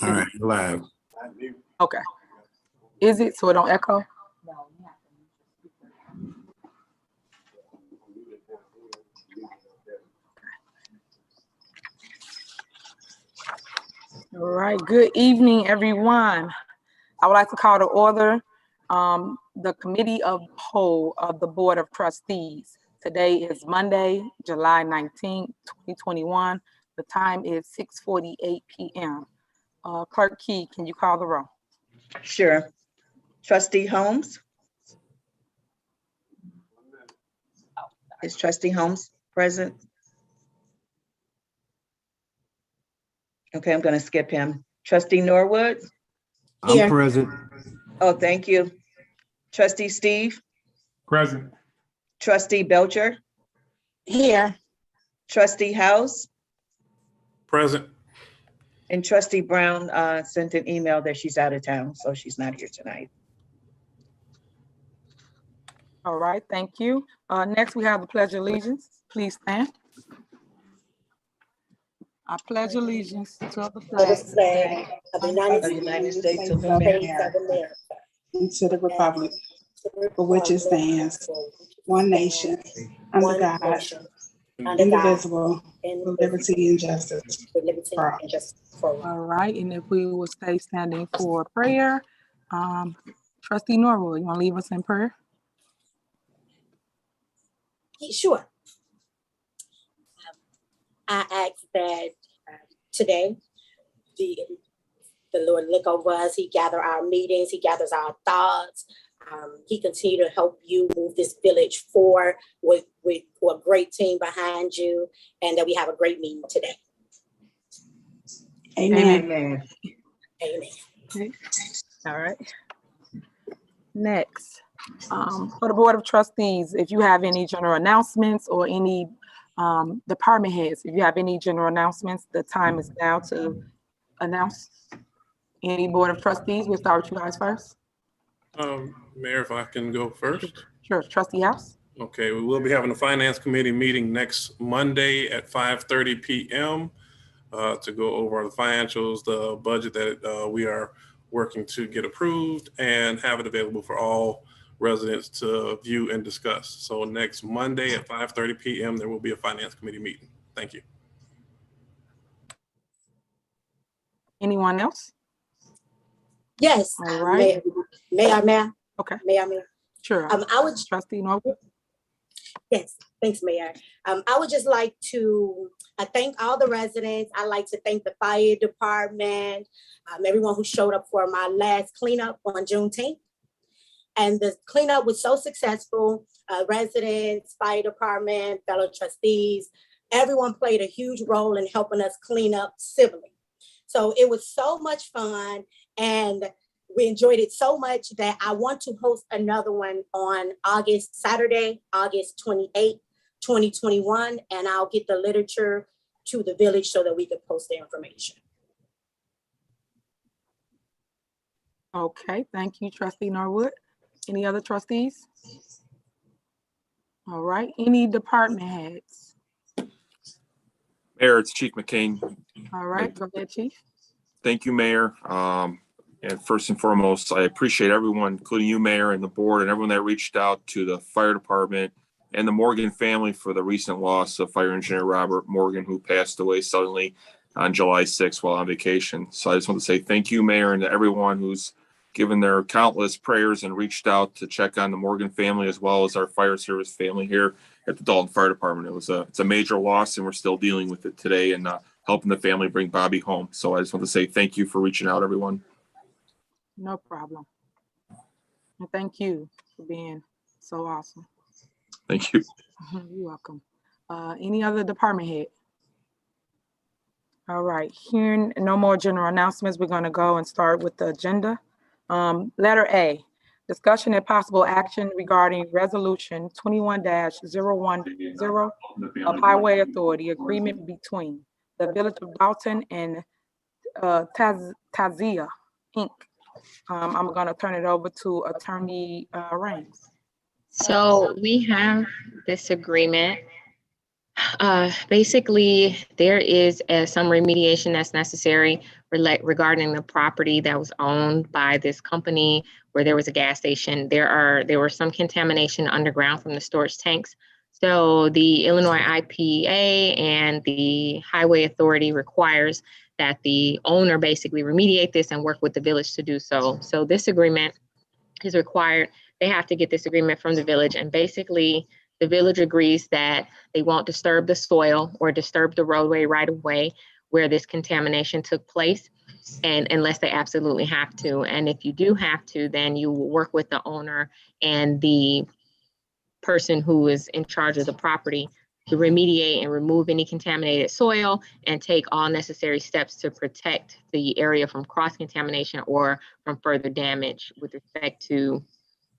All right, live. Okay. Is it so it don't echo? All right. Good evening, everyone. I would like to call to order the Committee of the Whole of the Board of Trustees. Today is Monday, July 19th, 2021. The time is 6:48 p.m. Clerk Key, can you call the roll? Sure. Trustee Holmes? Is Trustee Holmes present? Okay, I'm going to skip him. Trustee Norwood? I'm present. Oh, thank you. Trustee Steve? Present. Trustee Belcher? Here. Trustee House? Present. And Trustee Brown sent an email that she's out of town, so she's not here tonight. All right, thank you. Next, we have the Pledge of Allegiance. Please stand. I pledge allegiance to the flag Of the United States of America. and to the republic for which it stands, one nation, under God, indivisible, with liberty and justice for all. All right, and if we will stay standing for prayer, Trustee Norwood, you want to leave us in prayer? Sure. I ask that today the Lord look over us. He gather our meetings. He gathers our thoughts. He continue to help you move this village forward with a great team behind you, and that we have a great meeting today. Amen. Amen. Amen. Okay. All right. Next, for the Board of Trustees, if you have any general announcements or any department heads, if you have any general announcements, the time is now to announce. Any Board of Trustees, we'll start with you guys first. Mayor, if I can go first. Sure, Trustee House. Okay, we will be having a Finance Committee meeting next Monday at 5:30 p.m. To go over the financials, the budget that we are working to get approved, and have it available for all residents to view and discuss. So next Monday at 5:30 p.m. there will be a Finance Committee meeting. Thank you. Anyone else? Yes. All right. Mayor. Okay. Mayor. Sure. I would. Trustee Norwood. Yes, thanks, Mayor. I would just like to thank all the residents. I'd like to thank the fire department, everyone who showed up for my last cleanup on Juneteenth. And the cleanup was so successful. Residents, fire department, fellow trustees, everyone played a huge role in helping us clean up civilly. So it was so much fun, and we enjoyed it so much that I want to host another one on Saturday, August 28th, 2021, and I'll get the literature to the village so that we can post the information. Okay, thank you, Trustee Norwood. Any other trustees? All right, any department heads? Mayor, it's Chief McCain. All right, go ahead, Chief. Thank you, Mayor. And first and foremost, I appreciate everyone, including you, Mayor, and the board, and everyone that reached out to the fire department and the Morgan family for the recent loss of Fire Engineer Robert Morgan, who passed away suddenly on July 6th while on vacation. So I just want to say thank you, Mayor, and to everyone who's given their countless prayers and reached out to check on the Morgan family as well as our fire service family here at the Dolton Fire Department. It's a major loss, and we're still dealing with it today and helping the family bring Bobby home. So I just want to say thank you for reaching out, everyone. No problem. And thank you for being so awesome. Thank you. You're welcome. Any other department head? All right, hearing no more general announcements, we're going to go and start with the agenda. Letter A, discussion and possible action regarding resolution 21-010 of Highway Authority agreement between the Village of Dolton and Tazia Inc. I'm going to turn it over to Attorney Raines. So we have this agreement Basically, there is some remediation that's necessary regarding the property that was owned by this company where there was a gas station. There were some contamination underground from the storage tanks. So the Illinois IPA and the Highway Authority requires that the owner basically remediate this and work with the village to do so. So this agreement is required. They have to get this agreement from the village, and basically the village agrees that they won't disturb the soil or disturb the roadway right of way where this contamination took place, and unless they absolutely have to. And if you do have to, then you will work with the owner and the person who is in charge of the property to remediate and remove any contaminated soil and take all necessary steps to protect the area from cross-contamination or from further damage with respect to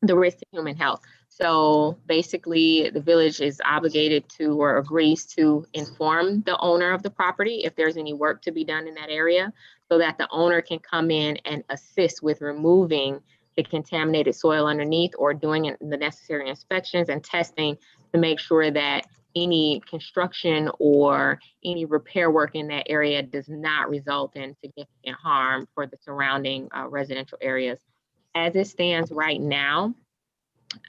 the risk to human health. So basically, the village is obligated to or agrees to inform the owner of the property if there's any work to be done in that area, so that the owner can come in and assist with removing the contaminated soil underneath or doing the necessary inspections and testing to make sure that any construction or any repair work in that area does not result in significant harm for the surrounding residential areas. As it stands right now,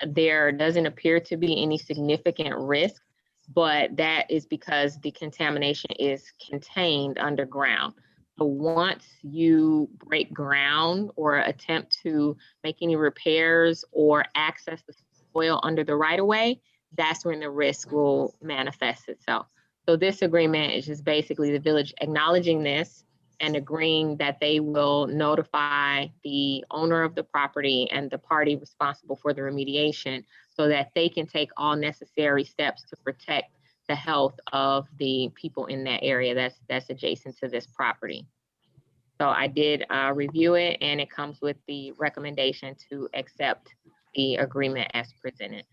there doesn't appear to be any significant risk, but that is because the contamination is contained underground. So once you break ground or attempt to make any repairs or access the soil under the right of way, that's when the risk will manifest itself. So this agreement is just basically the village acknowledging this and agreeing that they will notify the owner of the property and the party responsible for the remediation so that they can take all necessary steps to protect the health of the people in that area that's adjacent to this property. So I did review it, and it comes with the recommendation to accept the agreement as presented.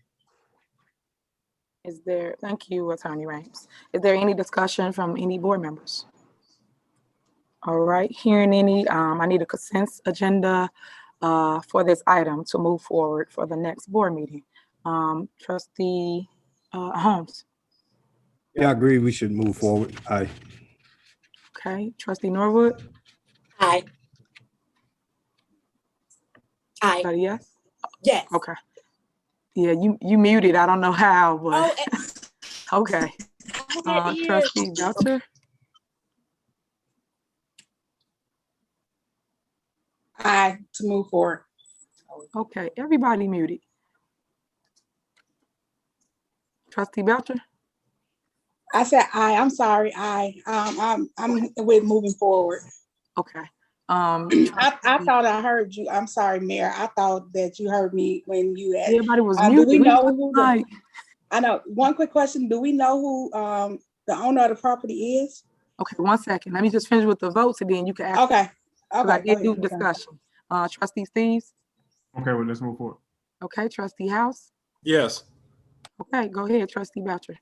Thank you, Attorney Rames. Is there any discussion from any board members? All right, hearing any, I need a consent agenda for this item to move forward for the next board meeting. Trustee Holmes. Yeah, I agree. We should move forward. Aye. Okay, Trustee Norwood. Aye. Aye. Anybody yes? Yes. Okay. Yeah, you muted. I don't know how, but okay. Trustee Belcher. Aye, to move forward. Okay, everybody muted. Trustee Belcher. I said aye. I'm sorry. Aye. I'm with moving forward. Okay. I thought I heard you. I'm sorry, Mayor. I thought that you heard me when you had. Everybody was Do muted. we know who I know. One quick question. Do we know who the owner of the property is? Okay, 1 second. Let me just finish with the votes and then you can ask. Okay. Okay. I did do discussion. Trustee Steves. Okay, well, let's move forward. Okay, Trustee House. Yes. Okay, go ahead, Trustee Belcher.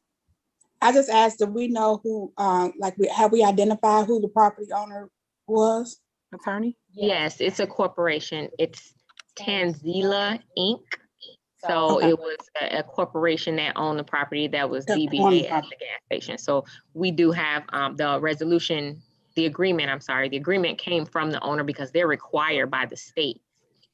I just asked, do we know who, have we identified who the property owner was? Attorney? Yes, it's a corporation. It's Tanzila Inc. So Okay. it was a corporation that owned the property that was That owned the DBA at property. the gas station. So we do have the resolution, the agreement came from the owner because they're required by the state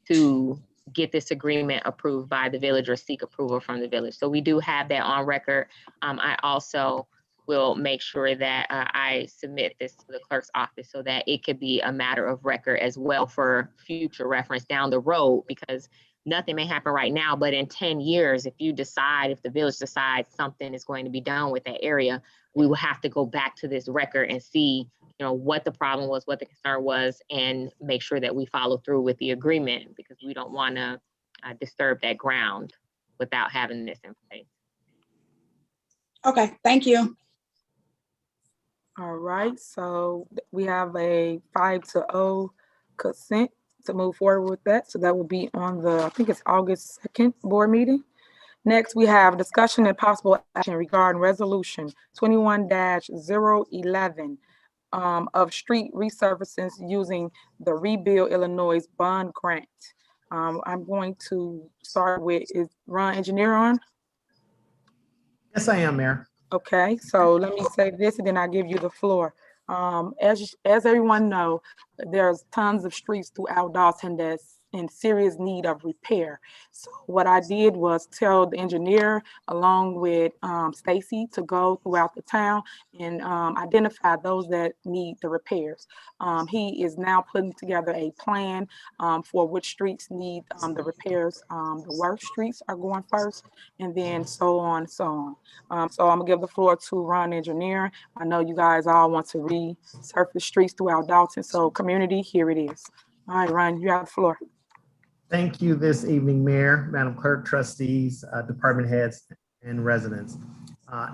to get this agreement approved by the village or seek approval from the village. So we do have that on record. I also will make sure that I submit this to the clerk's office so that it could be a matter of record as well for future reference down the road, because nothing may happen right now, but in 10 years, if the village decides something is going to be done with that area, we will have to go back to this record and see, what the problem was, what the concern was, and make sure that we follow through with the agreement, because we don't want to disturb that ground without having this in place. Okay, thank you. All right, so we have a 5-0 consent to move forward with that. So that will be on I think it's August 2nd board meeting. Next, we have discussion and possible action regarding resolution 21-011 of street resurfacing using the Rebuild Illinois bond grant. I'm going to start with, is Ron Engineer on? Yes, I am, Mayor. Okay, so let me say this and then I'll give you the floor. As everyone know, there's tons of streets throughout Dolton that's in serious need of repair. So what I did was tell the engineer along with Stacy to go throughout the town and identify those that need the repairs. He is now putting together a plan for which streets need the repairs. The worst streets are going first, and then so on and so on. So I'm gonna give the floor to Ron Engineer. I know you guys all want to resurface streets throughout Dolton, so community, here it is. All right, Ron, you have the floor. Thank you this evening, Mayor, Madam Clerk, trustees, department heads, and residents.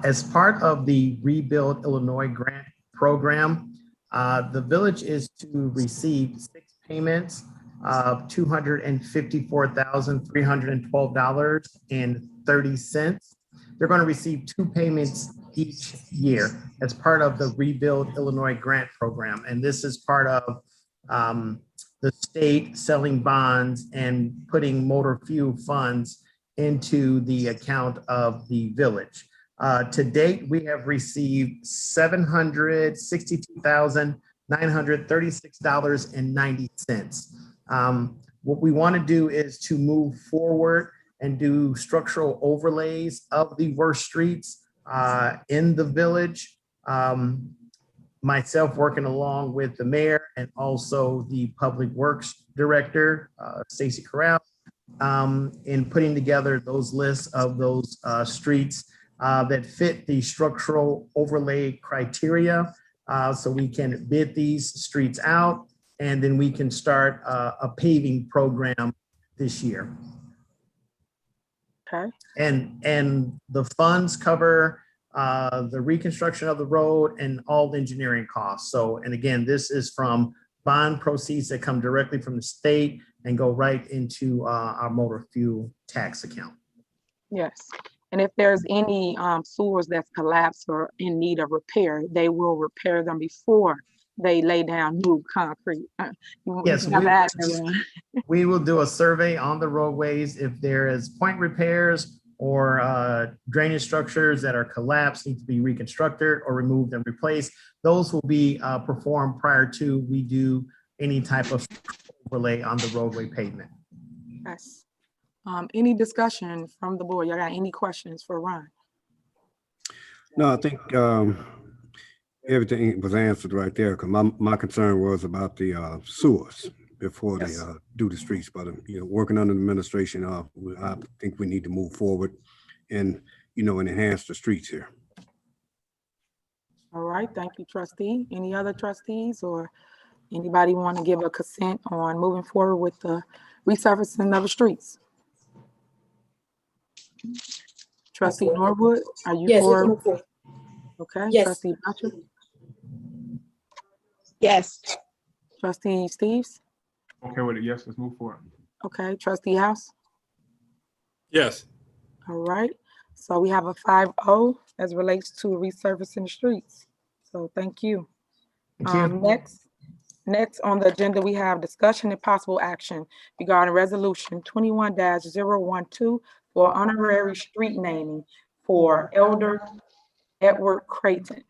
As part of the Rebuild Illinois grant program, the village is to receive 6 payments of $254,312.30. They're going to receive 2 payments each year as part of the Rebuild Illinois grant program. And this is part of the state selling bonds and putting motor fuel funds into the account of the village. To date, we have received $762,936.90. What we want to do is to move forward and do structural overlays of the worst streets in the village. Myself working along with the mayor and also the public works director, Stacy Corral, in putting together those lists of those streets that fit the structural overlay criteria. So we can bid these streets out and then we can start a paving program this year. Okay. And the funds cover the reconstruction of the road and all the engineering costs. So, and again, this is from bond proceeds that come directly from the state and go right into our motor fuel tax account. Yes. And if there's any sewers that's collapsed or in need of repair, they will repair them before they lay down new concrete. Yes, we will do a survey on the roadways. If there is point repairs or drainage structures that are collapsed, need to be reconstructed or removed and replaced, those will be performed prior to we do any type of overlay on the roadway pavement. Yes. Any discussion from the board? Y'all got any questions for Ron? No, I think everything was answered right there, because my concern was about the sewers before they do the streets. But you know, working under the administration, I think we need to move forward and and enhance the streets here. All right, thank you, trustee. Any other trustees or anybody want to give a consent on moving forward with the resurfacing of the streets? Trustee Norwood, are you Yes, we can for? move forward. Okay, Yes. trustee Butcher, Yes. trustee Steves, Okay with it, yes, let's move forward. okay, trustee House. Yes. All right, so we have a 5-0 as relates to resurfacing the streets. So thank you. Thank you. Next on the agenda, we have discussion and possible action regarding resolution 21-012 for honorary street naming for Elder Edward Creighton.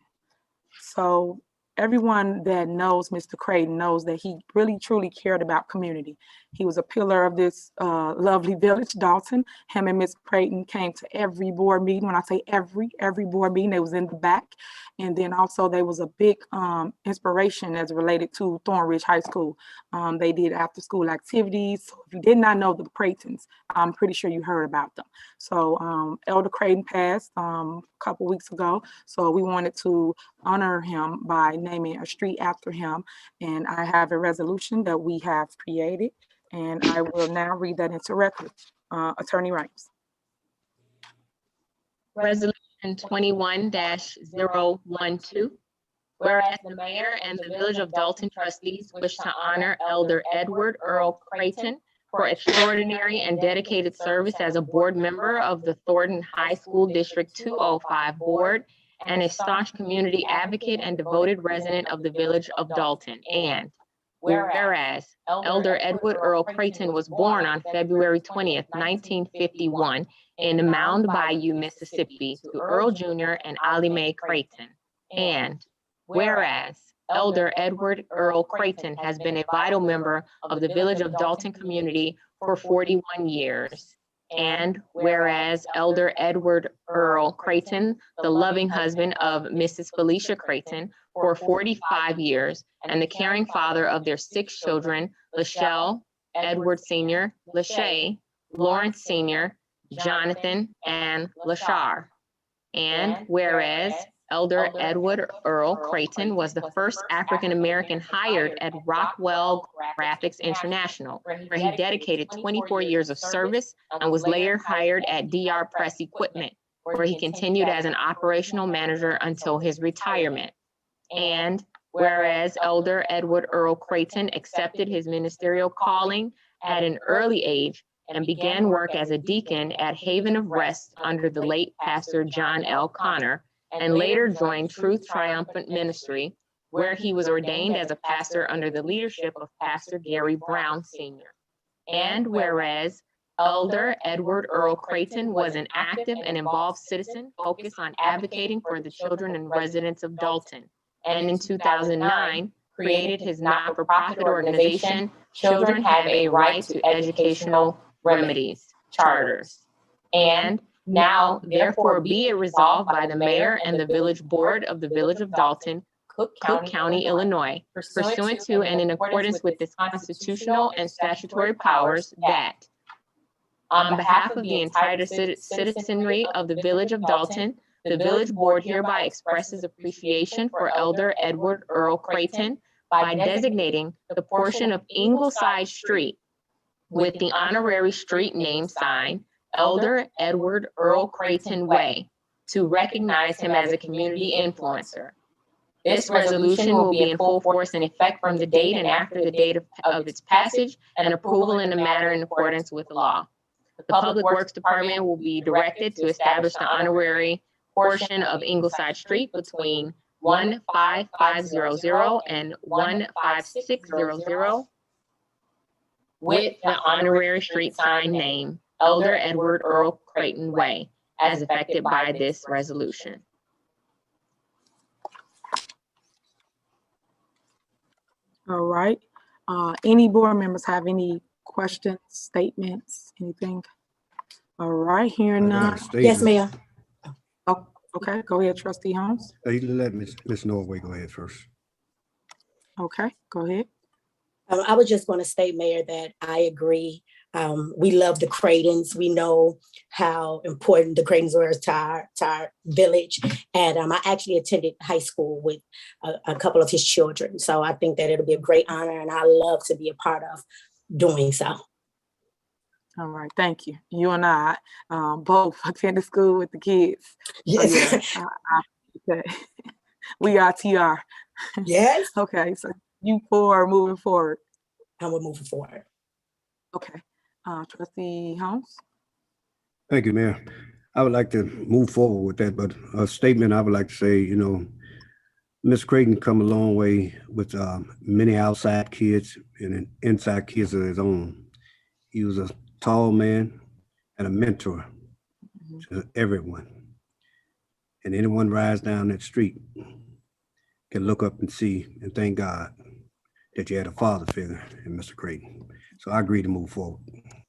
So everyone that knows Mr. Creighton knows that he really truly cared about community. He was a pillar of this lovely village, Dolton. Him and Ms. Creighton came to every board meeting. When I say every board meeting, they was in the back. And then also there was a big inspiration as related to Thornridge High School. They did after school activities. So if you did not know the Creightons, I'm pretty sure you heard about them. So Elder Creighton passed a couple weeks ago. So we wanted to honor him by naming a street after him. And I have a resolution that we have created. And I will now read that into record. Attorney Rimes. Resolution 21-012. Whereas the mayor and the Village of Dolton trustees wish to honor Elder Edward Earl Creighton for extraordinary and dedicated service as a board member of the Thornton High School District 205 Board and a staunch community advocate and devoted resident of the Village of Dolton. And Whereas Elder Edward Earl Creighton was born on February 20th, 1951 in Mound Bayou, Mississippi, to Earl Jr. and Ollie Mae Creighton. And whereas Elder Edward Earl Creighton has been a vital member of the Village of Dolton community for 41 years. And whereas Elder Edward Earl Creighton, the loving husband of Mrs. Felicia Creighton, for 45 years, and the caring father of their 6 children, Lachelle, Edward Sr., Lachey, Lawrence Sr., Jonathan, and Lashar. And whereas Elder Edward Earl Creighton was the first African-American hired at Rockwell Graphics International, where he dedicated 24 years of service and was later hired at DR Press Equipment, where he continued as an operational manager until his retirement. And whereas Elder Edward Earl Creighton accepted his ministerial calling at an early age and began work as a deacon at Haven of Rest under the late Pastor John L. Connor, and later joined Truth Triumphant Ministry, where he was ordained as a pastor under the leadership of Pastor Gary Brown Sr. And whereas Elder Edward Earl Creighton was an active and involved citizen focused on advocating for the children and residents of Dalton, and in 2009 created his not-for-profit organization, Children Have a Right to Educational Remedies Charters. And now, therefore, be it resolved by the mayor and the village board of the Village of Dalton, Cook County, Illinois, pursuant to and in accordance with its constitutional and statutory powers, that on behalf of the entire citizenry of the Village of Dalton, the village board hereby expresses appreciation for Elder Edward Earl Creighton by designating the portion of Ingleside Street with the honorary street name sign Elder Edward Earl Creighton Way to recognize him as a community influencer. This resolution will be in full force and effect from the date and after the date of its passage and approval in the matter in accordance with the law. The Public Works Department will be directed to establish the honorary portion of Ingleside Street between 15500 and 15600 with the honorary street sign name Elder Edward Earl Creighton Way, as affected by this resolution. All right. Any board members have any questions, statements, anything? All right, hearing none. Yes, Mayor. Oh, okay, go ahead, Trustee Holmes. Let Ms. Norway go ahead first. Okay, go ahead. I was just going to state, Mayor, that I agree. We love the Creightons. We know how important the Creightons were to our village. And I actually attended high school with a couple of his children. So I think that it'll be a great honor, and I love to be a part of doing so. All right, thank you. You and I both attended school with the kids. Yes. So yeah, we are TR. Yes. Okay, so you four are moving forward. And we're moving forward. Okay. Trustee Holmes? Thank you, Mayor. I would like to move forward with that, but a statement I would like to say, you know, Ms. Creighton come a long way with many outside kids and inside kids of his own. He was a tall man and a mentor to everyone. And anyone rides down that street can look up and see and thank God that you had a father figure in Mr. Creighton. So I agree to move forward.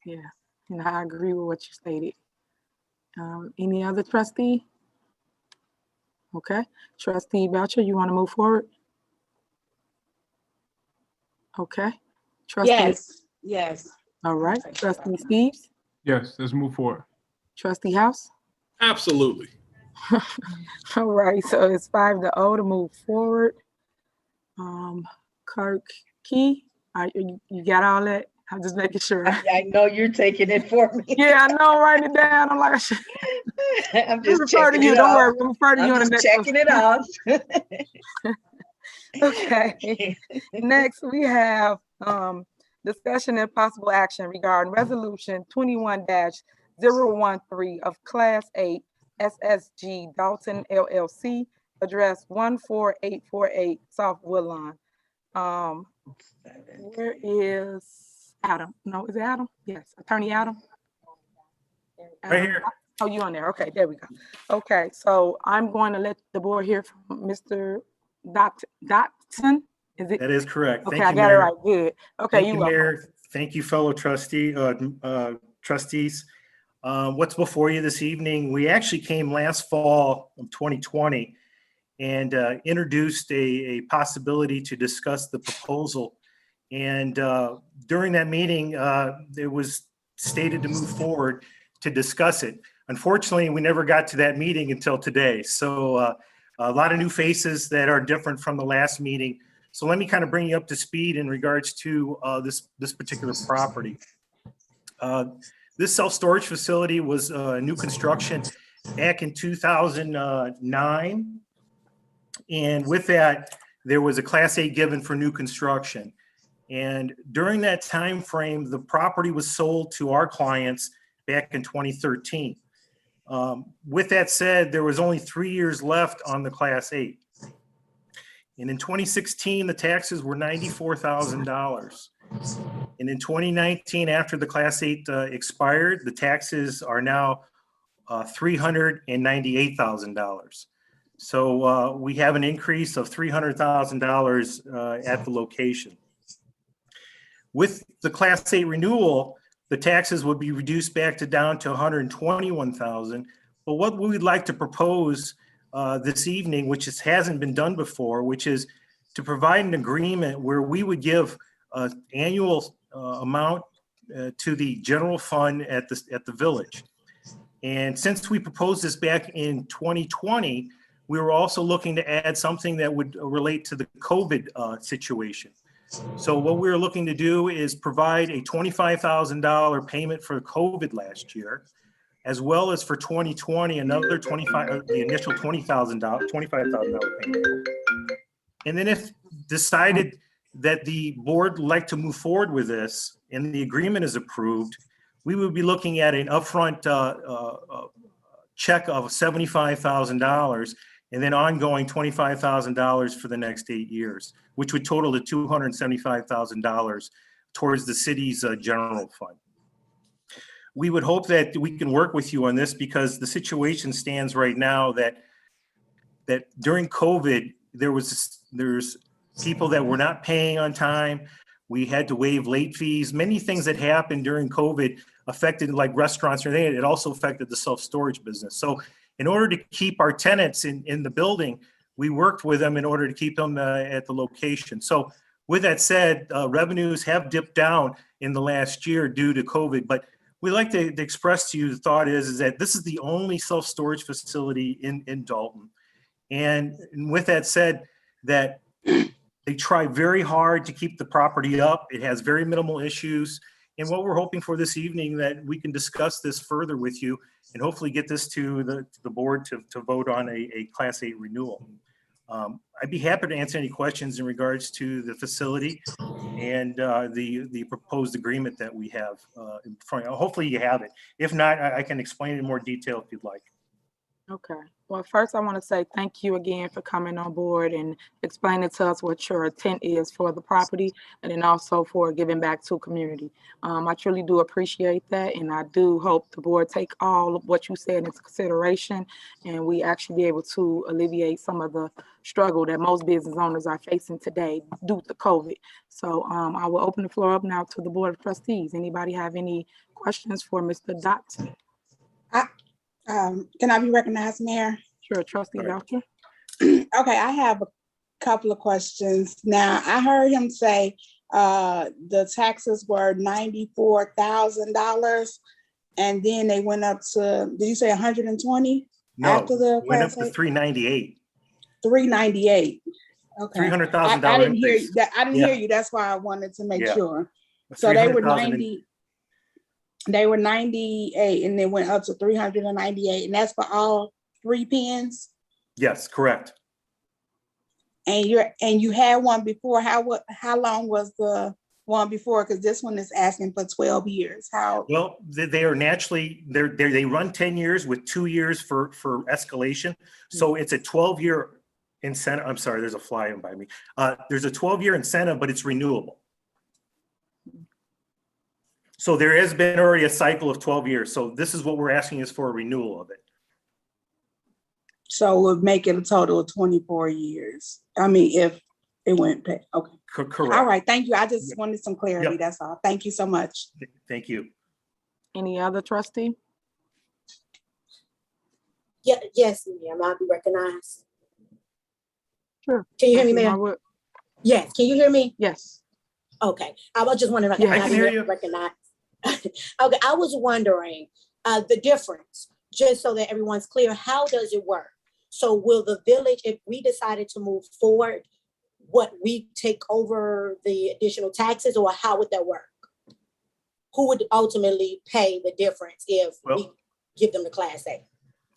Yeah, and I agree with what you stated. Any other trustee? Okay, Trustee Belcher, you want to move forward? Okay. Trustee, Yes, yes. all right. Trustee Steves? Yes, let's move forward. Trustee House? Absolutely. All right, so it's 5-0 to move forward. Kirk Key, you got all that? I'm just making sure. I know you're taking it for me. Yeah, I know. Write it down. I'm like, I'm just refer to checking you. it Don't off. worry. We'll refer to you on the I'm next just checking it off. Okay. Next, we have discussion and possible action regarding resolution 21-013 of Class 8 SSG Dolton LLC, address 14848 South Woodlawn. Where is Adam? No, is it Adam? Yes, Attorney Adam. Right here. Oh, you on there? Okay, there we go. Okay, so I'm going to let the board hear from Mr. Dolton. Is it? That is correct. Okay, Thank I you, got it Mayor. right. Good. Okay, Thank you you, welcome. Mayor. Thank you, fellow trustees. What's before you this evening? We actually came last fall of 2020 and introduced a possibility to discuss the proposal. And during that meeting, it was stated to move forward to discuss it. Unfortunately, we never got to that meeting until today. So a lot of new faces that are different from the last meeting. So let me kind of bring you up to speed in regards to this particular property. This self-storage facility was new construction back in 2009. And with that, there was a Class A given for new construction. And during that time frame, the property was sold to our clients back in 2013. With that said, there was only 3 years left on the Class 8. And in 2016, the taxes were $94,000. And in 2019, after the Class 8 expired, the taxes are now $398,000. So we have an increase of $300,000 at the location. With the Class 8 renewal, the taxes would be reduced back to down to $121,000. But what we would like to propose this evening, which hasn't been done before, which is to provide an agreement where we would give an annual amount to the general fund at the village. And since we proposed this back in 2020, we were also looking to add something that would relate to the COVID situation. So what we're looking to do is provide a $25,000 payment for COVID last year, as well as for 2020, another the initial $25,000 payment. And then if decided that the board would like to move forward with this and the agreement is approved, we would be looking at an upfront check of $75,000 and then ongoing $25,000 for the next 8 years, which would total to $275,000 towards the city's general fund. We would hope that we can work with you on this because the situation stands right now that during COVID, there's people that were not paying on time. We had to waive late fees. Many things that happened during COVID affected like restaurants or anything. It also affected the self-storage business. So in order to keep our tenants in the building, we worked with them in order to keep them at the location. So with that said, revenues have dipped down in the last year due to COVID, but we like to express to you the thought is that this is the only self-storage facility in Dolton. And with that said, that they try very hard to keep the property up. It has very minimal issues. And what we're hoping for this evening that we can discuss this further with you and hopefully get this to the board to vote on a Class 8 renewal. I'd be happy to answer any questions in regards to the facility and the proposed agreement that we have in front. Hopefully you have it. If not, I can explain it in more detail if you'd like. Okay. Well, first I want to say thank you again for coming on board and explaining to us what your intent is for the property and then also for giving back to community. I truly do appreciate that, and I do hope the board take all of what you said into consideration and we actually be able to alleviate some of the struggle that most business owners are facing today due to COVID. So I will open the floor up now to the Board of Trustees. Anybody have any questions for Mr. Dolton? Can I be recognized, Mayor? Sure, Trustee Dolton. Okay, I have a couple of questions. Now, I heard him say the taxes were $94,000, and then they went up to, did you say 120? No, after the went up to 398. 398. Okay. $300,000. I didn't hear you. I didn't hear you. That's why I wanted to make sure. So they were 90. They were 98 and they went up to 398, and that's for all 3 pens? Yes, correct. And you had one before. How long was the one before? Because this one is asking for 12 years. How? Well, they are naturally, they run 10 years with 2 years for escalation. So it's a 12-year incentive. I'm sorry, there's a fly in by me. There's a 12-year incentive, but it's renewable. So there has been already a cycle of 12 years. So this is what we're asking is for a renewal of it. So we'll make it a total of 24 years. I mean, if it went past, okay. Correct. All right, thank you. I just wanted some clarity, Yep. that's all. Thank you so much. Thank you. Any other trustee? Yeah, yes, ma'am, I'll be recognized. Sure. Can you hear me, Trustee Mayor? Norwood? Yes, can you hear me? Yes. Okay, I was just wondering. Yeah, I can hear you. Recognize. Okay, I was wondering the difference, just so that everyone's clear, how does it work? So will the village, if we decided to move forward, what, we take over the additional taxes, or how would that work? Who would ultimately pay the difference if we give them the Class A?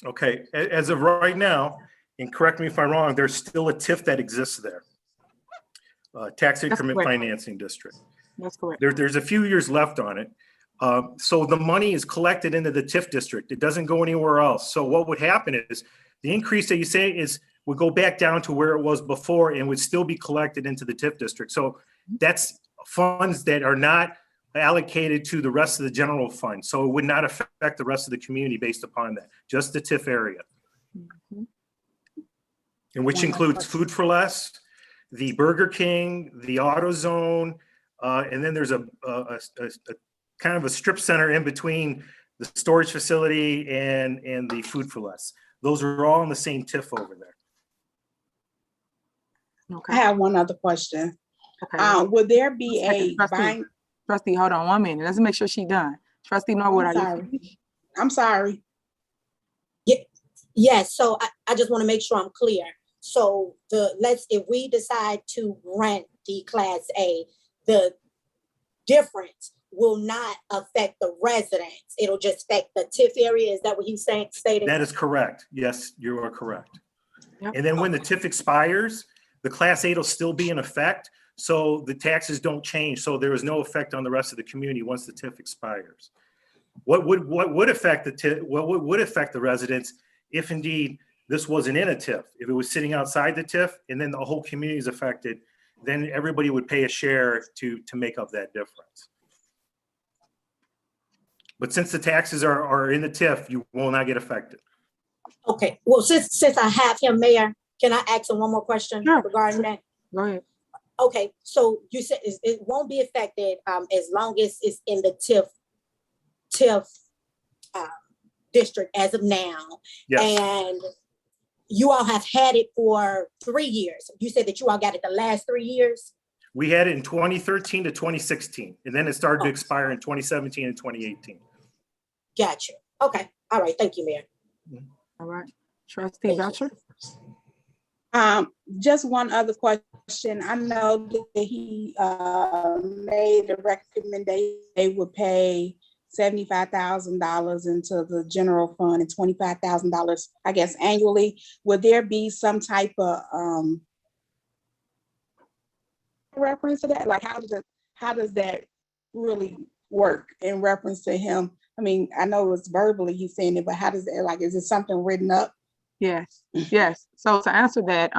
Okay, as of right now, and correct me if I'm wrong, there's still a TIF that exists there. Tax Increment correct. Financing District. That's correct. There's a few years left on it. So the money is collected into the TIF district. It doesn't go anywhere else. So what would happen is the increase that you say would go back down to where it was before and would still be collected into the TIF district. So that's funds that are not allocated to the rest of the general fund. So it would not affect the rest of the community based upon that, just the TIF area. And which includes Food for Less, the Burger King, the AutoZone, and then there's a kind of a strip center in between the storage facility and the Food for Less. Those are all in the same TIF over there. I Okay. have one other question. Okay. Would there be Second, a bind? Trustee, hold on 1 minute. Let's make sure she's done. Trustee Norwood, I'm are you sorry. finished? I'm sorry. Yes, so I just want to make sure I'm clear. So if we decide to grant the Class A, the difference will not affect the residents. It'll just affect the TIF area. Is that what he's stating? That is correct. Yes, you are correct. Yep. And then when the TIF expires, the Class 8 will still be in effect. So the taxes don't change. So there is no effect on the rest of the community once the TIF expires. What would affect the TIF? What would affect the residents if indeed this wasn't in a TIF? If it was sitting outside the TIF and then the whole community is affected, then everybody would pay a share to make up that difference. But since the taxes are in the TIF, you will not get affected. Okay, well, since I have him, Mayor, can I ask him one more question regarding that? Go ahead. Okay, so you said it won't be affected as long as it's in the TIF district as of now. Yes. And you all have had it for 3 years. You said that you all got it the last 3 years? We had it in 2013 to 2016, and then it started to expire in 2017 and 2018. Gotcha. Okay. All right. Thank you, Mayor. All right. Trustee Belcher? Just one other question. I know that he made a recommendation they would pay $75,000 into the general fund and $25,000, I guess, annually. Would there be some type of reference to that? Like, how does that really work in reference to him? I mean, I know it's verbally he's saying it, but how does it, like, is it something written up? Yes, yes. So to answer that,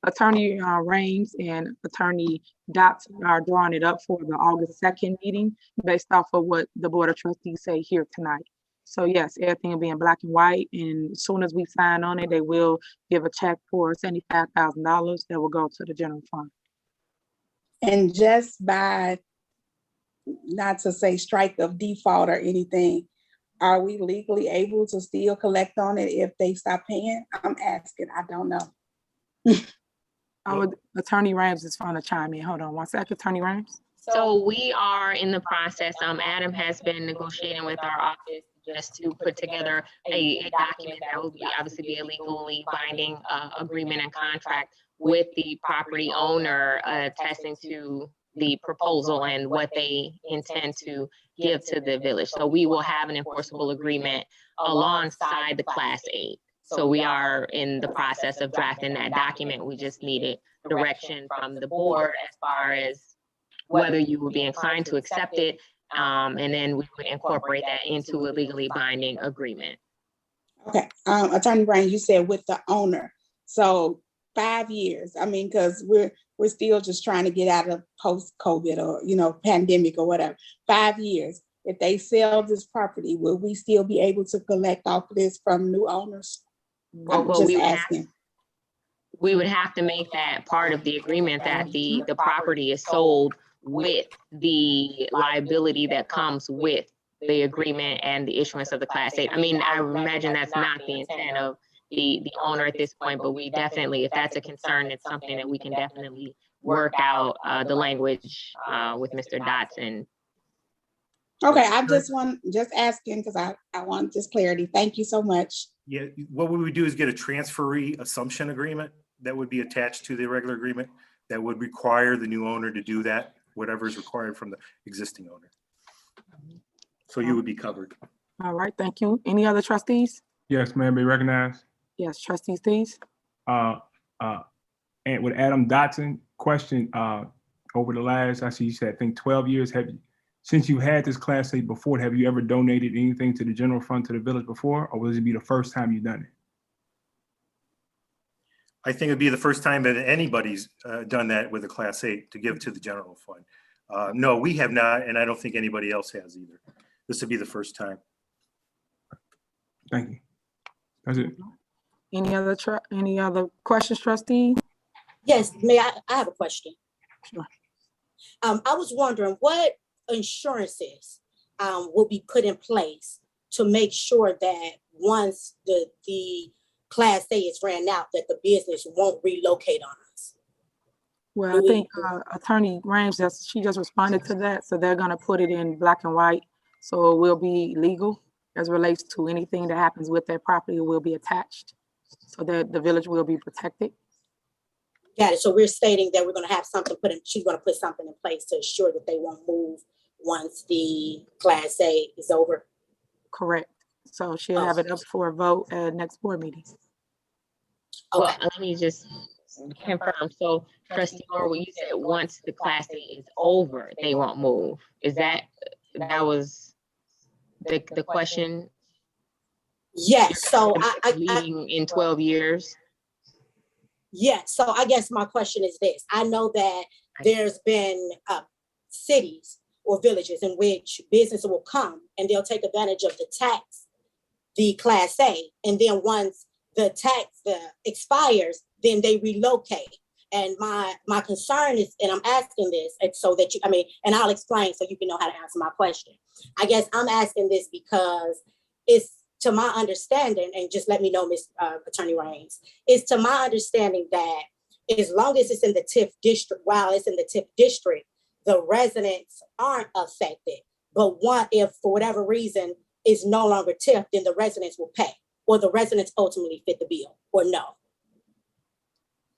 Attorney Rames and Attorney Dots are drawing it up for the August 2nd meeting based off of what the Board of Trustees say here tonight. So yes, everything will be in black and white, and as soon as we sign on it, they will give a check for $75,000 that will go to the general fund. And just by, not to say strike of default or anything, are we legally able to still collect on it if they stop paying? I'm asking, I don't know. Attorney Rames is trying to chime in. Hold on 1 second, Attorney Rames. So we are in the process. Adam has been negotiating with our office just to put together a document that will obviously be a legally binding agreement and contract with the property owner attesting to the proposal and what they intend to give to the village. So we will have an enforceable agreement alongside the Class 8. So we are in the process of drafting that document. We just needed direction from the board as far as whether you would be inclined to accept it. And then we would incorporate that into a legally binding agreement. Okay, Attorney Brown, you said with the owner. So 5 years. I mean, because we're still just trying to get out of post-COVID or, pandemic or whatever. 5 years. If they sell this property, will we still be able to collect off of this from new owners? I'm just asking. We would have to make that part of the agreement that the property is sold with the liability that comes with the agreement and the issuance of the Class 8. I mean, I imagine that's not the intent of the owner at this point, but we definitely, if that's a concern, it's something that we can definitely work out the language with Mr. Dotson. Okay, I just asking because I want just clarity. Thank you so much. Yeah, what we would do is get a transferee assumption agreement that would be attached to the regular agreement that would require the new owner to do that, whatever is required from the existing owner. So you would be covered. All right, thank you. Any other trustees? Yes, ma'am, be recognized. Yes, trustee Steves. And with Adam Dotson, question, over the last, I see you said, I think 12 years, since you had this Class 8 before, have you ever donated anything to the general fund, to the village before, or will this be the first time you've done it? I think it'd be the first time that anybody's done that with a Class 8 to give to the general fund. No, we have not, and I don't think anybody else has either. This would be the first time. Thank you. That's it. Any other questions, trustee? Yes, may I have a question. Sure. I was wondering what insurances will be put in place to make sure that once the Class A is ran out, that the business won't relocate on us. Well, I think Attorney Rames, she just responded to that. So they're gonna put it in black and white. So it will be legal as relates to anything that happens with that property. It will be attached so that the village will be protected. Got it. So we're stating that we're gonna have something put in, she's gonna put something in place to ensure that they won't move once the Class A is over. Correct. So she'll have it up for a vote at next board meeting. Okay. Well, let me just confirm. So trustee Moore, when you said once the Class A is over, they won't move. Is that was the question? Yes. So leaving in 12 years. Yes. So I guess my question is this. I know that there's been cities or villages in which businesses will come and they'll take advantage of the Class A. And then once the tax expires, then they relocate. And my concern is, and I'm asking this, and so that and I'll explain so you can know how to answer my question. I guess I'm asking this because it's to my understanding, and just let me know, Ms. Attorney Raines, it's to my understanding that as long as it's in the TIF district, while it's in the TIF district, the residents aren't affected. But if for whatever reason is no longer TIF, then the residents will pay, or the residents ultimately fit the bill, or no.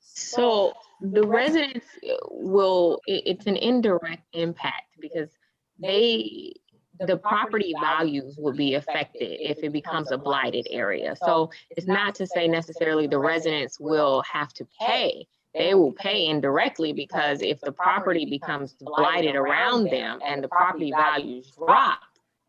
So the residents it's an indirect impact because the property values will be affected if it becomes a blighted area. So it's not to say necessarily the residents will have to pay. They will pay indirectly because if the property becomes blighted around them and the property values drop,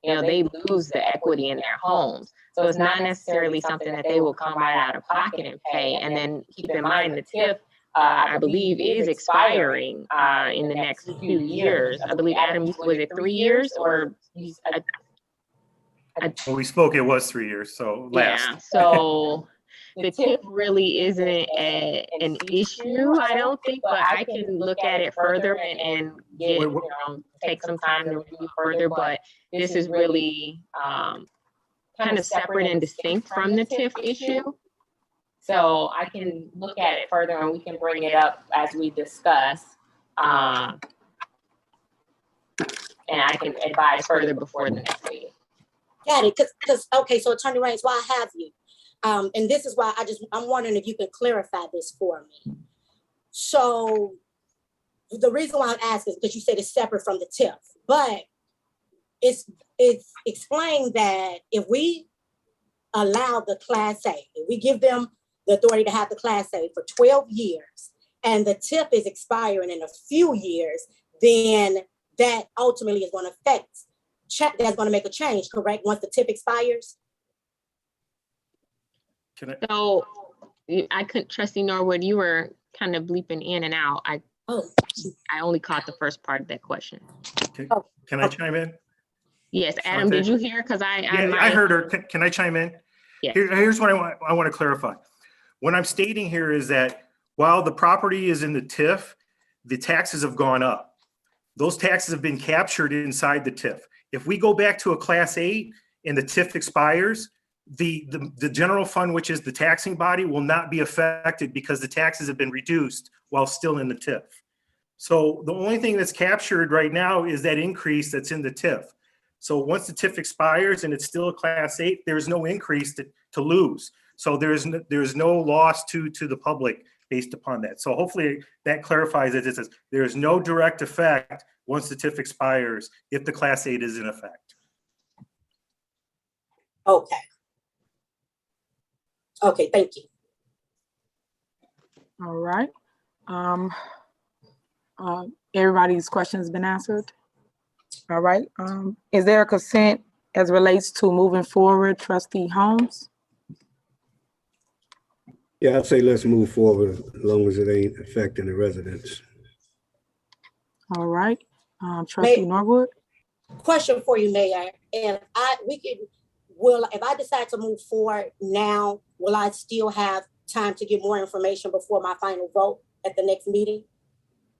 they lose the equity in their homes. So it's not necessarily something that they will come right out of pocket and pay. And then keep in mind the TIF, I believe, is expiring in the next few years. I believe, Adam, was it 3 years or? When we spoke, it was 3 years, so last. Yeah, so the TIF really isn't an issue, I don't think, but I can look at it further and get, take some time to review further, but this is really kind of separate and distinct from the TIF issue. So I can look at it further and we can bring it up as we discuss. And I can advise further before the next meeting. Got it, because okay, so Attorney Raines, why I have you? And this is why I'm wondering if you can clarify this for me. So the reason why I'm asking is because you said it's separate from the TIF, but it's explained that if we allow the Class A, if we give them the authority to have the Class A for 12 years and the TIF is expiring in a few years, then that ultimately is going to affect, that's going to make a change, correct? Once the TIF expires? So I couldn't, Trustee Norwood, you were kind of bleeping in and out. I only caught the first part of that question. Okay. Can I chime in? Yes, Adam, did you hear? Because I heard her. Can I chime in? Yes. Here's what I want to clarify. What I'm stating here is that while the property is in the TIF, the taxes have gone up. Those taxes have been captured inside the TIF. If we go back to a Class 8 and the TIF expires, the general fund, which is the taxing body, will not be affected because the taxes have been reduced while still in the TIF. So the only thing that's captured right now is that increase that's in the TIF. So once the TIF expires and it's still a Class 8, there's no increase to lose. So there's no loss to the public based upon that. So hopefully that clarifies it. It says there is no direct effect once the TIF expires if the Class 8 is in effect. Okay. Okay, thank you. All right. Everybody's question has been answered. All right. Is there a consent as relates to moving forward, Trustee Holmes? Yeah, I'd say let's move forward as long as it ain't affecting the residents. All right. Trustee Norwood? Question for you, Mayor. If I decide to move forward now, will I still have time to get more information before my final vote at the next meeting?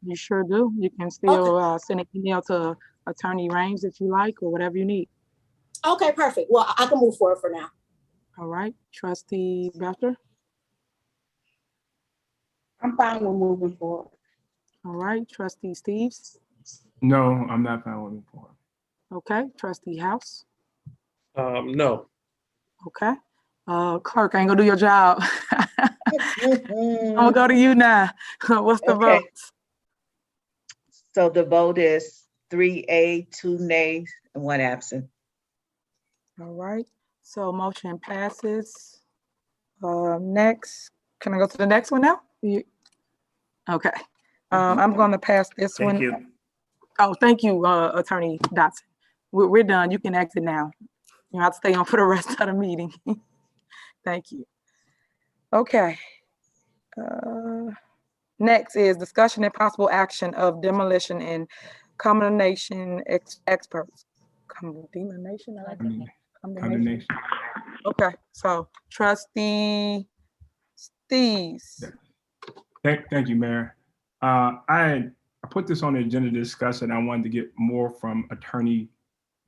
You sure do. You can still send an email to Attorney Raines if you like, or whatever you need. Okay, perfect. Well, I can move forward for now. All right. Trustee Belcher? I'm fine with moving forward. All right. Trustee Steves? No, I'm not fine with moving forward. Okay. Trustee House? No. Okay. Clerk, I ain't gonna do your job. I'm gonna go to you now. What's the vote? So the vote is 3 2 nays, and 1 absent. All right. So motion passes. Next, can I go to the next one now? Okay. I'm going to pass this one. Thank you. Oh, thank you, Attorney Dotson. We're done. You can exit now. You have to stay on for the rest of the meeting. Thank you. Okay. Next is discussion and possible action of demolition and condemnation experts. Condemnation? I like that. Condemnation. Okay, so Trustee Steves. Thank you, Mayor. I put this on the agenda to discuss it. I wanted to get more from Attorney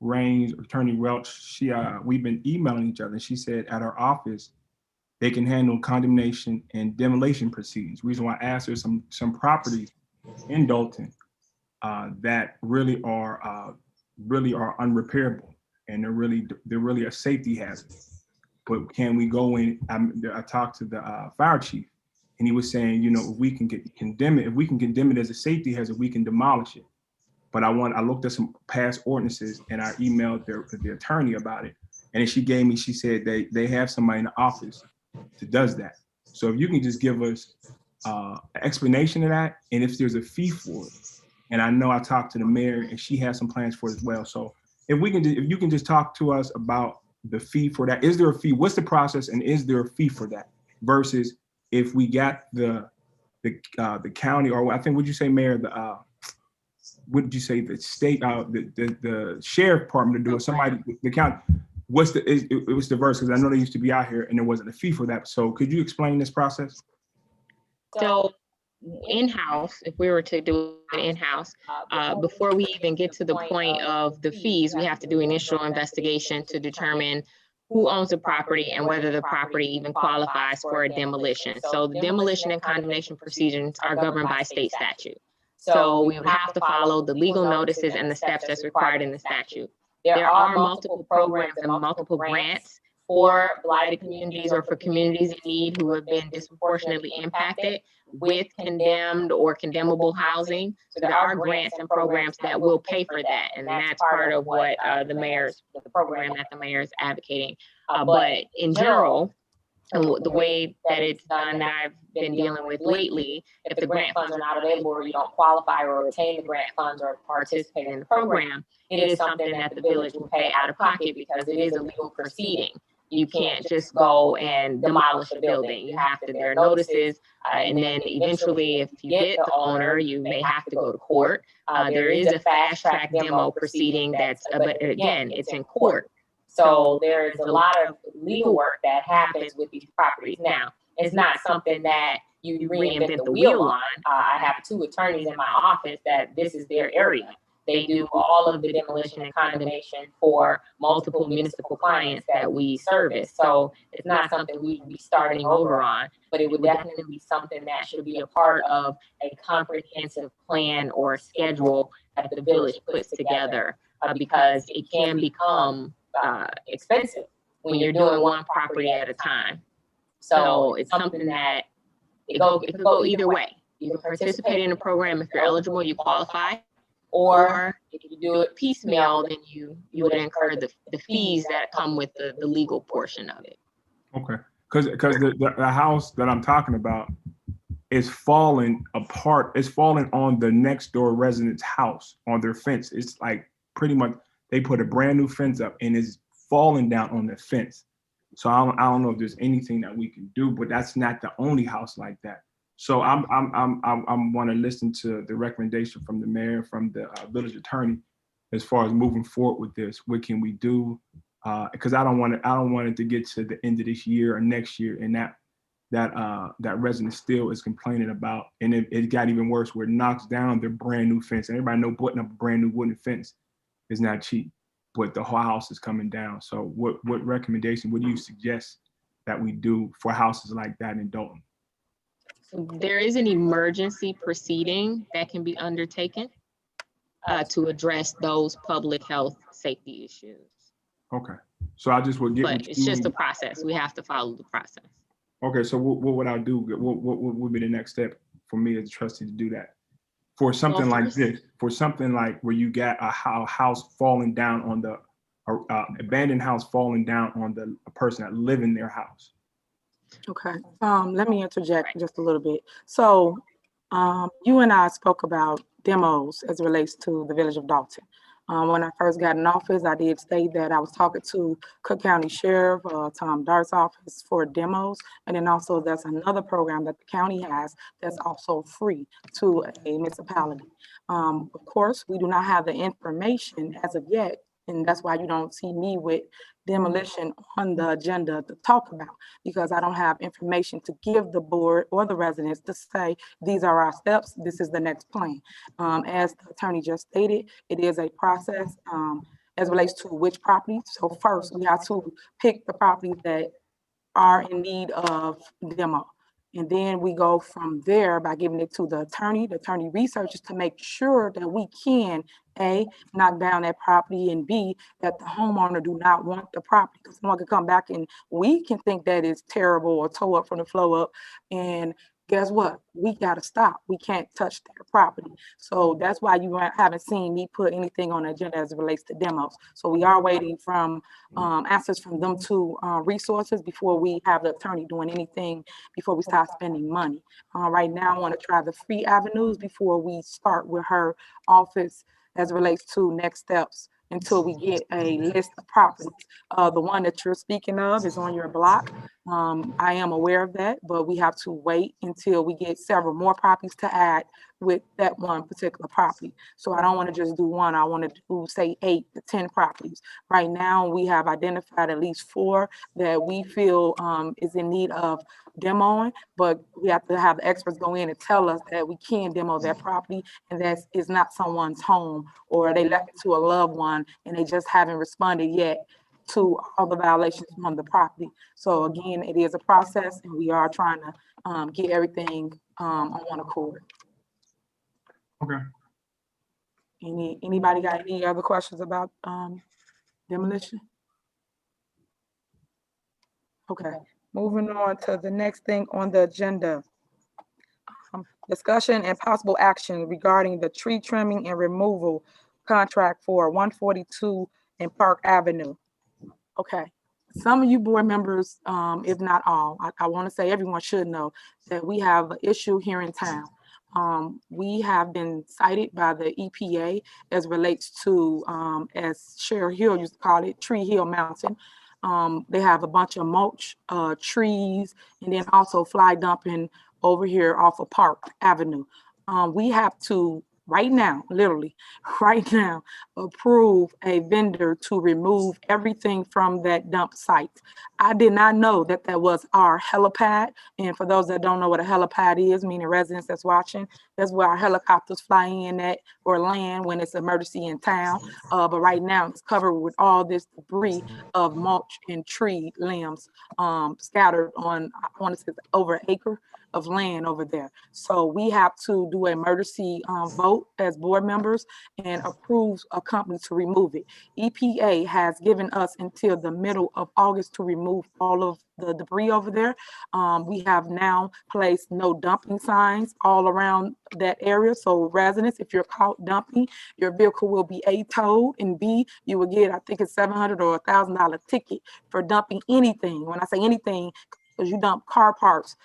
Raines, Attorney Welch. We've been emailing each other. She said at her office, they can handle condemnation and demolition proceedings. Reason why I asked her some properties in Dolton that really are unrepairable, and they're really a safety hazard. But can we go in? I talked to the fire chief, and he was saying, if we can condemn it as a safety hazard, we can demolish it. But I looked at some past ordinances, and I emailed the attorney about it, and she said they have somebody in the office that does that. So if you can just give us an explanation of that, and if there's a fee for it. And I know I talked to the mayor, and she has some plans for it as well. So if you can just talk to us about the fee for that. Is there a fee? What's the process, and is there a fee for that? Versus if we got the county, or I think, would you say, Mayor, what did you say, the state, the sheriff department to do it? Somebody, the county. It was diverse, because I know they used to be out here and there wasn't a fee for that. So could you explain this process? So in-house, if we were to do it in-house, before we even get to the point of the fees, we have to do initial investigation to determine who owns the property and whether the property even qualifies for a demolition. So the demolition and condemnation procedures are governed by state statute. So we would have to follow the legal notices and the steps that's required in the statute. There are multiple programs and multiple grants for blighted communities or for communities in need who have been disproportionately impacted with condemned or condemnable housing. So there are grants and programs that will pay for that. And that's part of what the program that the mayor is advocating. But in general, the way that it's done that I've been dealing with lately, if the grant funds are not available or you don't qualify or retain the grant funds or participate in the program, it is something that the village will pay out of pocket because it is a legal proceeding. You can't just go and demolish a building. You have to, there are notices, and then eventually, if you get the owner, you may have to go to court. There is a fast track demo proceeding that's, but again, it's in court. So there's a lot of legal work that happens with these properties. Now, it's not something that you reinvent the wheel on. I have 2 attorneys in my office that this is their area. They do all of the demolition and condemnation for multiple municipal clients that we service. So it's not something we would be starting over on, but it would definitely be something that should be a part of a comprehensive plan or schedule that the village puts together, because it can become expensive when you're doing one property at a time. So it's something that it could go either way. You can participate in the program if you're eligible, you qualify. Or if you do it piecemeal, then you would incur the fees that come with the legal portion of it. Okay, because the house that I'm talking about is falling apart. It's falling on the next door resident's house, on their fence. It's like pretty much they put a brand new fence up and it's falling down on the fence. So I don't know if there's anything that we can do, but that's not the only house like that. So I'm want to listen to the recommendation from the mayor, from the village attorney, as far as moving forward with this. What can we do? Because I don't want it to get to the end of this year or next year, and that resident still is complaining about, and it got even worse where it knocks down their brand new fence. And everybody know putting up a brand new wooden fence is not cheap, but the whole house is coming down. So what recommendation, what do you suggest that we do for houses like that in Dolton? There is an emergency proceeding that can be undertaken to address those public health safety issues. Okay, so I just would get. But it's just a process. We have to follow the process. Okay, so what would I do? What would be the next step for me as a trustee to do that? For something like this, for something like where you got a house falling down on the abandoned house falling down on a person that live in their house. Okay, let me interject just a little bit. So you and I spoke about demos as it relates to the village of Dolton. When I first got in office, I did state that I was talking to Cook County Sheriff Tom Dart's office for demos. And then also there's another program that the county has that's also free to a municipality. Of course, we do not have the information as of yet, and that's why you don't see me with demolition on the agenda to talk about, because I don't have information to give the board or the residents to say, these are our steps, this is the next plan. As the attorney just stated, it is a process as it relates to which property. So first, we have to pick the properties that are in need of demo. And then we go from there by giving it to the attorney researches to make sure that we can, A, knock down that property, and B, that the homeowner do not want the property. Because someone could come back and we can think that it's terrible or tore up from the flow up. And guess what? We got to stop. We can't touch their property. So that's why you haven't seen me put anything on the agenda as it relates to demos. So we are waiting from answers from them two resources before we have the attorney doing anything, before we start spending money. Right now, I want to try the free avenues before we start with her office as it relates to next steps until we get a list of properties. The one that you're speaking of is on your block. I am aware of that, but we have to wait until we get several more properties to add with that one particular property. So I don't want to just do one. I want to do, say, 8 to 10 properties. Right now, we have identified at least 4 that we feel is in need of demoing, but we have to have the experts go in and tell us that we can demo that property and that is not someone's home, or they left it to a loved one and they just haven't responded yet to all the violations on the property. So again, it is a process, and we are trying to get everything on one accord. Okay. Anybody got any other questions about demolition? Okay, moving on to the next thing on the agenda. Discussion and possible action regarding the tree trimming and removal contract for 142 and Park Avenue. Okay, some of you board members, if not all, I want to say everyone should know that we have an issue here in town. We have been cited by the EPA as relates to, as Cheryl Hill used to call it, Tree Hill Mountain. They have a bunch of mulch, trees, and then also fly dumping over here off of Park Avenue. We have to, right now, literally, right now, approve a vendor to remove everything from that dump site. I did not know that that was our helipad. And for those that don't know what a helipad is, meaning residents that's watching, that's where our helicopters fly in at or land when it's emergency in town. But right now it's covered with all this debris of mulch and tree limbs scattered on, I want to say over an acre of land over there. So we have to do an emergency vote as board members and approve a company to remove it. EPA has given us until the middle of August to remove all of the debris over there. We have now placed no dumping signs all around that area. So residents, if you're caught dumping, your vehicle will be A, towed, and B, you will get, I think it's $700 or $1,000 ticket for dumping anything. When I say anything, because you dump car parts,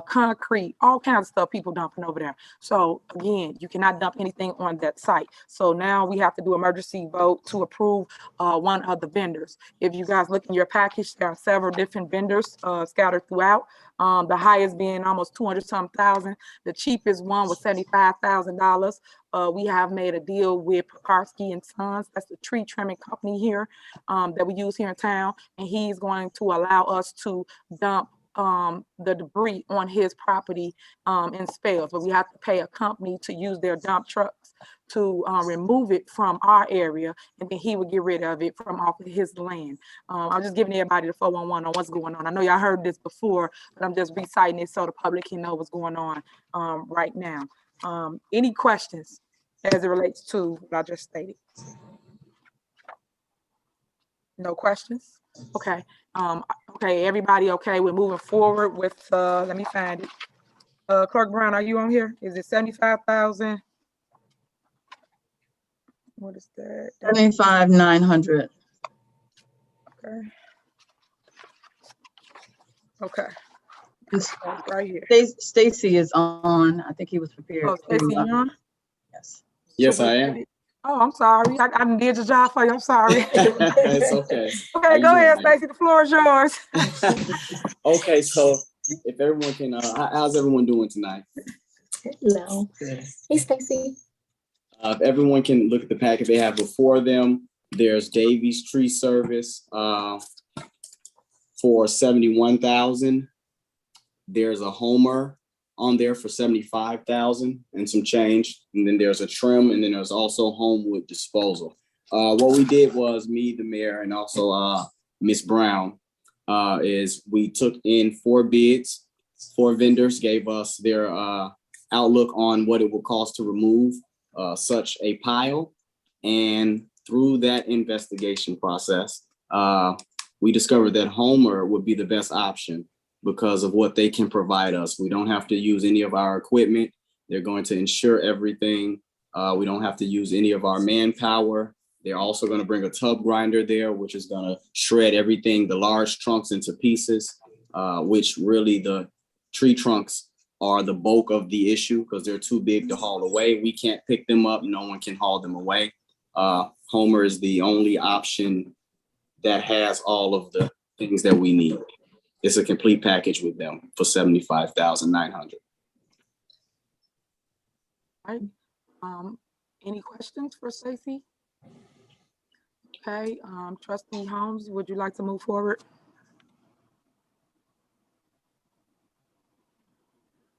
concrete, all kinds of stuff people dumping over there. So again, you cannot dump anything on that site. So now we have to do emergency vote to approve one of the vendors. If you guys look in your package, there are several different vendors scattered throughout. The highest being almost 200-some thousand. The cheapest one was $75,000. We have made a deal with Pekarsky and Sons. That's the tree trimming company here that we use here in town. And he's going to allow us to dump the debris on his property in spells, but we have to pay a company to use their dump trucks to remove it from our area, and then he would get rid of it from off of his land. I'm just giving everybody the 411 on what's going on. I know y'all heard this before, but I'm just reciting it so the public can know what's going on right now. Any questions as it relates to what I just stated? No questions? Okay. Okay, everybody okay, we're moving forward with, let me find it. Clerk Brown, are you on here? Is it 75,000? What is that? 75,900. Okay. Okay. It's right here. Stacy is on. I think he was prepared. Oh, Stacy, you on? Yes. Yes, I am. Oh, I'm sorry. I did your job for you. I'm sorry. It's okay. Okay, go ahead, Stacy. The floor is yours. Okay, so if everyone can, how's everyone doing tonight? Hello. Hey, Stacy. If everyone can look at the packet they have before them, there's Davies Tree Service for 71,000. There's a Homer on there for 75,000 and some change. And then there's a trim, and then there's also Homewood Disposal. What we did was, me, the mayor, and also Ms. Brown, is we took in 4 bids. 4 vendors gave us their outlook on what it would cost to remove such a pile. And through that investigation process, we discovered that Homer would be the best option because of what they can provide us. We don't have to use any of our equipment. They're going to insure everything. We don't have to use any of our manpower. They're also going to bring a tub grinder there, which is going to shred everything, the large trunks into pieces, which really the tree trunks are the bulk of the issue because they're too big to haul away. We can't pick them up. No one can haul them away. Homer is the only option that has all of the things that we need. It's a complete package with them for 75,900. All right. Any questions for Stacy? Okay, Trustee Holmes, would you like to move forward?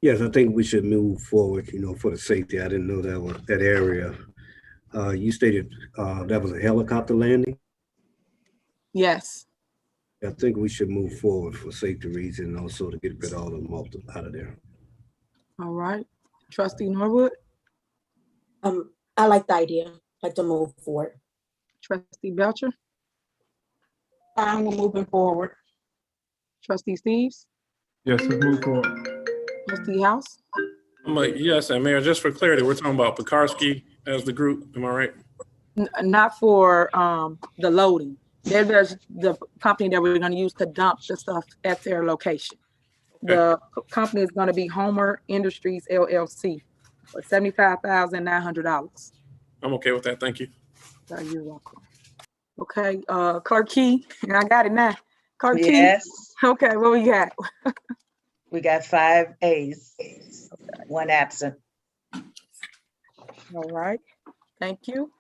Yes, I think we should move forward, for the safety. I didn't know that was that area. You stated that was a helicopter landing? Yes. I think we should move forward for safety reasons and also to get rid of all the mulch out of there. All right. Trustee Norwood? I like the idea, like to move forward. Trustee Belcher? Fine, we're moving forward. Trustee Steves? Yes, let's move forward. Trustee House? I'm like, yes, and Mayor, just for clarity, we're talking about Pekarsky as the group, am I right? Not for the loading. There's the company that we're going to use to dump the stuff at their location. Okay. The company is going to be Homer Industries LLC for $75,900. I'm okay with that, thank you. So you're welcome. Okay, Clerk Key, and I got it now. Clerk Key, Yes, okay, what we got? we got 5 A's, 1 absent. All right, thank you.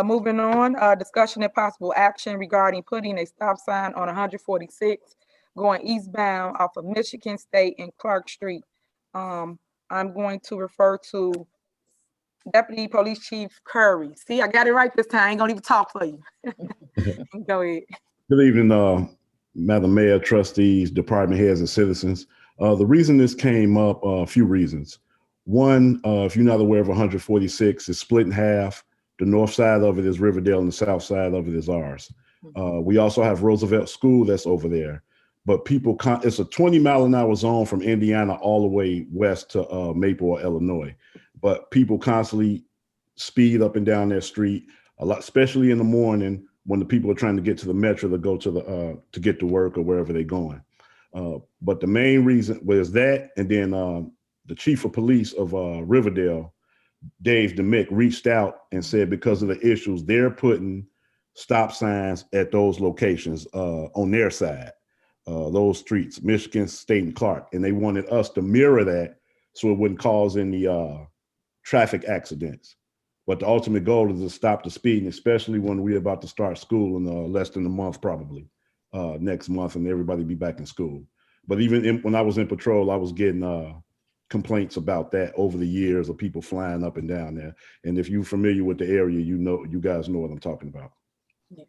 Moving on, discussion and possible action regarding putting a stop sign on 146 going eastbound off of Michigan State and Clark Street. I'm going to refer to Deputy Police Chief Curry. See, I got it right this time. I ain't gonna even talk for you. Go ahead. Good evening, Madam Mayor, trustees, department heads, and citizens. The reason this came up, a few reasons. One, if you're not aware of 146, it's split in half. The north side of it is Riverdale and the south side of it is ours. We also have Roosevelt School that's over there. But people, it's a 20-mile-an-hour zone from Indiana all the way west to Maple, Illinois. But people constantly speed up and down that street, a lot, especially in the morning when the people are trying to get to the metro to go to get to work or wherever they're going. But the main reason was that, and then the chief of police of Riverdale, Dave DeMick, reached out and said because of the issues, they're putting stop signs at those locations on their side, those streets, Michigan State and Clark, and they wanted us to mirror that so it wouldn't cause any traffic accidents. But the ultimate goal is to stop the speeding, especially when we're about to start school in less than a month, probably next month, and everybody be back in school. But even when I was in patrol, I was getting complaints about that over the years of people flying up and down there. And if you're familiar with the area, you guys know what I'm talking about. Yeah.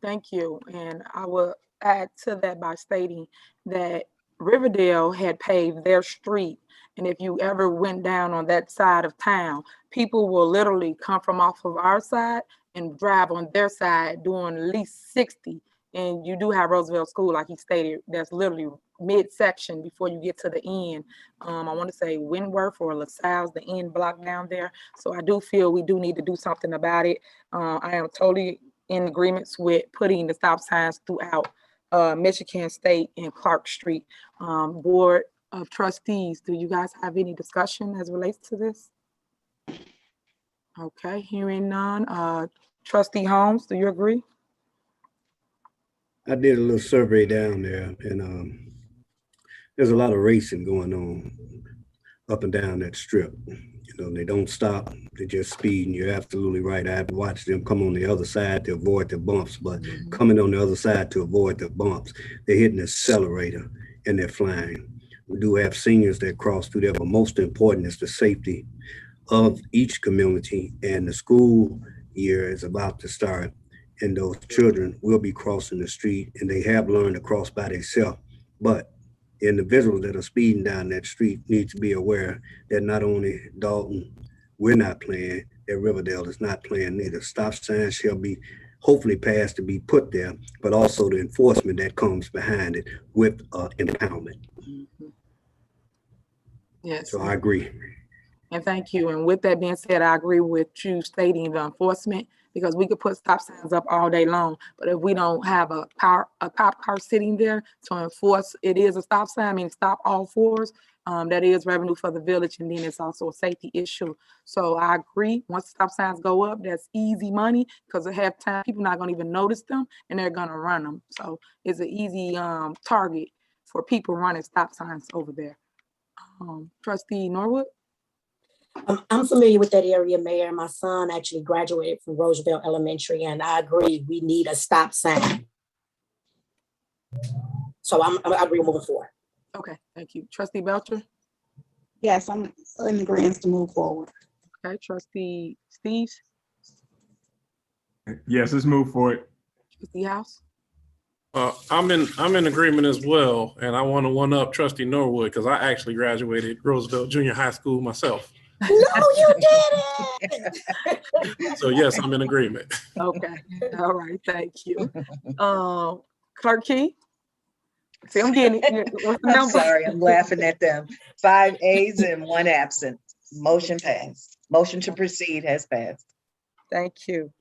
Thank you. And I will add to that by stating that Riverdale had paved their street. And if you ever went down on that side of town, people will literally come from off of our side and drive on their side doing at least 60. And you do have Roosevelt School, like he stated, that's literally midsection before you get to the end. I want to say Wentworth or LaSalle's, the end block down there. So I do feel we do need to do something about it. I am totally in agreements with putting the stop signs throughout Michigan State and Clark Street. Board of Trustees, do you guys have any discussion as it relates to this? Okay, hearing none. Trustee Holmes, do you agree? I did a little survey down there, and there's a lot of racing going on up and down that strip. You know, they don't stop, they just speed, and you're absolutely right. I've watched them come on the other side to avoid the bumps, but coming on the other side to avoid the bumps, they're hitting the accelerator and they're flying. We do have seniors that cross through there, but most important is the safety of each community, and the school year is about to start. And those children will be crossing the street, and they have learned to cross by themselves. But individuals that are speeding down that street need to be aware that not only Dolton, we're not playing, that Riverdale is not playing neither. Stop signs shall be hopefully passed to be put there, but also the enforcement that comes behind it with empowerment. Yes. So I agree. And thank you. And with that being said, I agree with you stating the enforcement, because we could put stop signs up all day long, but if we don't have a cop car sitting there to enforce it is a stop sign, I mean, stop all fours, that is revenue for the village, and then it's also a safety issue. So I agree, once the stop signs go up, that's easy money, because at halftime, people not gonna even notice them, and they're gonna run them. So it's an easy target for people running stop signs over there. Trustee Norwood? I'm familiar with that area, Mayor. My son actually graduated from Roosevelt Elementary, and I agree, we need a stop sign. So I agree moving forward. Okay, thank you. Trustee Belcher? Yes, I'm in agreement to move forward. Okay, Trustee Steves? Yes, let's move forward. Trustee House? I'm in agreement as well, and I want to one up Trustee Norwood because I actually graduated Roosevelt Junior High School myself. No, you didn't. So yes, I'm in agreement. Okay, all right, thank you. Clerk Key? See, I'm getting it. What's the I'm number? sorry, I'm laughing at them. 5 A's and 1 absent. Motion passed. Motion to proceed has passed. Thank you.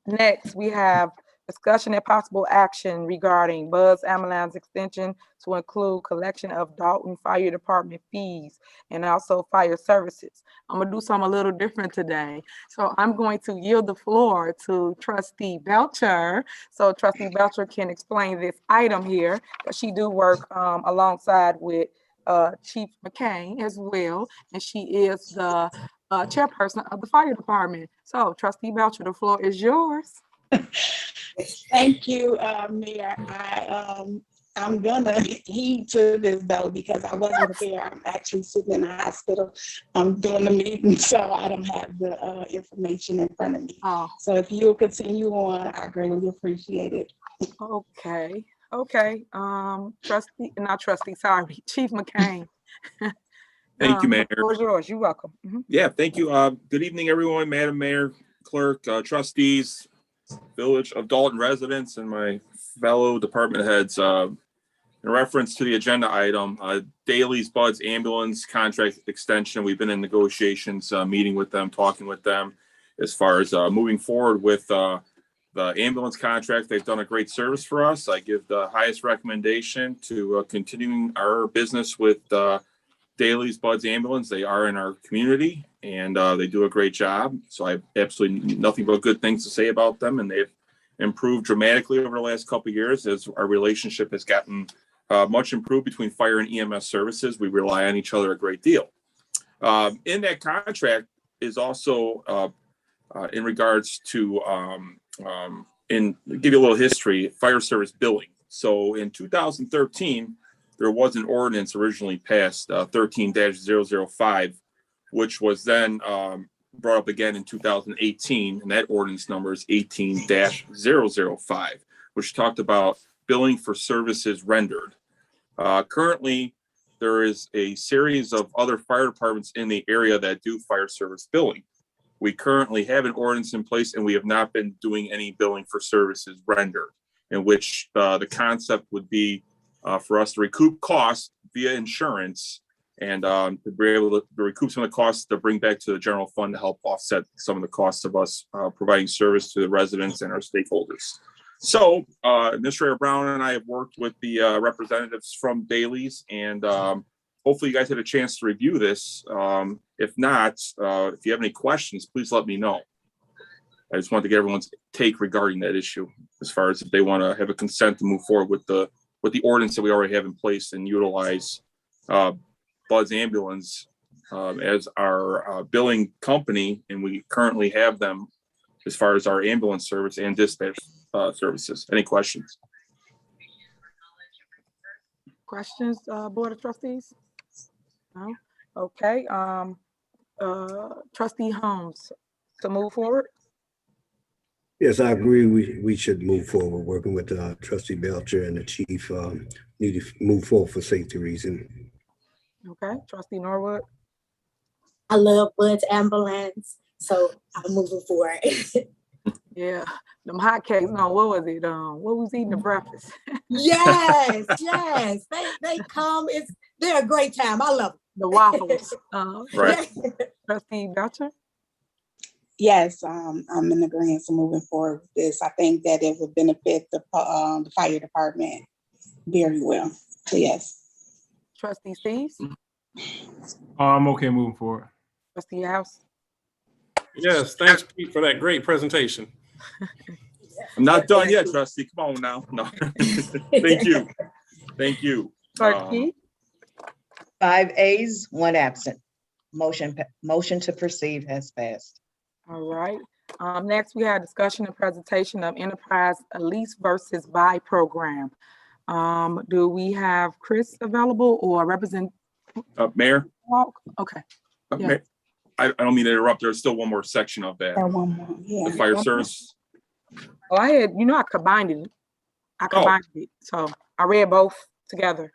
Next, we have Discussion and possible action regarding Buzz Ambulance extension to include collection of Dolton Fire Department fees and also fire services. I'm gonna do something a little different today. So I'm going to yield the floor to Trustee Belcher. So Trustee Belcher can explain this item here, but she do work alongside with Chief McCain as well, and she is the chairperson of the fire department. So Trustee Belcher, the floor is yours. Thank you, Mayor. I'm gonna heed to this though, because I wasn't there. I'm actually sitting in the hospital. I'm doing the meeting, so I don't have the information in front of me. Oh, So if you'll continue on, I greatly appreciate it. okay. Okay. Sorry, Chief McCain. Thank you, Mayor. The floor is yours. You're welcome. Mhm. Yeah, thank you. Good evening, everyone, Madam Mayor, Clerk, trustees, Village of Dolton residents, and my fellow department heads. In reference to the agenda item, Daly's Buds Ambulance contract extension, we've been in negotiations, meeting with them, talking with them as far as moving forward with the ambulance contract. They've done a great service for us. I give the highest recommendation to continuing our business with Daly's Buds Ambulance. They are in our community and they do a great job. So I have absolutely nothing but good things to say about them. And they've improved dramatically over the last couple of years as our relationship has gotten much improved between fire and EMS services. We rely on each other a great deal. In that contract is also in regards to, give you a little history, fire service billing. So in 2013, there was an ordinance originally passed, 13-005, which was then brought up again in 2018, and that ordinance number is 18-005, which talked about billing for services rendered. Currently, there is a series of other fire departments in the area that do fire service billing. We currently have an ordinance in place, and we have not been doing any billing for services rendered, in which the concept would be for us to recoup costs via insurance and to be able to recoup some of the costs to bring back to the general fund to help offset some of the costs of us providing service to the residents and our stakeholders. So Administrator Brown and I have worked with the representatives from Daly's, and hopefully you guys had a chance to review this. If not, if you have any questions, please let me know. I just wanted to get everyone's take regarding that issue, as far as if they want to have a consent to move forward with the ordinance that we already have in place and utilize Buzz Ambulance as our billing company, and we currently have them as far as our ambulance service and dispatch services. Any questions? Questions, Board of Trustees? No? Okay. Trustee Holmes, to move forward? Yes, I agree. We should move forward, working with Trustee Belcher and the chief. Need to move forward for safety reasons. Okay, Trustee Norwood. I love Bud's Ambulance, so I'm moving forward. Yeah, them hot cakes. No, what was it? What was eating the breakfast? Yes, yes. They come. They're a great time. I love them. The waffles. Right. Trustee Belcher. Yes, I'm in agreement to moving forward with this. I think that it would benefit the fire department very well. So yes. Trustee Steves. I'm okay moving forward. Trustee House. Yes, thanks, Pete, for that great presentation. I'm not done yet, Trustee. Come on now. No. Thank you. Thank you. Clerk Key. 5 ayes, 1 absent. Motion to proceed has passed. All right. Next, we have discussion and presentation of enterprise lease versus buy program. Do we have Chris available or represent? Mayor? Okay. Yeah. Mayor, I don't mean to interrupt. There's still one more section of that. One more, yeah. The fire service. Oh, I combined it. It. So I read both together.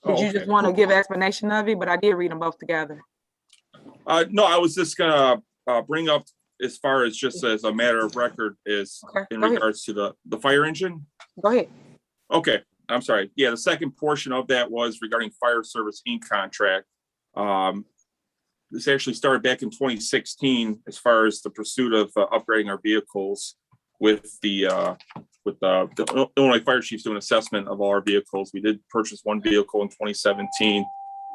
Did you just want to give an explanation of it? But I did read them both together. No, I was just gonna bring up as far as just as a matter of record is in regards to the fire engine. Go ahead. Okay, I'm sorry. Yeah, the second portion of that was regarding Fire Service Inc. contract. This actually started back in 2016 as far as the pursuit of upgrading our vehicles. with the Illinois Fire Chiefs doing assessment of all our vehicles. We did purchase one vehicle in 2017.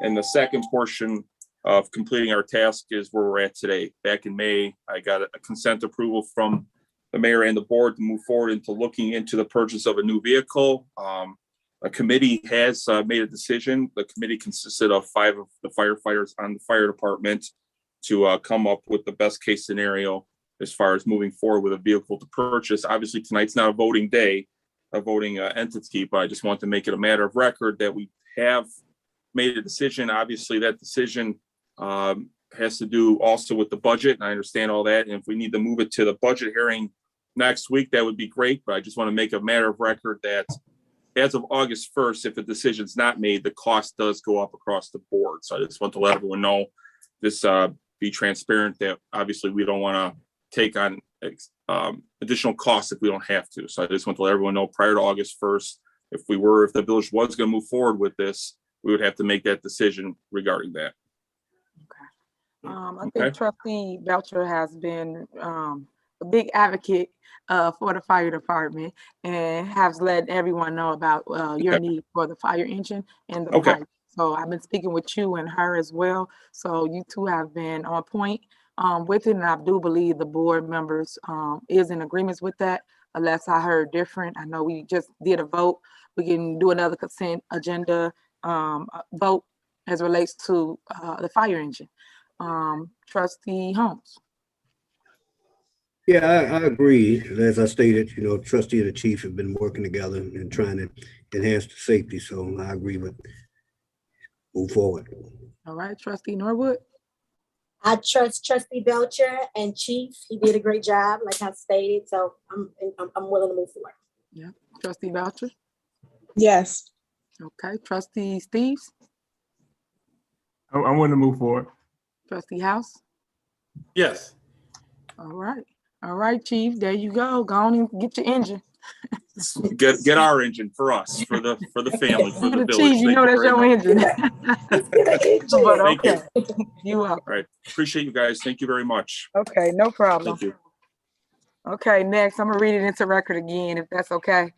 And the second portion of completing our task is where we're at today. Back in May, I got a consent approval from the mayor and the board to move forward into looking into the purchase of a new vehicle. A committee has made a decision. The committee consisted of 5 of the firefighters on the fire department to come up with the best case scenario as far as moving forward with a vehicle to purchase. Obviously, tonight's not a voting day, a voting entity, but I just want to make it a matter of record that we have made a decision. Obviously, that decision has to do also with the budget, and I understand all that. And if we need to move it to the budget hearing next week, that would be great. But I just want to make a matter of record that as of August 1st, if a decision's not made, the cost does go up across the board. So I just want to let everyone know this, be transparent, that obviously we don't want to take on additional costs if we don't have to. So I just want to let everyone know prior to August 1st, if the village was going to move forward with this, we would have to make that decision regarding that. I think Trustee Belcher has been a big advocate for the fire department and has let everyone know about your need for the fire engine and the pipe. So I've been speaking with you and her as well. So you two have been on point with it, and I do believe the board members is in agreement with that, unless I heard different. I know we just did a vote. We can do another consent agenda vote as relates to the fire engine. Trustee Holmes. Yeah, I agree. As I stated, trustee and the chief have been working together and trying to enhance the safety. So I agree with move forward. All right, Trustee Norwood. I trust Trustee Belcher and Chief. He did a great job, like I stated. So I'm willing to move forward. Yeah, Trustee Belcher. Yes. Okay, Trustee Steves. I'm willing to move forward. Trustee House. Yes. All right, Chief. There you go. Go on and get your engine. Get our engine for us, for the family, for the village. Chief, you know that's your engine. But okay, you up. All right. Appreciate you guys. Thank you very much. Okay, no problem. Thank you. Okay, next, I'm gonna read it into record again, if that's okay.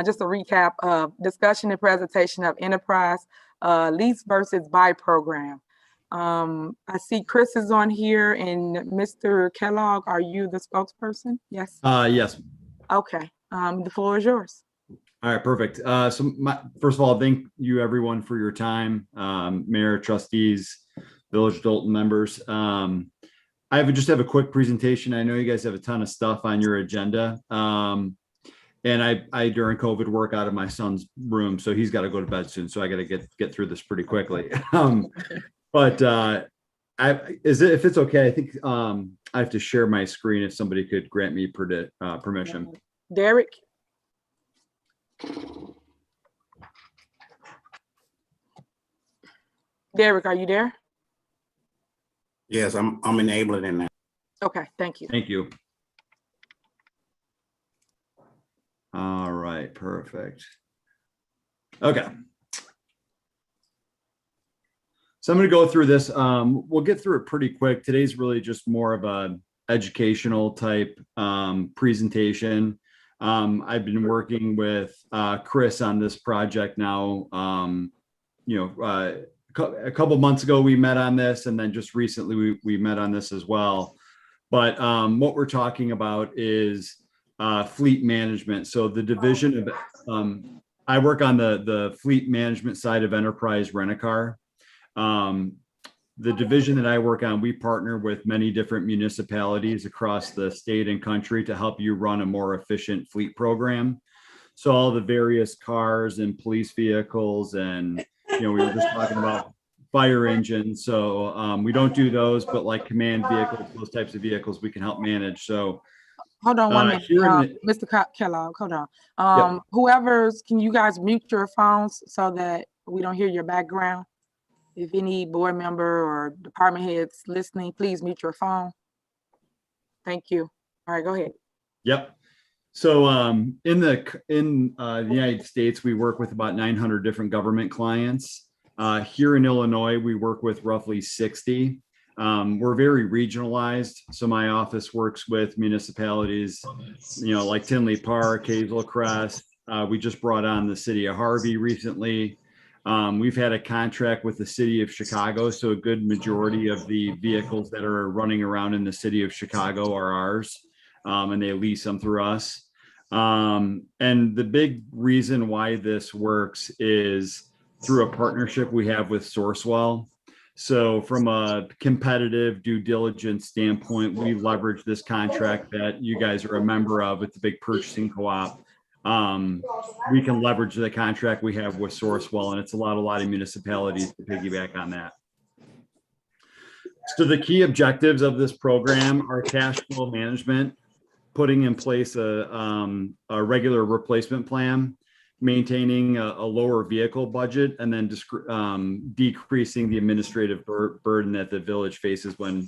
Just a recap of discussion and presentation of enterprise lease versus buy program. I see Chris is on here, and Mr. Kellogg, are you the spokesperson? Yes. Yes. Okay, the floor is yours. All right, perfect. So first of all, thank you everyone for your time, mayor, trustees, village Dolton members. I just have a quick presentation. I know you guys have a ton of stuff on your agenda. And I during COVID work out of my son's room, so he's got to go to bed soon. So I got to get through this pretty quickly. But if it's okay, I think I have to share my screen if somebody could grant me permission. Derek. Derek, are you there? Yes, I'm enabling it now. Okay, thank you. Thank you. All right, perfect. Okay. So I'm going to go through this. We'll get through it pretty quick. Today's really just more of a educational type presentation. I've been working with Chris on this project now. A couple months ago we met on this, and then just recently we met on this as well. But what we're talking about is fleet management. So the division of I work on the fleet management side of Enterprise Rent-A-Car. The division that I work on, we partner with many different municipalities across the state and country to help you run a more efficient fleet program. So all the various cars and police vehicles, and we were just talking about fire engines. So we don't do those, but like command vehicles, those types of vehicles we can help manage. So hold on one minute, Mr. Kellogg, hold on. Whoever's, can you guys mute your phones so that we don't hear your background? If any board member or department heads listening, please mute your phone. Thank you. All right, go ahead. Yep. So in the United States, we work with about 900 different government clients. Here in Illinois, we work with roughly 60. We're very regionalized. So my office works with municipalities, like Tinley Park, Hazel Crest. We just brought on the city of Harvey recently. We've had a contract with the city of Chicago. So a good majority of the vehicles that are running around in the city of Chicago are ours, and they lease them through us. And the big reason why this works is through a partnership we have with Sourcewell. So from a competitive due diligence standpoint, we leverage this contract that you guys are a member of with the big purchasing co-op. We can leverage the contract we have with Sourcewell, and it's allowed a lot of municipalities to piggyback on that. So the key objectives of this program are cash flow management, putting in place a regular replacement plan, maintaining a lower vehicle budget, and then decreasing the administrative burden that the village faces when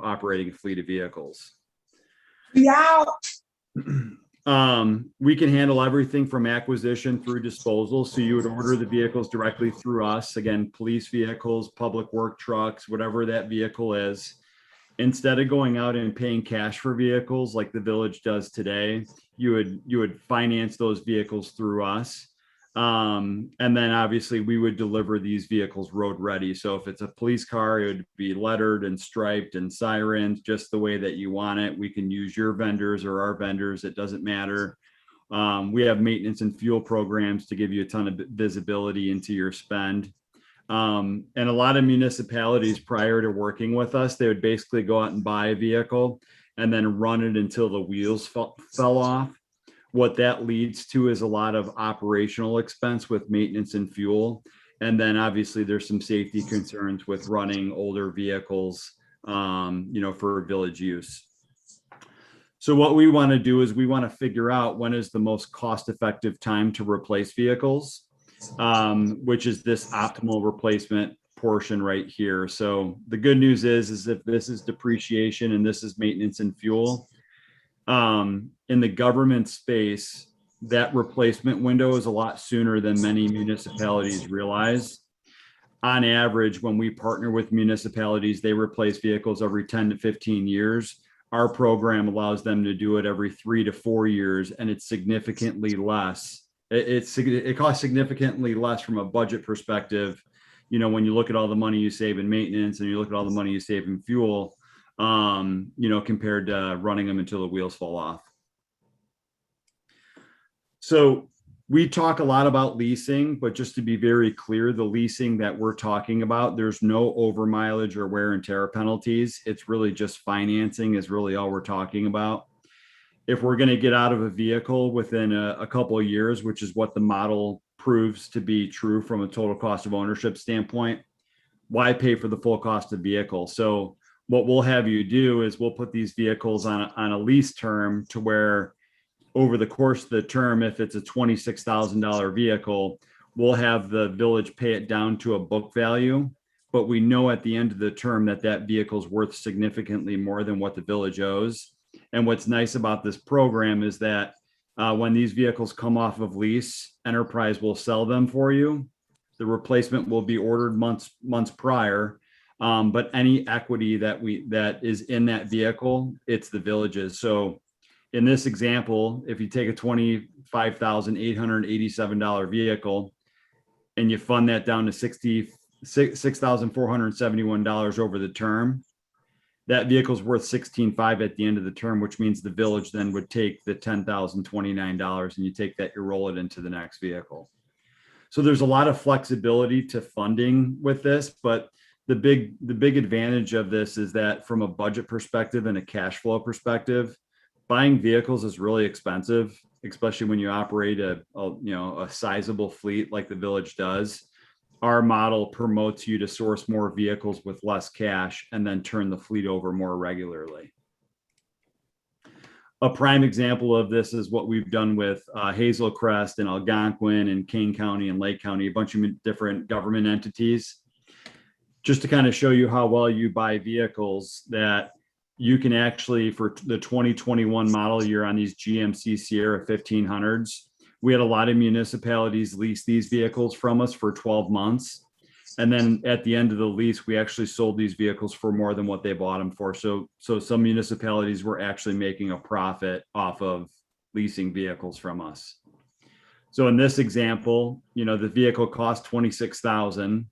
operating a fleet of vehicles. Yeah. We can handle everything from acquisition through disposal. So you would order the vehicles directly through us. Again, police vehicles, public work trucks, whatever that vehicle is. Instead of going out and paying cash for vehicles like the village does today, you would finance those vehicles through us. And then obviously we would deliver these vehicles road ready. So if it's a police car, it would be lettered and striped and sirens just the way that you want it. We can use your vendors or our vendors. It doesn't matter. We have maintenance and fuel programs to give you a ton of visibility into your spend. And a lot of municipalities prior to working with us, they would basically go out and buy a vehicle and then run it until the wheels fell off. What that leads to is a lot of operational expense with maintenance and fuel. And then obviously there's some safety concerns with running older vehicles, for village use. So what we want to do is we want to figure out when is the most cost-effective time to replace vehicles, which is this optimal replacement portion right here. So the good news is if this is depreciation and this is maintenance and fuel, in the government space, that replacement window is a lot sooner than many municipalities realize. On average, when we partner with municipalities, they replace vehicles every 10 to 15 years. Our program allows them to do it every 3 to 4 years, and it's significantly less. It costs significantly less from a budget perspective. When you look at all the money you save in maintenance and you look at all the money you save in fuel, compared to running them until the wheels fall off. So we talk a lot about leasing, but just to be very clear, the leasing that we're talking about, there's no over mileage or wear and tear penalties. It's really just financing is really all we're talking about. If we're going to get out of a vehicle within a couple of years, which is what the model proves to be true from a total cost of ownership standpoint, why pay for the full cost of vehicle? So what we'll have you do is we'll put these vehicles on a lease term to where over the course of the term, if it's a $26,000 vehicle, we'll have the village pay it down to a book value. But we know at the end of the term that vehicle is worth significantly more than what the village owes. And what's nice about this program is that when these vehicles come off of lease, Enterprise will sell them for you. The replacement will be ordered months prior. But any equity that is in that vehicle, it's the village's. So in this example, if you take a $25,887 vehicle and you fund that down to $6,471 over the term, that vehicle's worth $16,500 at the end of the term, which means the village then would take the $10,029 and you take that, you roll it into the next vehicle. So there's a lot of flexibility to funding with this, but the big advantage of this is that from a budget perspective and a cash flow perspective, buying vehicles is really expensive, especially when you operate a sizable fleet like the village does. Our model promotes you to source more vehicles with less cash and then turn the fleet over more regularly. A prime example of this is what we've done with Hazel Crest and Algonquin and Kane County and Lake County, a bunch of different government entities. Just to kind of show you how well you buy vehicles, that you can actually, for the 2021 model year on these GMC Sierra 1500s, we had a lot of municipalities lease these vehicles from us for 12 months. And then at the end of the lease, we actually sold these vehicles for more than what they bought them for. So some municipalities were actually making a profit off of leasing vehicles from us. So in this example, you know, the vehicle cost $26,000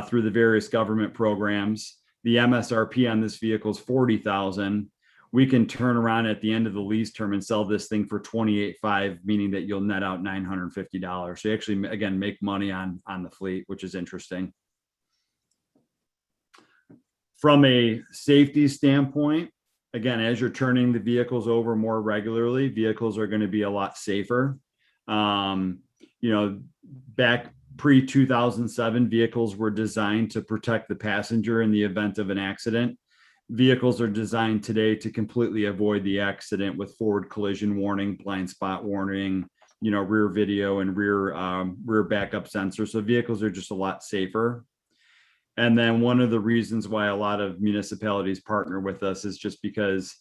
through the various government programs. The MSRP on this vehicle is $40,000. We can turn around at the end of the lease term and sell this thing for $28,500, meaning that you'll net out $950. So you actually, again, make money on the fleet, which is interesting. From a safety standpoint, again, as you're turning the vehicles over more regularly, vehicles are going to be a lot safer. You know, back pre-2007, vehicles were designed to protect the passenger in the event of an accident. Vehicles are designed today to completely avoid the accident with forward collision warning, blind spot warning, you know, rear video and rear backup sensors. So vehicles are just a lot safer. And then one of the reasons why a lot of municipalities partner with us is just because,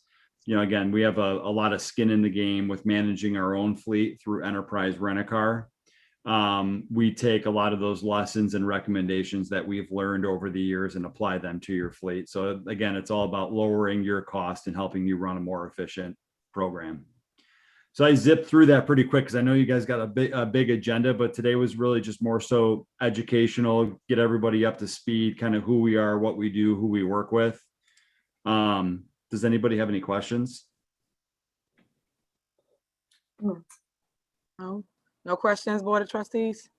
you know, again, we have a lot of skin in the game with managing our own fleet through Enterprise Rent-A-Car. We take a lot of those lessons and recommendations that we've learned over the years and apply them to your fleet. So again, it's all about lowering your cost and helping you run a more efficient program. So I zipped through that pretty quick because I know you guys got a big agenda, but today was really just more so educational, get everybody up to speed, kind of who we are, what we do, who we work with. Does anybody have any questions? No, no questions, Board of Trustees?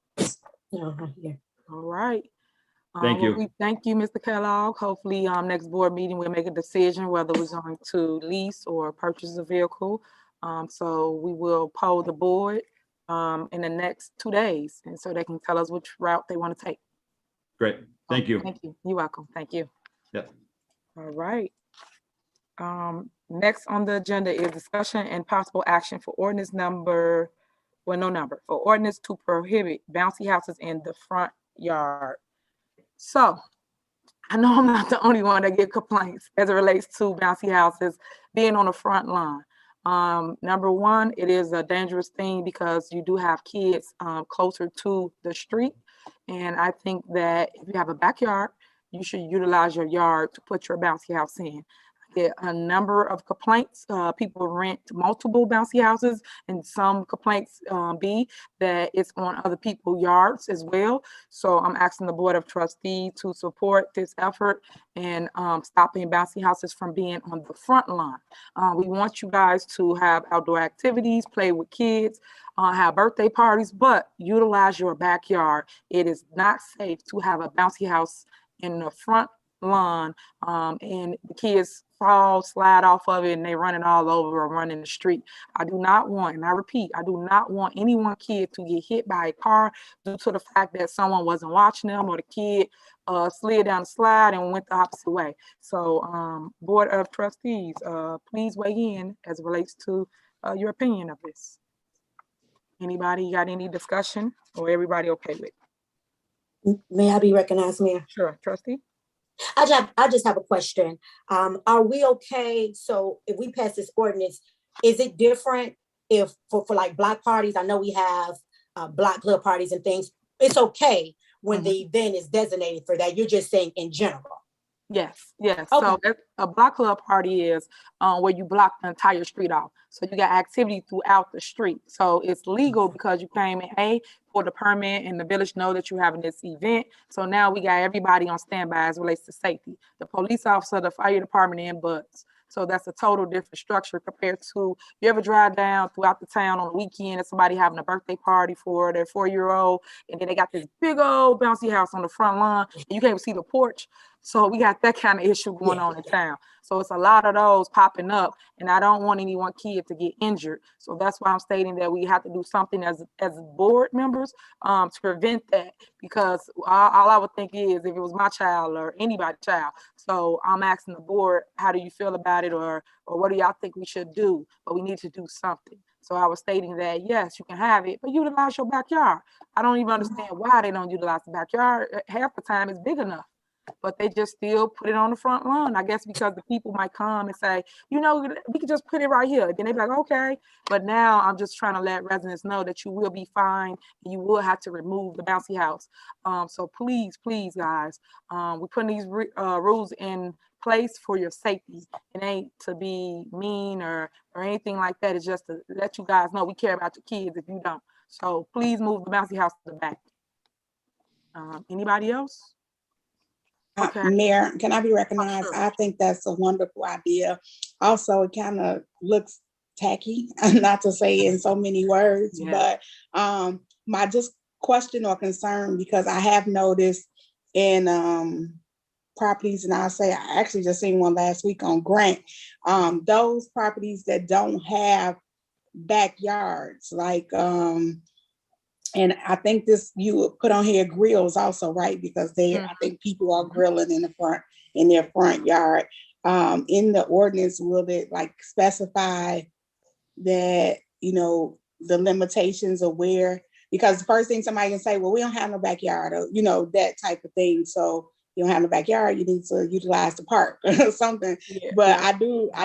No, yeah. All right. Thank you. We thank you, Mr. Kellogg. Hopefully, next board meeting, we'll make a decision whether we're going to lease or purchase a vehicle. So we will poll the board in the next 2 days, and so they can tell us which route they want to take. Great. Thank you. Thank you. You're welcome. Thank you. Yep. All right. Next on the agenda is discussion and possible action for ordinance number, well, no number, for ordinance to prohibit bouncy houses in the front yard. So I know I'm not the only one that get complaints as it relates to bouncy houses being on the front lawn. Number one, it is a dangerous thing because you do have kids closer to the street. And I think that if you have a backyard, you should utilize your yard to put your bouncy house in. I get a number of complaints. People rent multiple bouncy houses, and some complaints be that it's on other people's yards as well. So I'm asking the Board of Trustees to support this effort and stopping bouncy houses from being on the front lawn. We want you guys to have outdoor activities, play with kids, have birthday parties, but utilize your backyard. It is not safe to have a bouncy house in the front lawn and the kids fall, slide off of it, and they running all over or running the street. I do not want, and I repeat, I do not want any one kid to get hit by a car due to the fact that someone wasn't watching them or the kid slid down the slide and went the opposite way. So Board of Trustees, please weigh in as it relates to your opinion of this. Anybody got any discussion, or everybody okay with it? May I be recognized, Mayor? Sure, Trustee. I just have a question. Are we okay? So if we pass this ordinance, is it different if for like block parties? I know we have block club parties and things. It's okay when the event is designated for that. You're just saying in general. Yes, yes. Okay. So a block club party is where you block the entire street off. So you got activity throughout the street. So it's legal because you came in for the permit and the village know that you're having this event. So now we got everybody on standby as it relates to safety. The police officer, the fire department, and buds. So that's a total different structure compared to, you ever drive down throughout the town on the weekend and somebody having a birthday party for their 4-year-old, and then they got this big old bouncy house on the front lawn and you can't even see the porch. So we got that kind of issue going on in town. So it's a lot of those popping up, and I don't want any one kid to get injured. So that's why I'm stating that we have to do something as board members to prevent that, because all I would think is if it was my child or anybody's child. So I'm asking the board, how do you feel about it, or what do y'all think we should do? But we need to do something. So I was stating that, yes, you can have it, but utilize your backyard. I don't even understand why they don't utilize the backyard. Half the time it's big enough. but they just still put it on the front lawn. I guess because the people might come and say, you know, we could just put it right here. Then they be like, okay. But now I'm just trying to let residents know that you will be fined and you will have to remove the bouncy house. So please, guys, we're putting these rules in place for your safety. It ain't to be mean or anything like that. It's just to let you guys know we care about your kids if you don't. So please move the bouncy house to the back. Anybody else? Okay. Mayor, can I be recognized? Sure. I think that's a wonderful idea. Also, it kind of looks tacky, not to say in so many words, but my just question or concern, because I have noticed in properties, and I'll say I actually just seen one last week on Grant, those properties that don't have backyards, like and I think this you put on here grills also, right? Because I think people are grilling in their front yard. In the ordinance, will it like specify that, you know, the limitations of where? Because the first thing somebody can say, well, we don't have no backyard, or you know, that type of thing. So you don't have no backyard, you need to utilize the park or something. But I